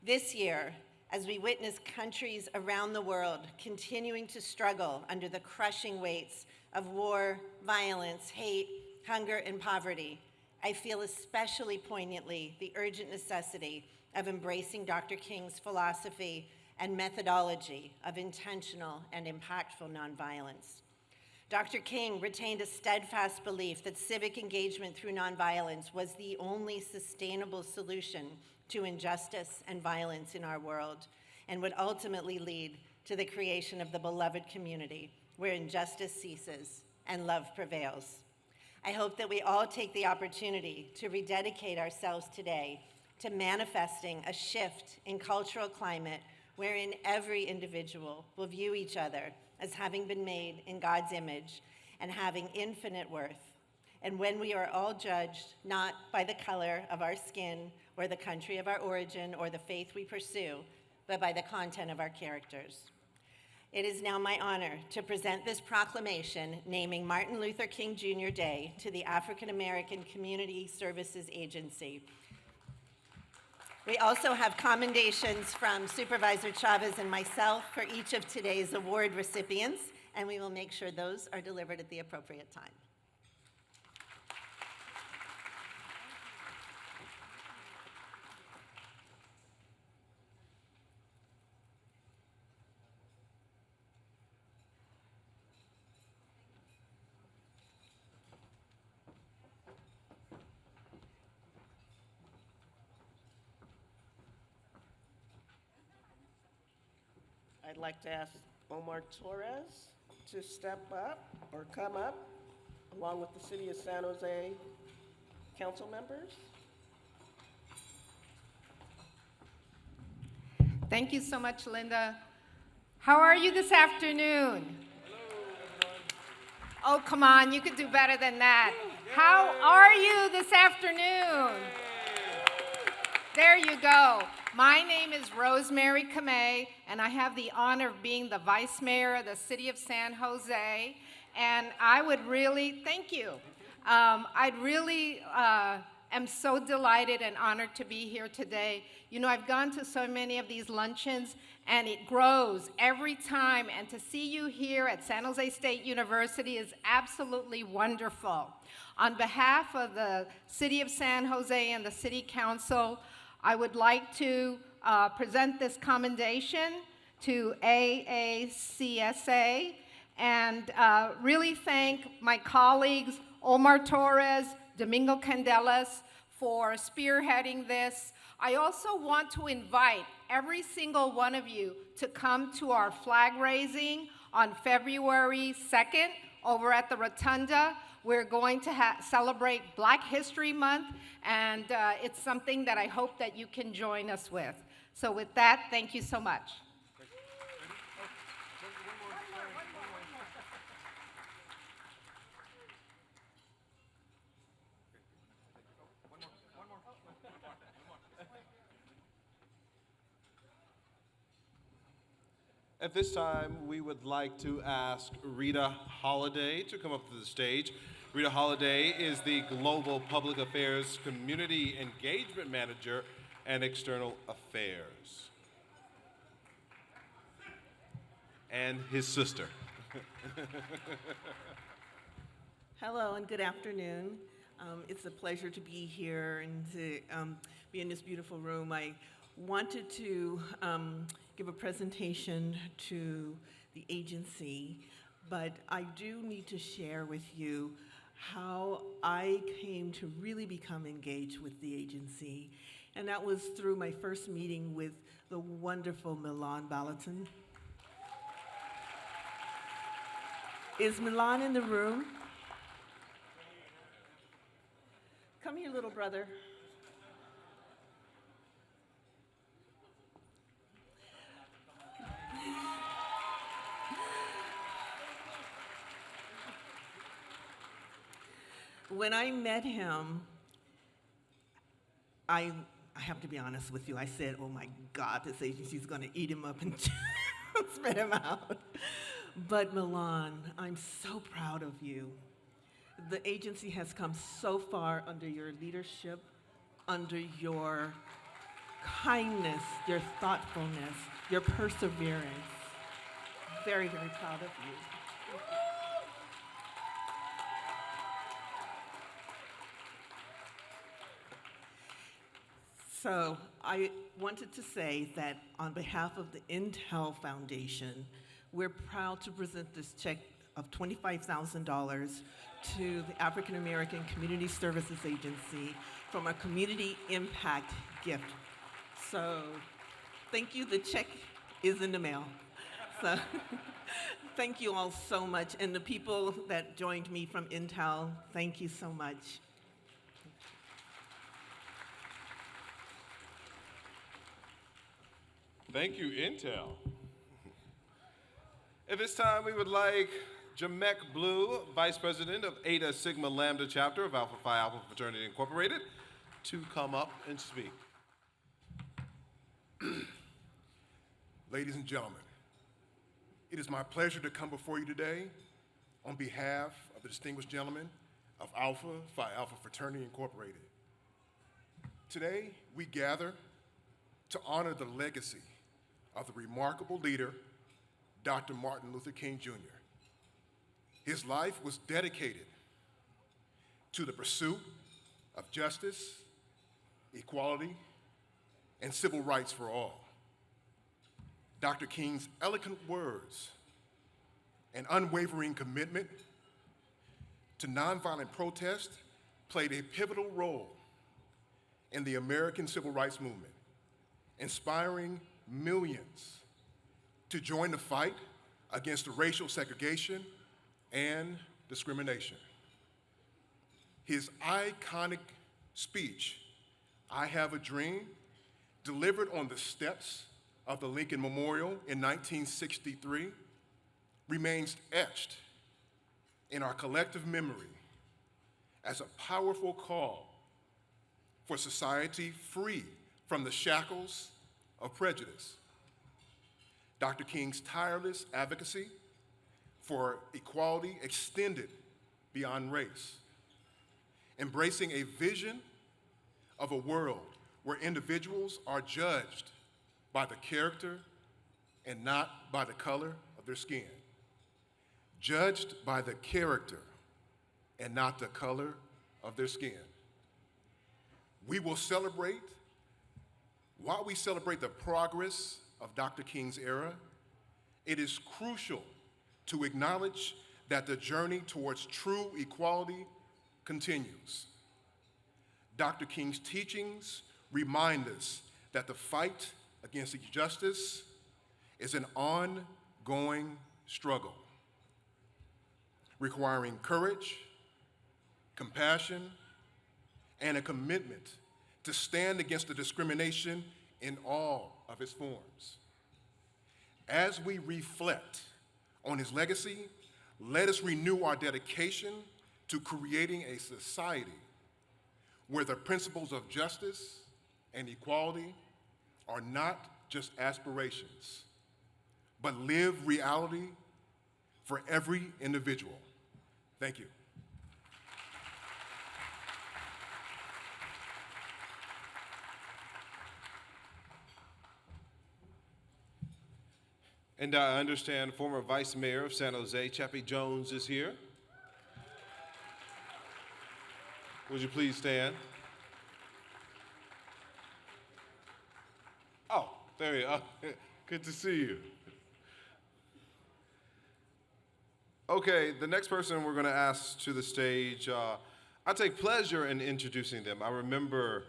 This year, as we witness countries around the world continuing to struggle under the crushing weights of war, violence, hate, hunger, and poverty, I feel especially poignantly the urgent necessity of embracing Dr. King's philosophy and methodology of intentional and impactful nonviolence. Dr. King retained a steadfast belief that civic engagement through nonviolence was the only sustainable solution to injustice and violence in our world, and would ultimately lead to the creation of the beloved community where injustice ceases and love prevails. I hope that we all take the opportunity to rededicate ourselves today to manifesting a shift in cultural climate wherein every individual will view each other as having been made in God's image and having infinite worth. And when we are all judged not by the color of our skin or the country of our origin or the faith we pursue, but by the content of our characters. It is now my honor to present this proclamation naming Martin Luther King Jr. Day to the African American Community Services Agency. We also have commendations from Supervisor Chavez and myself for each of today's award recipients, and we will make sure those are delivered at the appropriate time. I'd like to ask Omar Torres to step up or come up, along with the City of San Jose council members. Thank you so much, Linda. How are you this afternoon? Oh, come on, you could do better than that. How are you this afternoon? There you go. My name is Rosemary Kamei, and I have the honor of being the Vice Mayor of the City of San Jose. And I would really, thank you. I'd really am so delighted and honored to be here today. You know, I've gone to so many of these luncheons, and it grows every time. And to see you here at San Jose State University is absolutely wonderful. On behalf of the City of San Jose and the City Council, I would like to present this commendation to AACSA and really thank my colleagues, Omar Torres, Domingo Candelas, for spearheading this. I also want to invite every single one of you to come to our flag raising on February 2nd over at the Rotunda. We're going to celebrate Black History Month, and it's something that I hope that you can join us with. So with that, thank you so much. At this time, we would like to ask Rita Holliday to come up to the stage. Rita Holliday is the Global Public Affairs Community Engagement Manager and External Affairs. And his sister. Hello and good afternoon. It's a pleasure to be here and to be in this beautiful room. I wanted to give a presentation to the agency, but I do need to share with you how I came to really become engaged with the agency. And that was through my first meeting with the wonderful Milan Balaton. Is Milan in the room? Come here, little brother. When I met him, I have to be honest with you, I said, oh my God, this agency's gonna eat him up and spit him out. But Milan, I'm so proud of you. The agency has come so far under your leadership, under your kindness, your thoughtfulness, your perseverance. Very, very proud of you. So I wanted to say that on behalf of the Intel Foundation, we're proud to present this check of $25,000 to the African American Community Services Agency from a community impact gift. So thank you, the check is in the mail. So thank you all so much. And the people that joined me from Intel, thank you so much. Thank you, Intel. At this time, we would like Jamek Blue, Vice President of Eta Sigma Lambda Chapter of Alpha Phi Alpha Fraternity Incorporated, to come up and speak. Ladies and gentlemen, it is my pleasure to come before you today on behalf of the distinguished gentlemen of Alpha Phi Alpha Fraternity Incorporated. Today, we gather to honor the legacy of the remarkable leader, Dr. Martin Luther King Jr. His life was dedicated to the pursuit of justice, equality, and civil rights for all. Dr. King's eloquent words and unwavering commitment to nonviolent protest played a pivotal role in the American civil rights movement, inspiring millions to join the fight against racial segregation and discrimination. His iconic speech, "I Have a Dream," delivered on the steps of the Lincoln Memorial in 1963, remains etched in our collective memory as a powerful call for society free from the shackles of prejudice. Dr. King's tireless advocacy for equality extended beyond race, embracing a vision of a world where individuals are judged by the character and not by the color of their skin. Judged by the character and not the color of their skin. While we celebrate the progress of Dr. King's era, it is crucial to acknowledge that the journey towards true equality continues. Dr. King's teachings remind us that the fight against injustice is an ongoing struggle, requiring courage, compassion, and a commitment to stand against the discrimination in all of its forms. As we reflect on his legacy, let us renew our dedication to creating a society where the principles of justice and equality are not just aspirations, but live reality for every individual. Thank you. And I understand former Vice Mayor of San Jose, Chappie Jones, is here. Would you please stand? Oh, there you are. Good to see you. Okay, the next person we're going to ask to the stage, I take pleasure in introducing them. I remember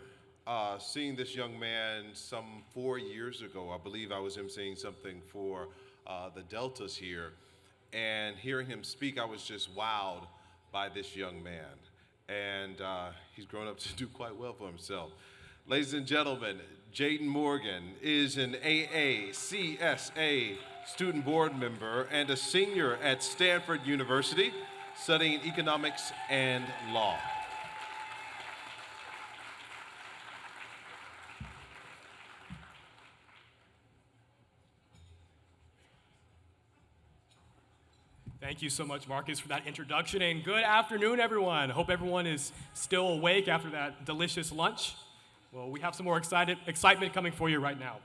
seeing this young man some 4 years ago. I believe I was emceeing something for the Deltas here, and hearing him speak, I was just wowed by this young man. And he's grown up to do quite well for himself. Ladies and gentlemen, Jaden Morgan is an AACSA student board member and a senior at Stanford University, studying economics and law. Thank you so much, Marcus, for that introduction, and good afternoon, everyone. Hope everyone is still awake after that delicious lunch. Well, we have some more excitement coming for you right now.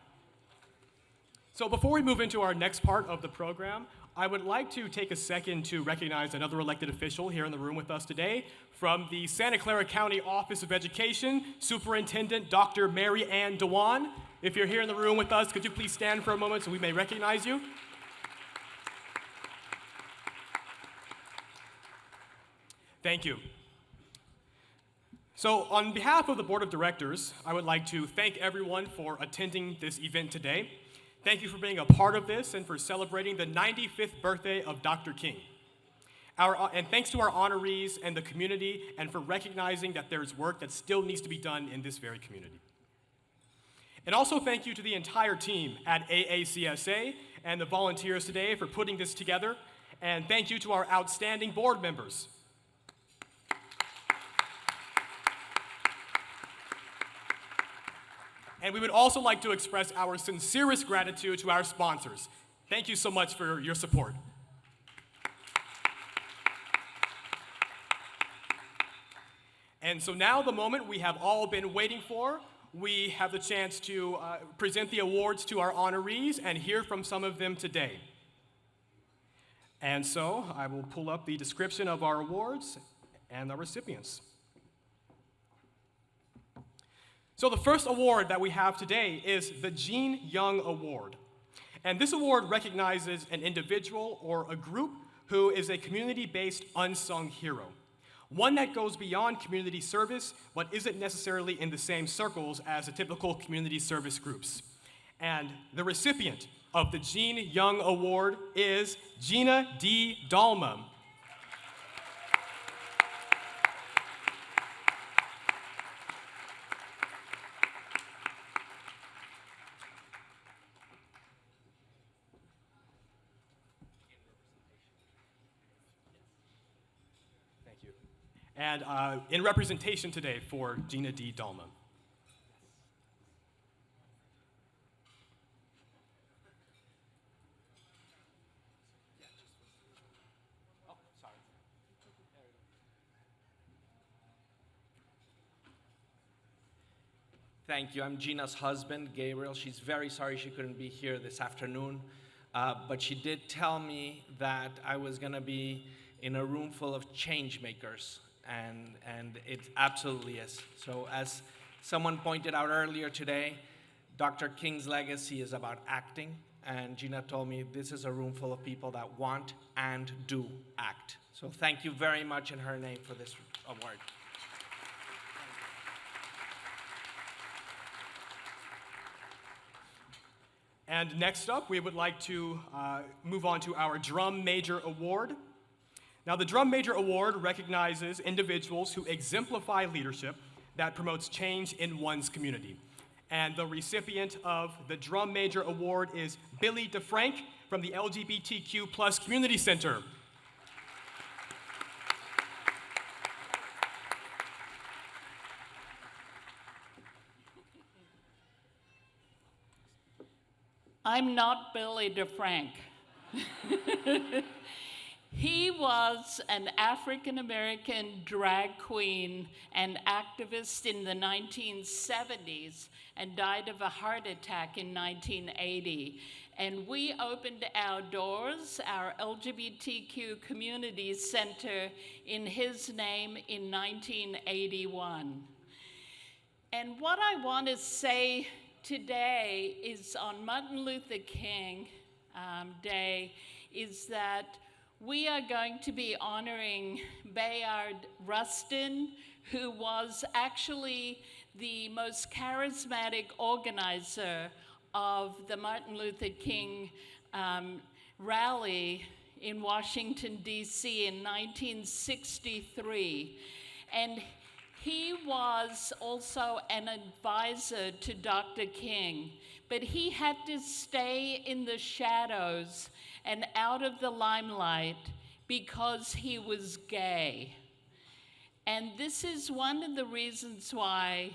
So before we move into our next part of the program, I would like to take a second to recognize another elected official here in the room with us today. From the Santa Clara County Office of Education, Superintendent Dr. Mary Ann Dewan. If you're here in the room with us, could you please stand for a moment so we may recognize you? Thank you. So on behalf of the Board of Directors, I would like to thank everyone for attending this event today. Thank you for being a part of this and for celebrating the 95th birthday of Dr. King. And thanks to our honorees and the community, and for recognizing that there's work that still needs to be done in this very community. And also thank you to the entire team at AACSA and the volunteers today for putting this together. And thank you to our outstanding board members. And we would also like to express our sincerest gratitude to our sponsors. Thank you so much for your support. And so now the moment we have all been waiting for, we have the chance to present the awards to our honorees and hear from some of them today. And so I will pull up the description of our awards and the recipients. So the first award that we have today is the Gene Young Award. And this award recognizes an individual or a group who is a community-based unsung hero. One that goes beyond community service, but isn't necessarily in the same circles as the typical community service groups. And the recipient of the Gene Young Award is Gina D. Dalma. Thank you. And in representation today for Gina D. Dalma. Thank you. I'm Gina's husband, Gabriel. She's very sorry she couldn't be here this afternoon, but she did tell me that I was going to be in a room full of change makers, and it absolutely is. So as someone pointed out earlier today, Dr. King's legacy is about acting, and Gina told me this is a room full of people that want and do act. So thank you very much in her name for this award. And next up, we would like to move on to our Drum Major Award. Now, the Drum Major Award recognizes individuals who exemplify leadership that promotes change in one's community. And the recipient of the Drum Major Award is Billy DeFrank from the LGBTQ+ Community Center. I'm not Billy DeFrank. He was an African-American drag queen and activist in the 1970s and died of a heart attack in 1980. And we opened our doors, our LGBTQ Community Center, in his name in 1981. And what I want to say today is on Martin Luther King Day is that we are going to be honoring Bayard Rustin, who was actually the most charismatic organizer of the Martin Luther King rally in Washington, D.C. in 1963. And he was also an advisor to Dr. King, but he had to stay in the shadows and out of the limelight because he was gay. And this is one of the reasons why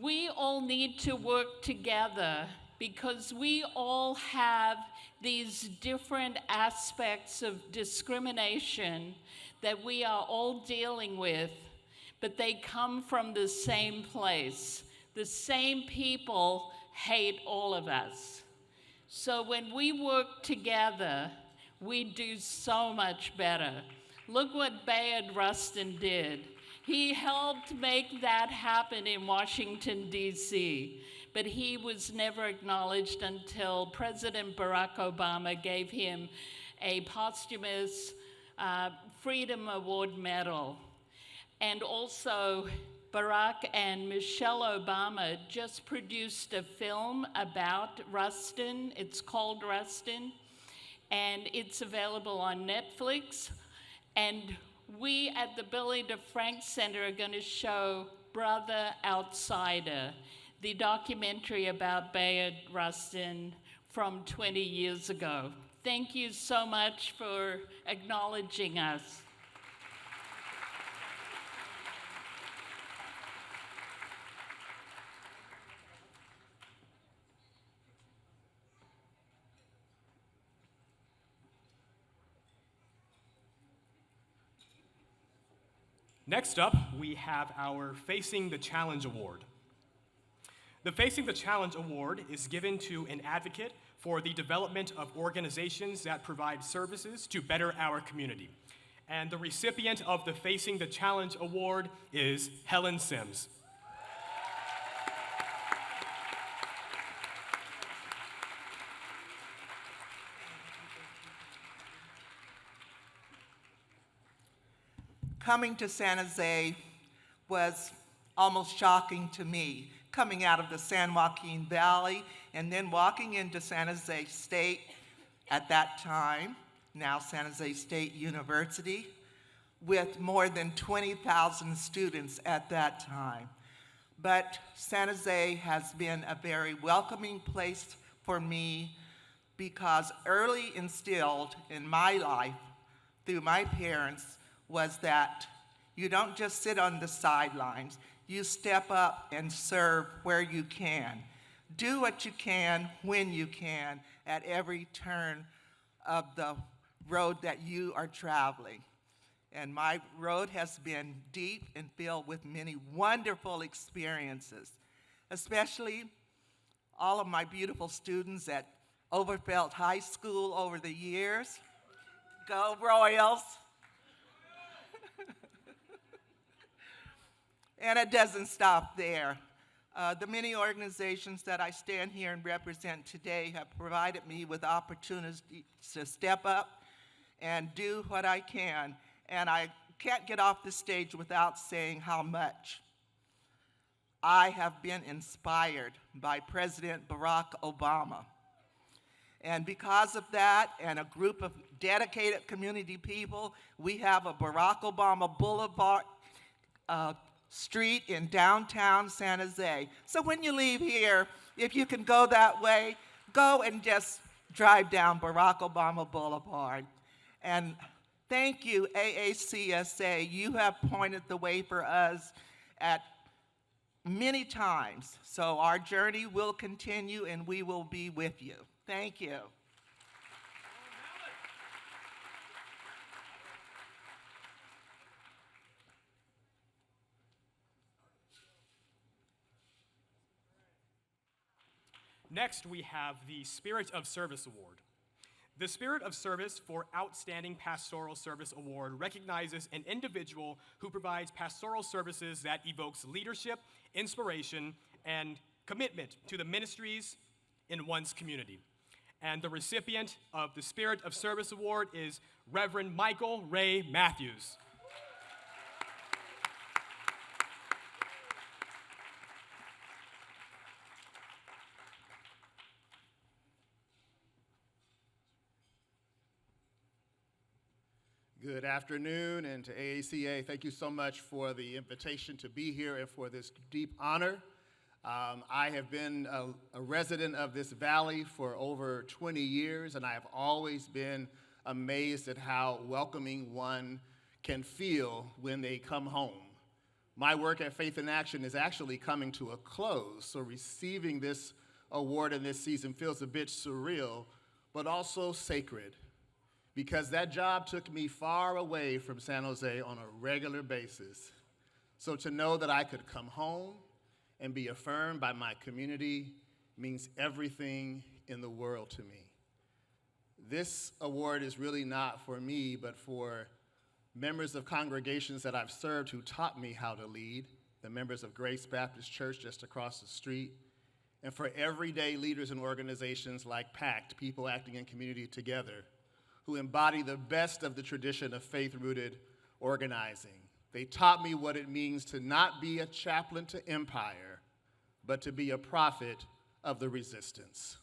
we all need to work together, because we all have these different aspects of discrimination that we are all dealing with, but they come from the same place. The same people hate all of us. So when we work together, we do so much better. Look what Bayard Rustin did. He helped make that happen in Washington, D.C., but he was never acknowledged until President Barack Obama gave him a posthumous Freedom Award medal. And also, Barack and Michelle Obama just produced a film about Rustin. It's called Rustin, and it's available on Netflix. And we at the Billy DeFrank Center are going to show Brother Outsider, the documentary about Bayard Rustin from 20 years ago. Thank you so much for acknowledging us. Next up, we have our Facing the Challenge Award. The Facing the Challenge Award is given to an advocate for the development of organizations that provide services to better our community. And the recipient of the Facing the Challenge Award is Helen Sims. Coming to San Jose was almost shocking to me, coming out of the San Joaquin Valley and then walking into San Jose State at that time, now San Jose State University, with more than 20,000 students at that time. But San Jose has been a very welcoming place for me because early instilled in my life through my parents was that you don't just sit on the sidelines, you step up and serve where you can. Do what you can when you can at every turn of the road that you are traveling. And my road has been deep and filled with many wonderful experiences, especially all of my beautiful students at Overfelt High School over the years. Go Royals! And it doesn't stop there. The many organizations that I stand here and represent today have provided me with opportunities to step up and do what I can. And I can't get off the stage without saying how much I have been inspired by President Barack Obama. And because of that and a group of dedicated community people, we have a Barack Obama Boulevard street in downtown San Jose. So when you leave here, if you can go that way, go and just drive down Barack Obama Boulevard. And thank you, AACSA. You have pointed the way for us at many times. So our journey will continue and we will be with you. Thank you. Next, we have the Spirit of Service Award. The Spirit of Service for Outstanding Pastoral Service Award recognizes an individual who provides pastoral services that evokes leadership, inspiration, and commitment to the ministries in one's community. And the recipient of the Spirit of Service Award is Reverend Michael Ray Matthews. Good afternoon, and to AACA, thank you so much for the invitation to be here and for this deep honor. I have been a resident of this valley for over 20 years, and I have always been amazed at how welcoming one can feel when they come home. My work at Faith in Action is actually coming to a close, so receiving this award in this season feels a bit surreal, but also sacred, because that job took me far away from San Jose on a regular basis. So to know that I could come home and be affirmed by my community means everything in the world to me. This award is really not for me, but for members of congregations that I've served who taught me how to lead, the members of Grace Baptist Church just across the street, and for everyday leaders and organizations like PACT, People Acting in Community Together, who embody the best of the tradition of faith-rooted organizing. They taught me what it means to not be a chaplain to empire, but to be a prophet of the resistance.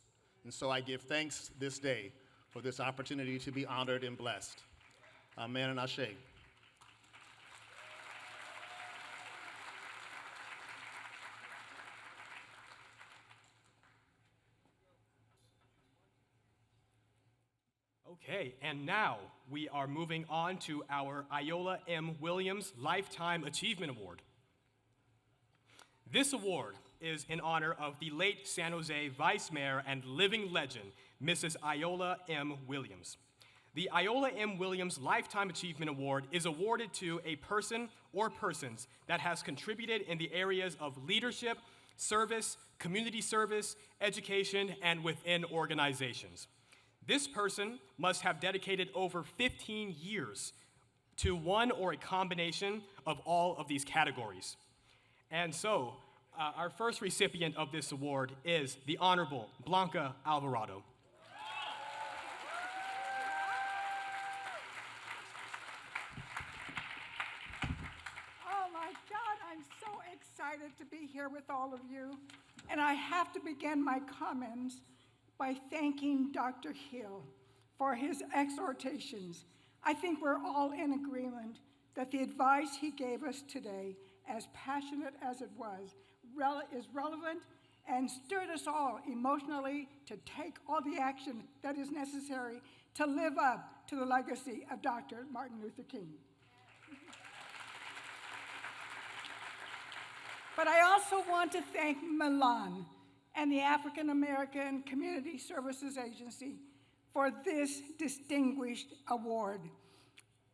And so I give thanks this day for this opportunity to be honored and blessed. Amen and Ashe. Okay, and now we are moving on to our Iola M. Williams Lifetime Achievement Award. This award is in honor of the late San Jose Vice Mayor and living legend, Mrs. Iola M. Williams. The Iola M. Williams Lifetime Achievement Award is awarded to a person or persons that has contributed in the areas of leadership, service, community service, education, and within organizations. This person must have dedicated over 15 years to one or a combination of all of these categories. And so, our first recipient of this award is the Honorable Blanca Alvarado. Oh my God, I'm so excited to be here with all of you. And I have to begin my comments by thanking Dr. Hill for his exhortations. I think we're all in agreement that the advice he gave us today, as passionate as it was, is relevant and stirred us all emotionally to take all the action that is necessary to live up to the legacy of Dr. Martin Luther King. But I also want to thank Milan and the African American Community Services Agency for this distinguished award.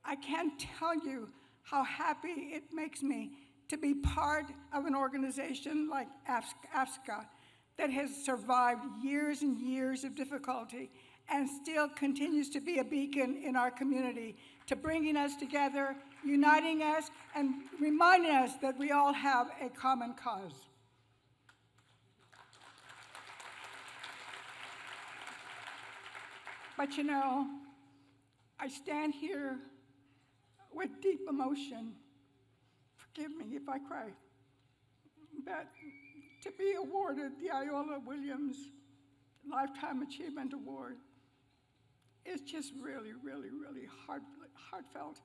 I can't tell you how happy it makes me to be part of an organization like AACSA that has survived years and years of difficulty and still continues to be a beacon in our community, to bringing us together, uniting us, and reminding us that we all have a common cause. But you know, I stand here with deep emotion. Forgive me if I cry. But to be awarded the Iola Williams Lifetime Achievement Award is just really, really, really heartfelt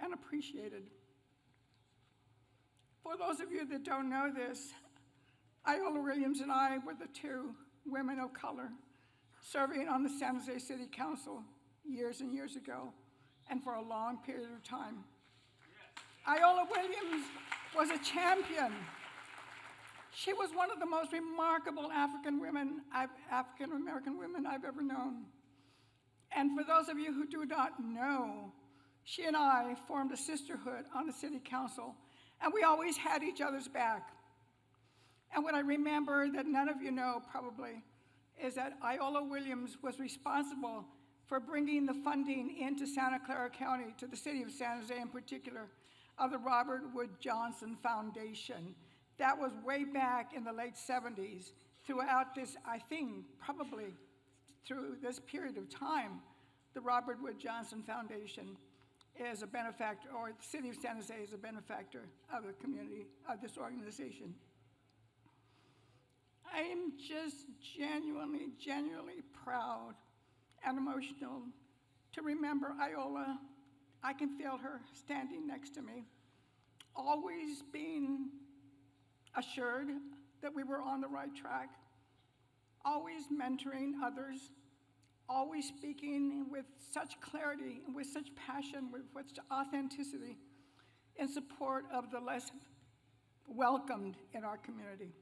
and appreciated. For those of you that don't know this, Iola Williams and I were the two women of color serving on the San Jose City Council years and years ago, and for a long period of time. Iola Williams was a champion. She was one of the most remarkable African American women I've ever known. And for those of you who do not know, she and I formed a sisterhood on the city council, and we always had each other's back. And what I remember that none of you know probably is that Iola Williams was responsible for bringing the funding into Santa Clara County, to the city of San Jose in particular, of the Robert Wood Johnson Foundation. That was way back in the late 70s. Throughout this, I think, probably through this period of time, the Robert Wood Johnson Foundation is a benefactor, or the city of San Jose is a benefactor of the community, of this organization. I am just genuinely proud and emotional to remember Iola. I can feel her standing next to me, always being assured that we were on the right track, always mentoring others, always speaking with such clarity, with such passion, with such authenticity in support of the less welcomed in our community.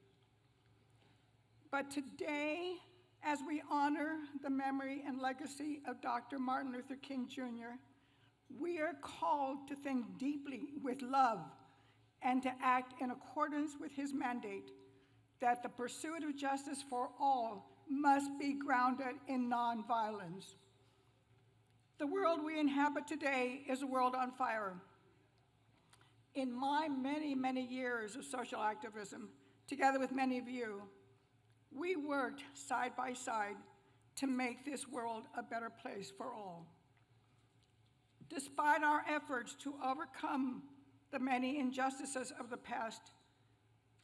But today, as we honor the memory and legacy of Dr. Martin Luther King Jr., we are called to think deeply with love and to act in accordance with his mandate that the pursuit of justice for all must be grounded in nonviolence. The world we inhabit today is a world on fire. In my many years of social activism, together with many of you, we worked side by side to make this world a better place for all. Despite our efforts to overcome the many injustices of the past,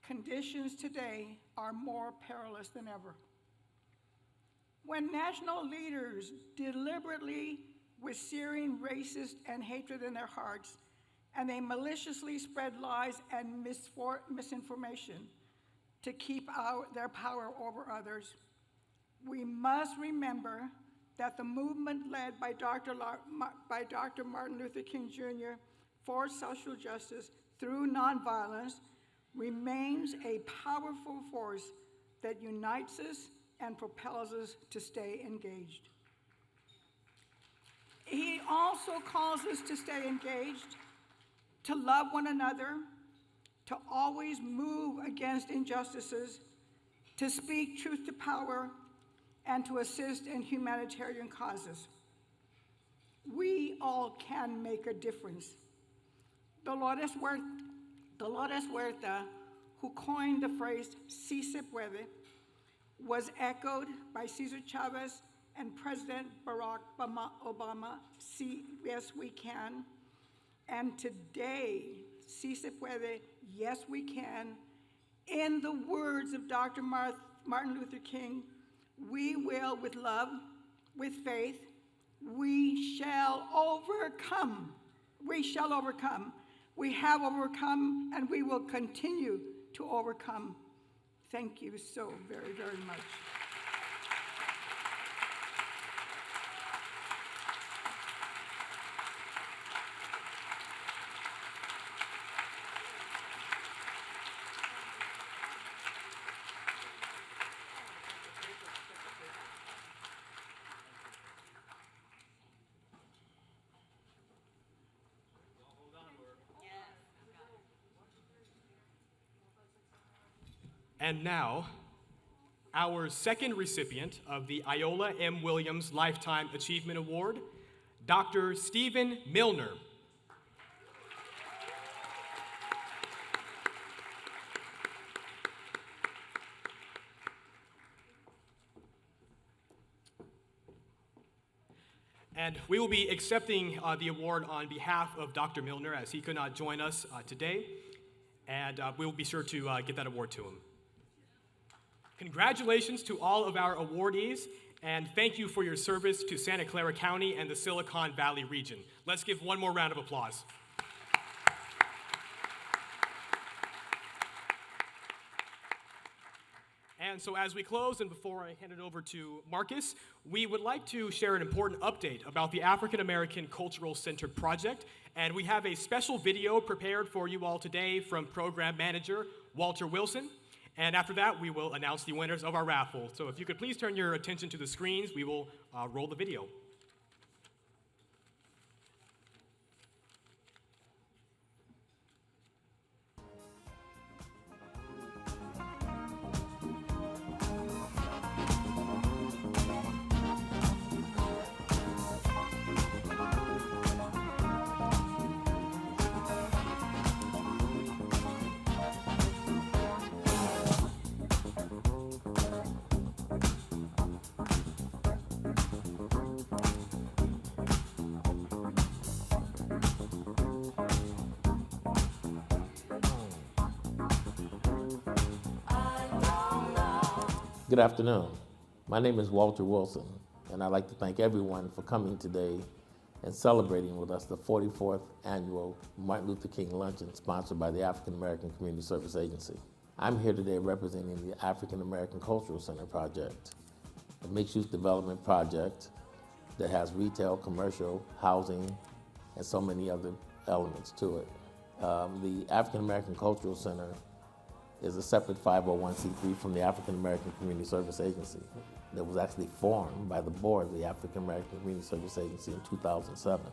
conditions today are more perilous than ever. When national leaders deliberately, with searing racist and hatred in their hearts, and they maliciously spread lies and misinformation to keep their power over others, we must remember that the movement led by Dr. Martin Luther King Jr. for social justice through nonviolence remains a powerful force that unites us and propels us to stay engaged. He also calls us to stay engaged, to love one another, to always move against injustices, to speak truth to power, and to assist in humanitarian causes. We all can make a difference. Dolores Huerta, who coined the phrase "Si se puede," was echoed by Cesar Chavez and President Barack Obama, "Yes, we can." And today, Si se puede, yes we can. In the words of Dr. Martin Luther King, we will, with love, with faith, we shall overcome. We shall overcome. We have overcome, and we will continue to overcome. Thank you so very, very much. And now, our second recipient of the Iola M. Williams Lifetime Achievement Award, Dr. Stephen Milner. And we will be accepting the award on behalf of Dr. Milner, as he could not join us today. And we will be sure to get that award to him. Congratulations to all of our awardees, and thank you for your service to Santa Clara County and the Silicon Valley region. Let's give one more round of applause. And so as we close, and before I hand it over to Marcus, we would like to share an important update about the African American Cultural Center project. And we have a special video prepared for you all today from Program Manager Walter Wilson. And after that, we will announce the winners of our raffle. So if you could please turn your attention to the screens, we will roll the video. Good afternoon. My name is Walter Wilson, and I'd like to thank everyone for coming today and celebrating with us the 44th annual Martin Luther King Luncheon sponsored by the African American Community Service Agency. I'm here today representing the African American Cultural Center project, a mixed-use development project that has retail, commercial, housing, and so many other elements to it. The African American Cultural Center is a separate 501c3 from the African American Community Service Agency that was actually formed by the board of the African American Community Service Agency in 2007.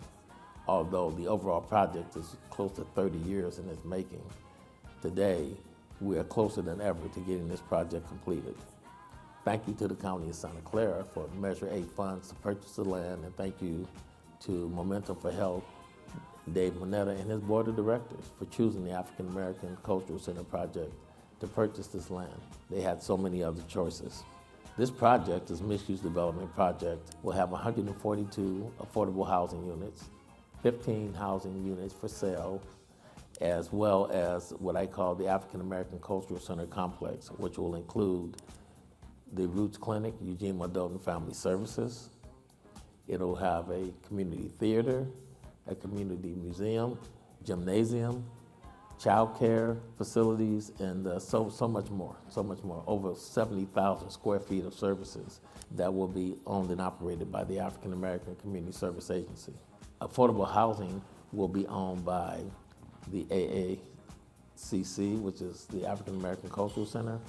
Although the overall project is close to 30 years in its making, today we are closer than ever to getting this project completed. Thank you to the County of Santa Clara for Measure A funds to purchase the land, and thank you to Momentum for Health, Dave Moneta and his board of directors for choosing the African American Cultural Center project to purchase this land. They had so many other choices. This project, this mixed-use development project, will have 142 affordable housing units, 15 housing units for sale, as well as what I call the African American Cultural Center complex, which will include the Roots Clinic, Eugene Adult and Family Services. It'll have a community theater, a community museum, gymnasium, child care facilities, and so much more. Over 70,000 square feet of services that will be owned and operated by the African American Community Service Agency. Affordable housing will be owned by the AACSA, which is the African American Cultural Center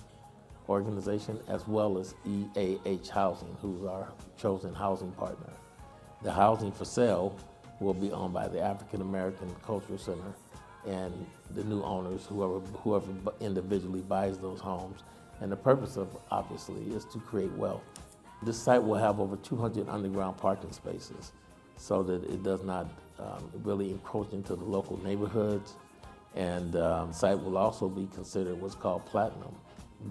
organization, as well as EAH Housing, who's our chosen housing partner. The housing for sale will be owned by the African American Cultural Center and the new owners, whoever individually buys those homes. And the purpose of, obviously, is to create wealth. This site will have over 200 underground parking spaces so that it does not really encroach into the local neighborhoods. And the site will also be considered what's called platinum,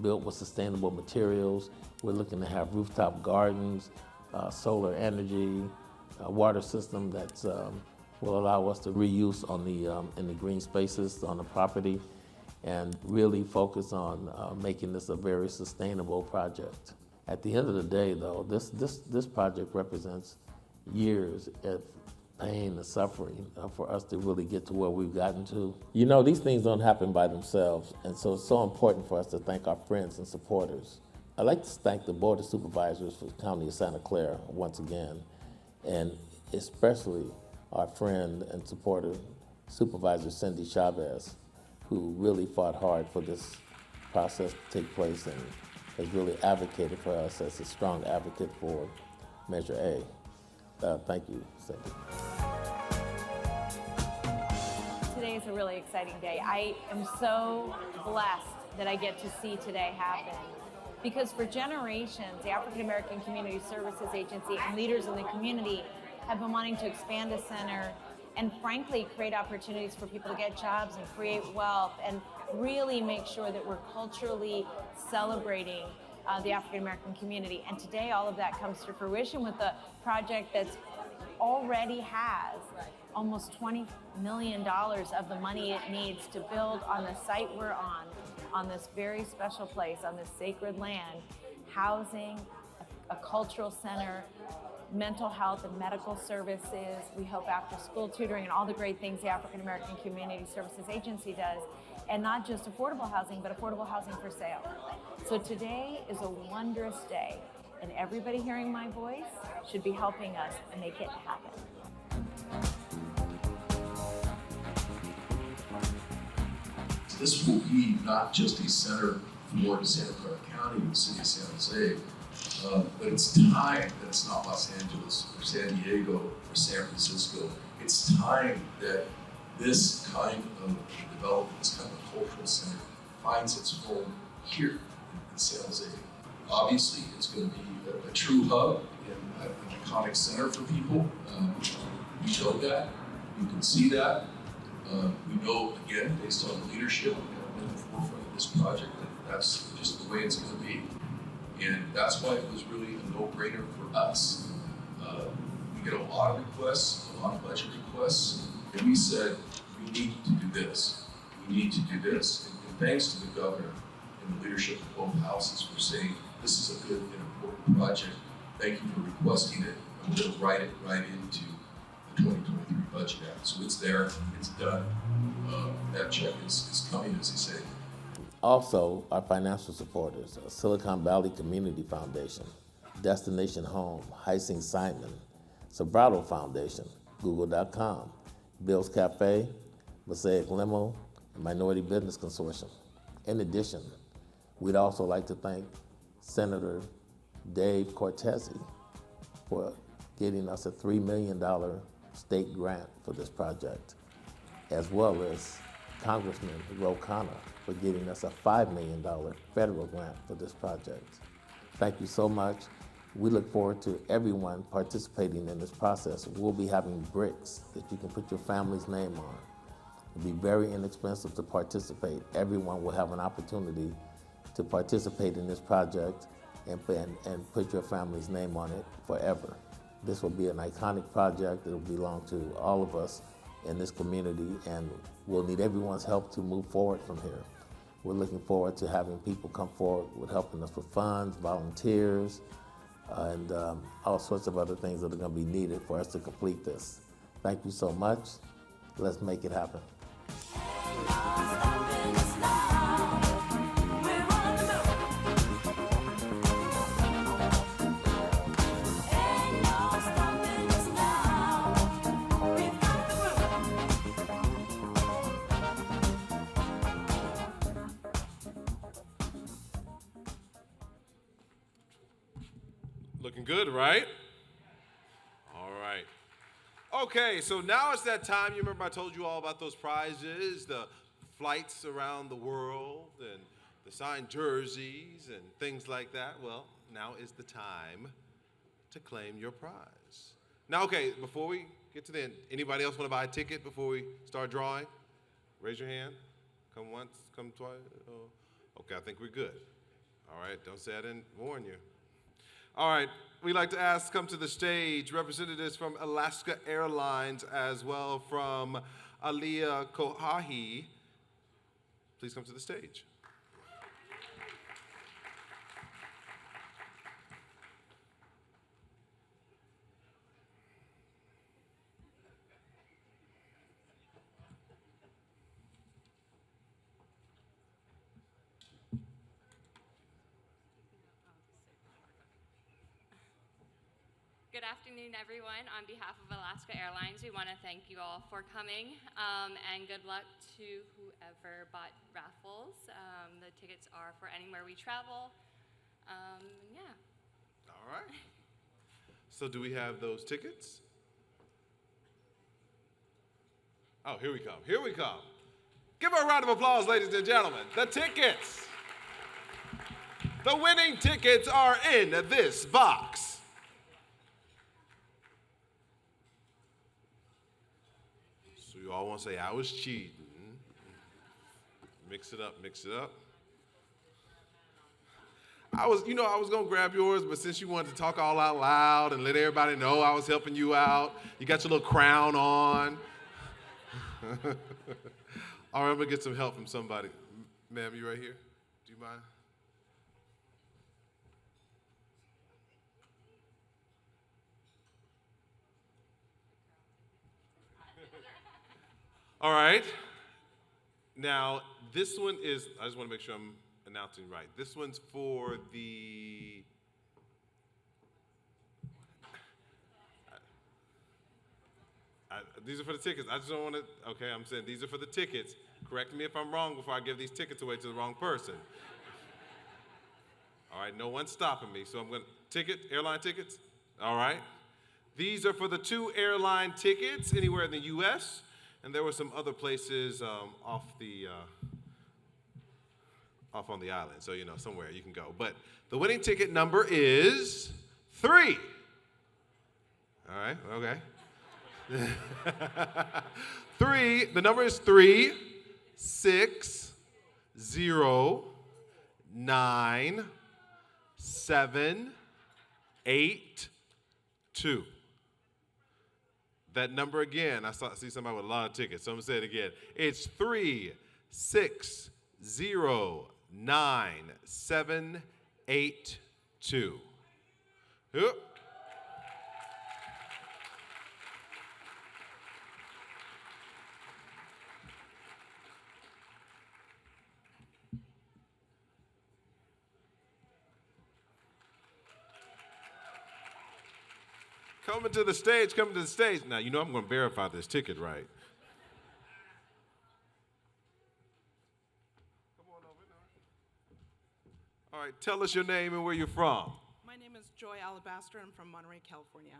built with sustainable materials. We're looking to have rooftop gardens, solar energy, a water system that's will allow us to reuse on the, in the green spaces on the property and really focus on making this a very sustainable project. At the end of the day, though, this project represents years of pain and suffering for us to really get to where we've gotten to. You know, these things don't happen by themselves, and so it's so important for us to thank our friends and supporters. I'd like to thank the Board of Supervisors for the County of Santa Clara once again, and especially our friend and supporter, Supervisor Cindy Chavez, who really fought hard for this process to take place and has really advocated for us as a strong advocate for Measure A. Thank you, Cindy. Today is a really exciting day. I am so blessed that I get to see today happen. Because for generations, the African American Community Services Agency and leaders in the community have been wanting to expand a center and frankly create opportunities for people to get jobs and create wealth and really make sure that we're culturally celebrating the African American community. And today all of that comes to fruition with a project that's already has almost $20 million of the money it needs to build on the site we're on this very special place, on this sacred land, housing, a cultural center, mental health and medical services. We hope after school tutoring and all the great things the African American Community Services Agency does. And not just affordable housing, but affordable housing for sale. So today is a wondrous day, and everybody hearing my voice should be helping us make it happen. This will be not just a center for Santa Clara County and the city of San Jose, but it's time that it's not Los Angeles or San Diego or San Francisco. It's time that this kind of development, this kind of cultural center, finds its home here in San Jose. Obviously, it's going to be a true hub and an iconic center for people. We know that. You can see that. We know, again, based on the leadership at the forefront of this project, that that's just the way it's going to be. And that's why it was really a no-brainer for us. We get a lot of requests, a lot of budget requests, and we said, we need to do this. We need to do this. And thanks to the governor and the leadership of both houses for saying, this is a good and important project. Thank you for requesting it. And we're going to write it right into the 2023 Budget Act. So it's there, it's done. That check is coming, as they say. Also, our financial supporters, Silicon Valley Community Foundation, Destination Home, Heising Simon, Sobrato Foundation, Google.com, Bill's Cafe, Mosaic Limo, and Minority Business Consortium. In addition, we'd also like to thank Senator Dave Cortese for getting us a $3 million state grant for this project, as well as Congressman Ro Khanna for getting us a $5 million federal grant for this project. Thank you so much. We look forward to everyone participating in this process. We'll be having bricks that you can put your family's name on. It'll be very inexpensive to participate. Everyone will have an opportunity to participate in this project and put your family's name on it forever. This will be an iconic project. It will belong to all of us in this community, and we'll need everyone's help to move forward from here. We're looking forward to having people come forward with helping us with funds, volunteers, and all sorts of other things that are going to be needed for us to complete this. Thank you so much. Let's make it happen. Looking good, right? All right. Okay, so now it's that time. You remember I told you all about those prizes, the flights around the world and the signed jerseys and things like that. Well, now is the time to claim your prize. Now, okay, before we get to the end, anybody else want to buy a ticket before we start drawing? Raise your hand. Come once, come twice. Oh. Okay, I think we're good. All right, don't say I didn't warn you. All right, we'd like to ask come to the stage representatives from Alaska Airlines as well from Aliyah Kohahi. Please come to the stage. Good afternoon, everyone. On behalf of Alaska Airlines, we want to thank you all for coming, and good luck to whoever bought raffles. The tickets are for anywhere we travel. Yeah. All right. So do we have those tickets? Oh, here we come. Here we come. Give her a round of applause, ladies and gentlemen. The tickets. The winning tickets are in this box. So you all want to say, I was cheating. Mix it up, mix it up. I was gonna grab yours, but since you wanted to talk all out loud and let everybody know I was helping you out, you got your little crown on. All right, I'm gonna get some help from somebody. Ma'am, you right here? Do you mind? All right. Now, this one is, I just want to make sure I'm announcing right. This one's for the, these are for the tickets. I just don't want to, okay, I'm saying these are for the tickets. Correct me if I'm wrong before I give these tickets away to the wrong person. All right, no one's stopping me, so I'm going to, airline tickets? All right. These are for the 2 airline tickets anywhere in the U.S., and there were some other places off on the island, so somewhere you can go. But the winning ticket number is 3. All right, okay. 3. The number is 3 6 0 9 7 8 2. That number again, I see somebody with a lot of tickets, so I'm gonna say it again. It's 3 6 0 9 7 8 2. Yep. Coming to the stage, coming to the stage. Now, I'm going to verify this ticket right. Come on over now. All right, tell us your name and where you're from. My name is Joy Alabaster. I'm from Monterey, California.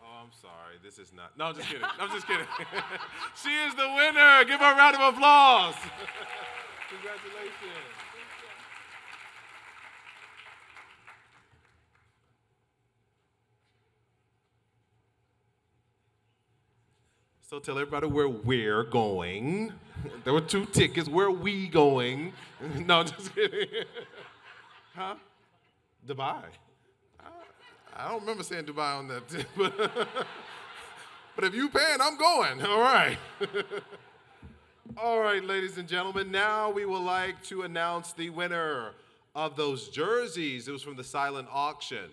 Oh, I'm sorry. This is not. No, I'm just kidding. I'm just kidding. She is the winner. Give her a round of applause. Congratulations. So tell everybody where we're going. There were 2 tickets. Where are we going? No, just kidding. Huh? Dubai. I don't remember saying Dubai on that tip. But if you paying, I'm going. All right. All right, ladies and gentlemen. Now we would like to announce the winner of those jerseys. It was from the silent auction.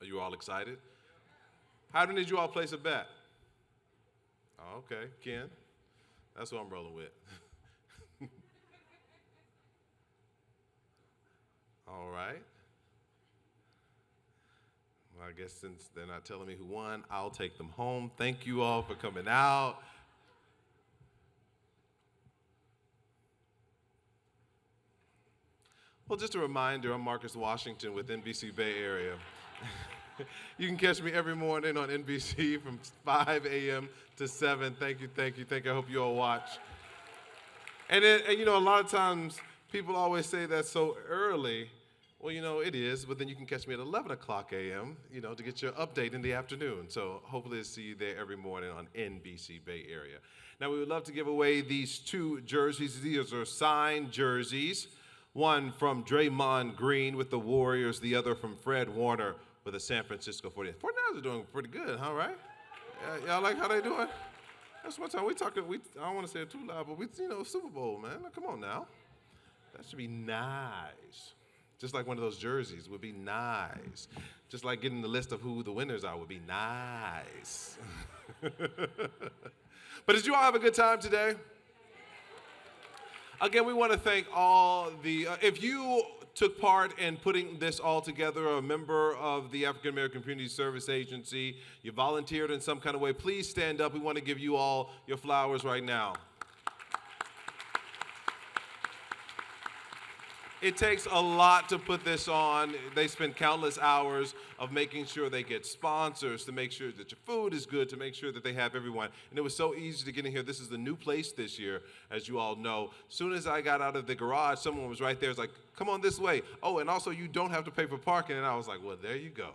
Are you all excited? How many did you all place a bet? Oh, okay, Ken. That's what I'm rolling with. All right. Well, I guess since they're not telling me who won, I'll take them home. Thank you all for coming out. Well, just a reminder, I'm Marcus Washington with NBC Bay Area. You can catch me every morning on NBC from 5 a.m. to 7. Thank you. I hope you all watch. And a lot of times people always say that's so early. Well, it is, but then you can catch me at 11 o'clock a.m., to get your update in the afternoon. So hopefully I'll see you there every morning on NBC Bay Area. Now, we would love to give away these 2 jerseys. These are signed jerseys. One from Draymond Green with the Warriors, the other from Fred Warner with the San Francisco 49ers. 49ers are doing pretty good, huh, right? Y'all like how they doing? That's one time we talking, I don't want to say it too loud, but Super Bowl, man. Come on now. That should be nice. Just like one of those jerseys would be nice. Just like getting the list of who the winners are would be nice. But did you all have a good time today? Again, we want to thank all the, if you took part in putting this all together, a member of the African American Community Service Agency, you volunteered in some kind of way, please stand up. We want to give you all your flowers right now. It takes a lot to put this on. They spend countless hours of making sure they get sponsors, to make sure that your food is good, to make sure that they have everyone. And it was so easy to get in here. This is the new place this year, as you all know. As soon as I got out of the garage, someone was right there. It's like, come on this way. Oh, and also you don't have to pay for parking. And I was like, well, there you go.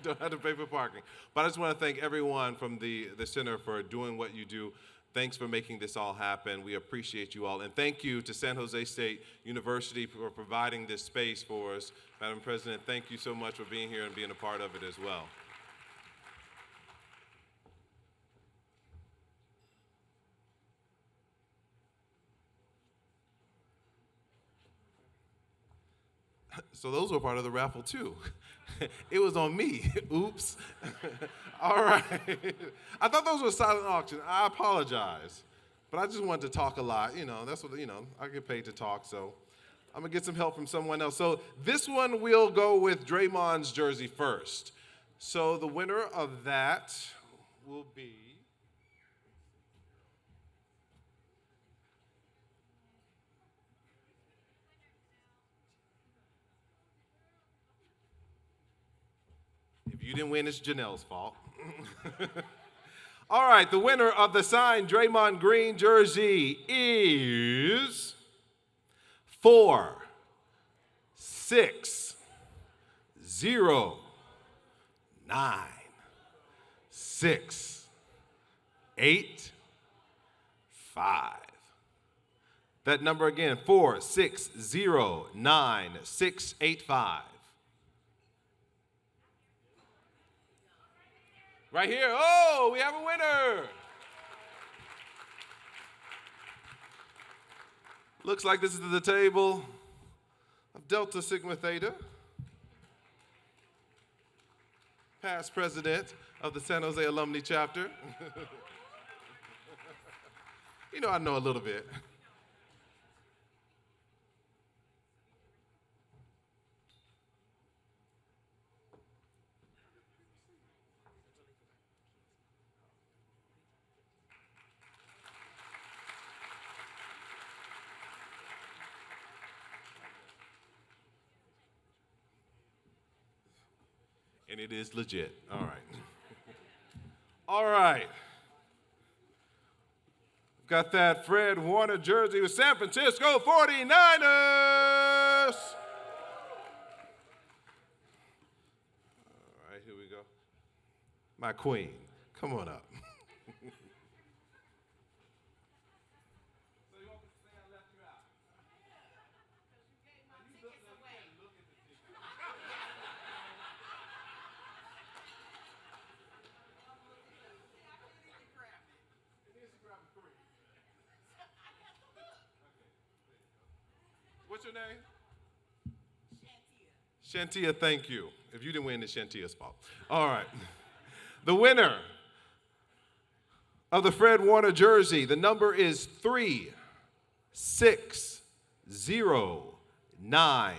Don't have to pay for parking. But I just want to thank everyone from the center for doing what you do. Thanks for making this all happen. We appreciate you all. And thank you to San Jose State University for providing this space for us. Madam President, thank you so much for being here and being a part of it as well. So those were part of the raffle too. It was on me. Oops. All right. I thought those were silent auction. I apologize. But I just wanted to talk a lot. That's what, I get paid to talk, so I'm going to get some help from someone else. So this one, we'll go with Draymond's jersey first. So the winner of that will be... If you didn't win, it's Janelle's fault. All right, the winner of the signed Draymond Green jersey is 4, 6, 0, 9, 6, 8, 5. That number again, 4, 6, 0, 9, 6, 8, 5. Right here. Oh, we have a winner. Looks like this is the table of Delta Sigma Theta, past president of the San Jose Alumni Chapter. I know a little bit. And it is legit. All right. All right. Got that Fred Warner jersey with San Francisco 49ers. All right, here we go. My queen, come on up. What's your name? Shantia, thank you. If you didn't win, it's Shantia's fault. All right. The winner of the Fred Warner jersey, the number is 3, 6, 0, 9,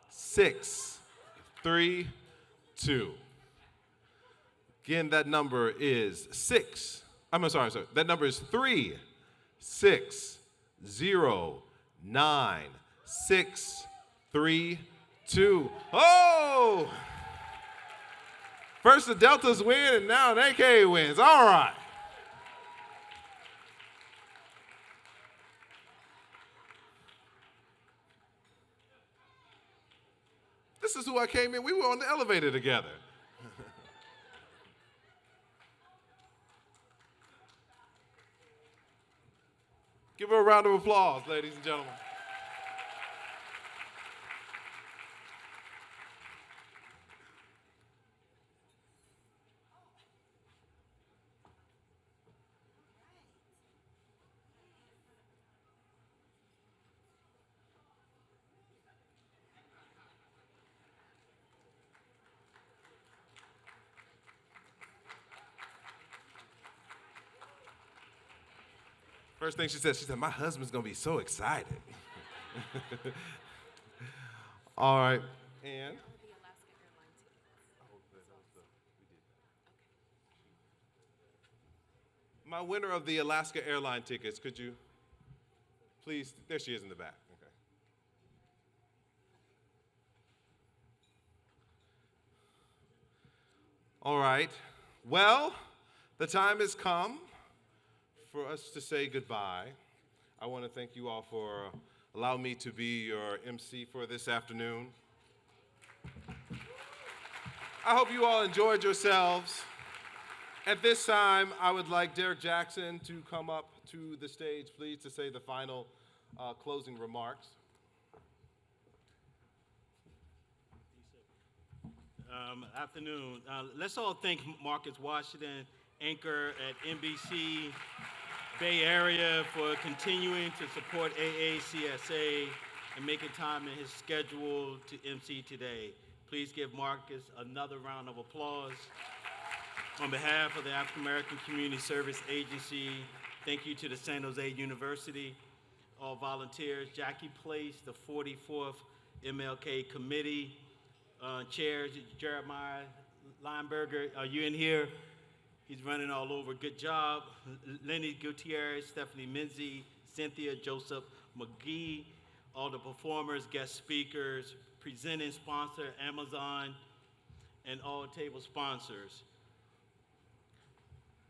6, 3, 2. Again, that number is 6. Sorry. That number is 3, 6, 0, 9, 6, 3, 2. Oh! First the Deltas win, and now an AK wins. All right. This is who I came in. We were on the elevator together. Give her a round of applause, ladies and gentlemen. First thing she said, my husband's gonna be so excited. All right, and? My winner of the Alaska airline tickets, could you please, there she is in the back. Okay. All right, well, the time has come for us to say goodbye. I want to thank you all for allowing me to be your MC for this afternoon. I hope you all enjoyed yourselves. At this time, I would like Derek Jackson to come up to the stage, please, to say the final closing remarks. Afternoon. Let's all thank Marcus Washington, anchor at NBC Bay Area, for continuing to support AACSA and making time in his schedule to MC today. Please give Marcus another round of applause. On behalf of the African American Community Service Agency, thank you to the San Jose University, all volunteers, Jackie Place, the 44th MLK Committee, Chair Jeremiah Lineberger, are you in here? He's running all over, good job. Lenny Gutierrez, Stephanie Minzy, Cynthia Joseph McGee, all the performers, guest speakers, presenting sponsor, Amazon, and all table sponsors.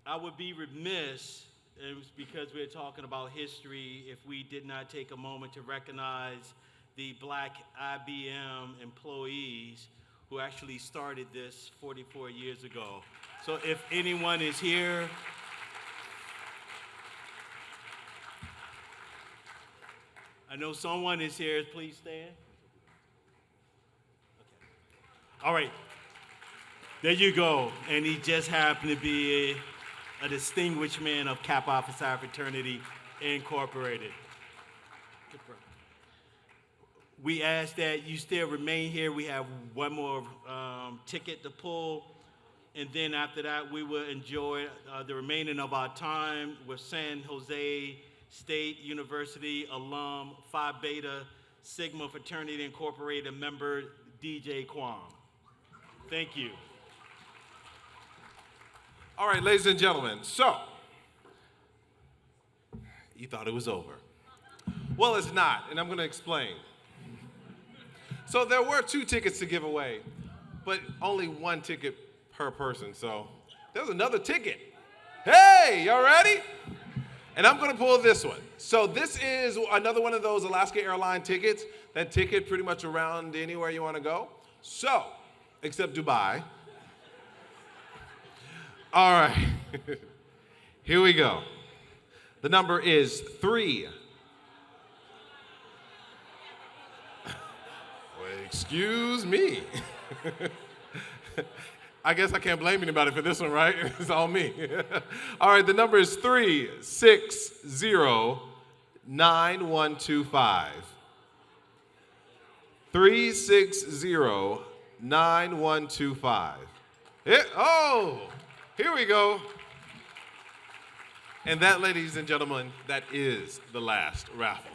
I would be remiss, it was because we're talking about history, if we did not take a moment to recognize the Black IBM employees who actually started this 44 years ago. So if anyone is here, I know someone is here, please stand. Okay. All right, there you go. And he just happened to be a distinguished man of Kappa Alpha Psi Fraternity Incorporated. We ask that you still remain here. We have one more ticket to pull. And then after that, we will enjoy the remaining of our time with San Jose State University alum, Phi Beta Sigma Fraternity Incorporated member, DJ Kwam. Thank you. All right, ladies and gentlemen, so you thought it was over. Well, it's not, and I'm going to explain. So there were 2 tickets to give away, but only 1 ticket per person, so there's another ticket. Hey, y'all ready? And I'm going to pull this one. So this is another one of those Alaska airline tickets, that ticket pretty much around anywhere you want to go. So, except Dubai. All right, here we go. The number is 3. Well, excuse me. I guess I can't blame anybody for this one, right? It's all me. All right, the number is 360-9125. 360-9125. Oh! Here we go. And that, ladies and gentlemen, that is the last raffle.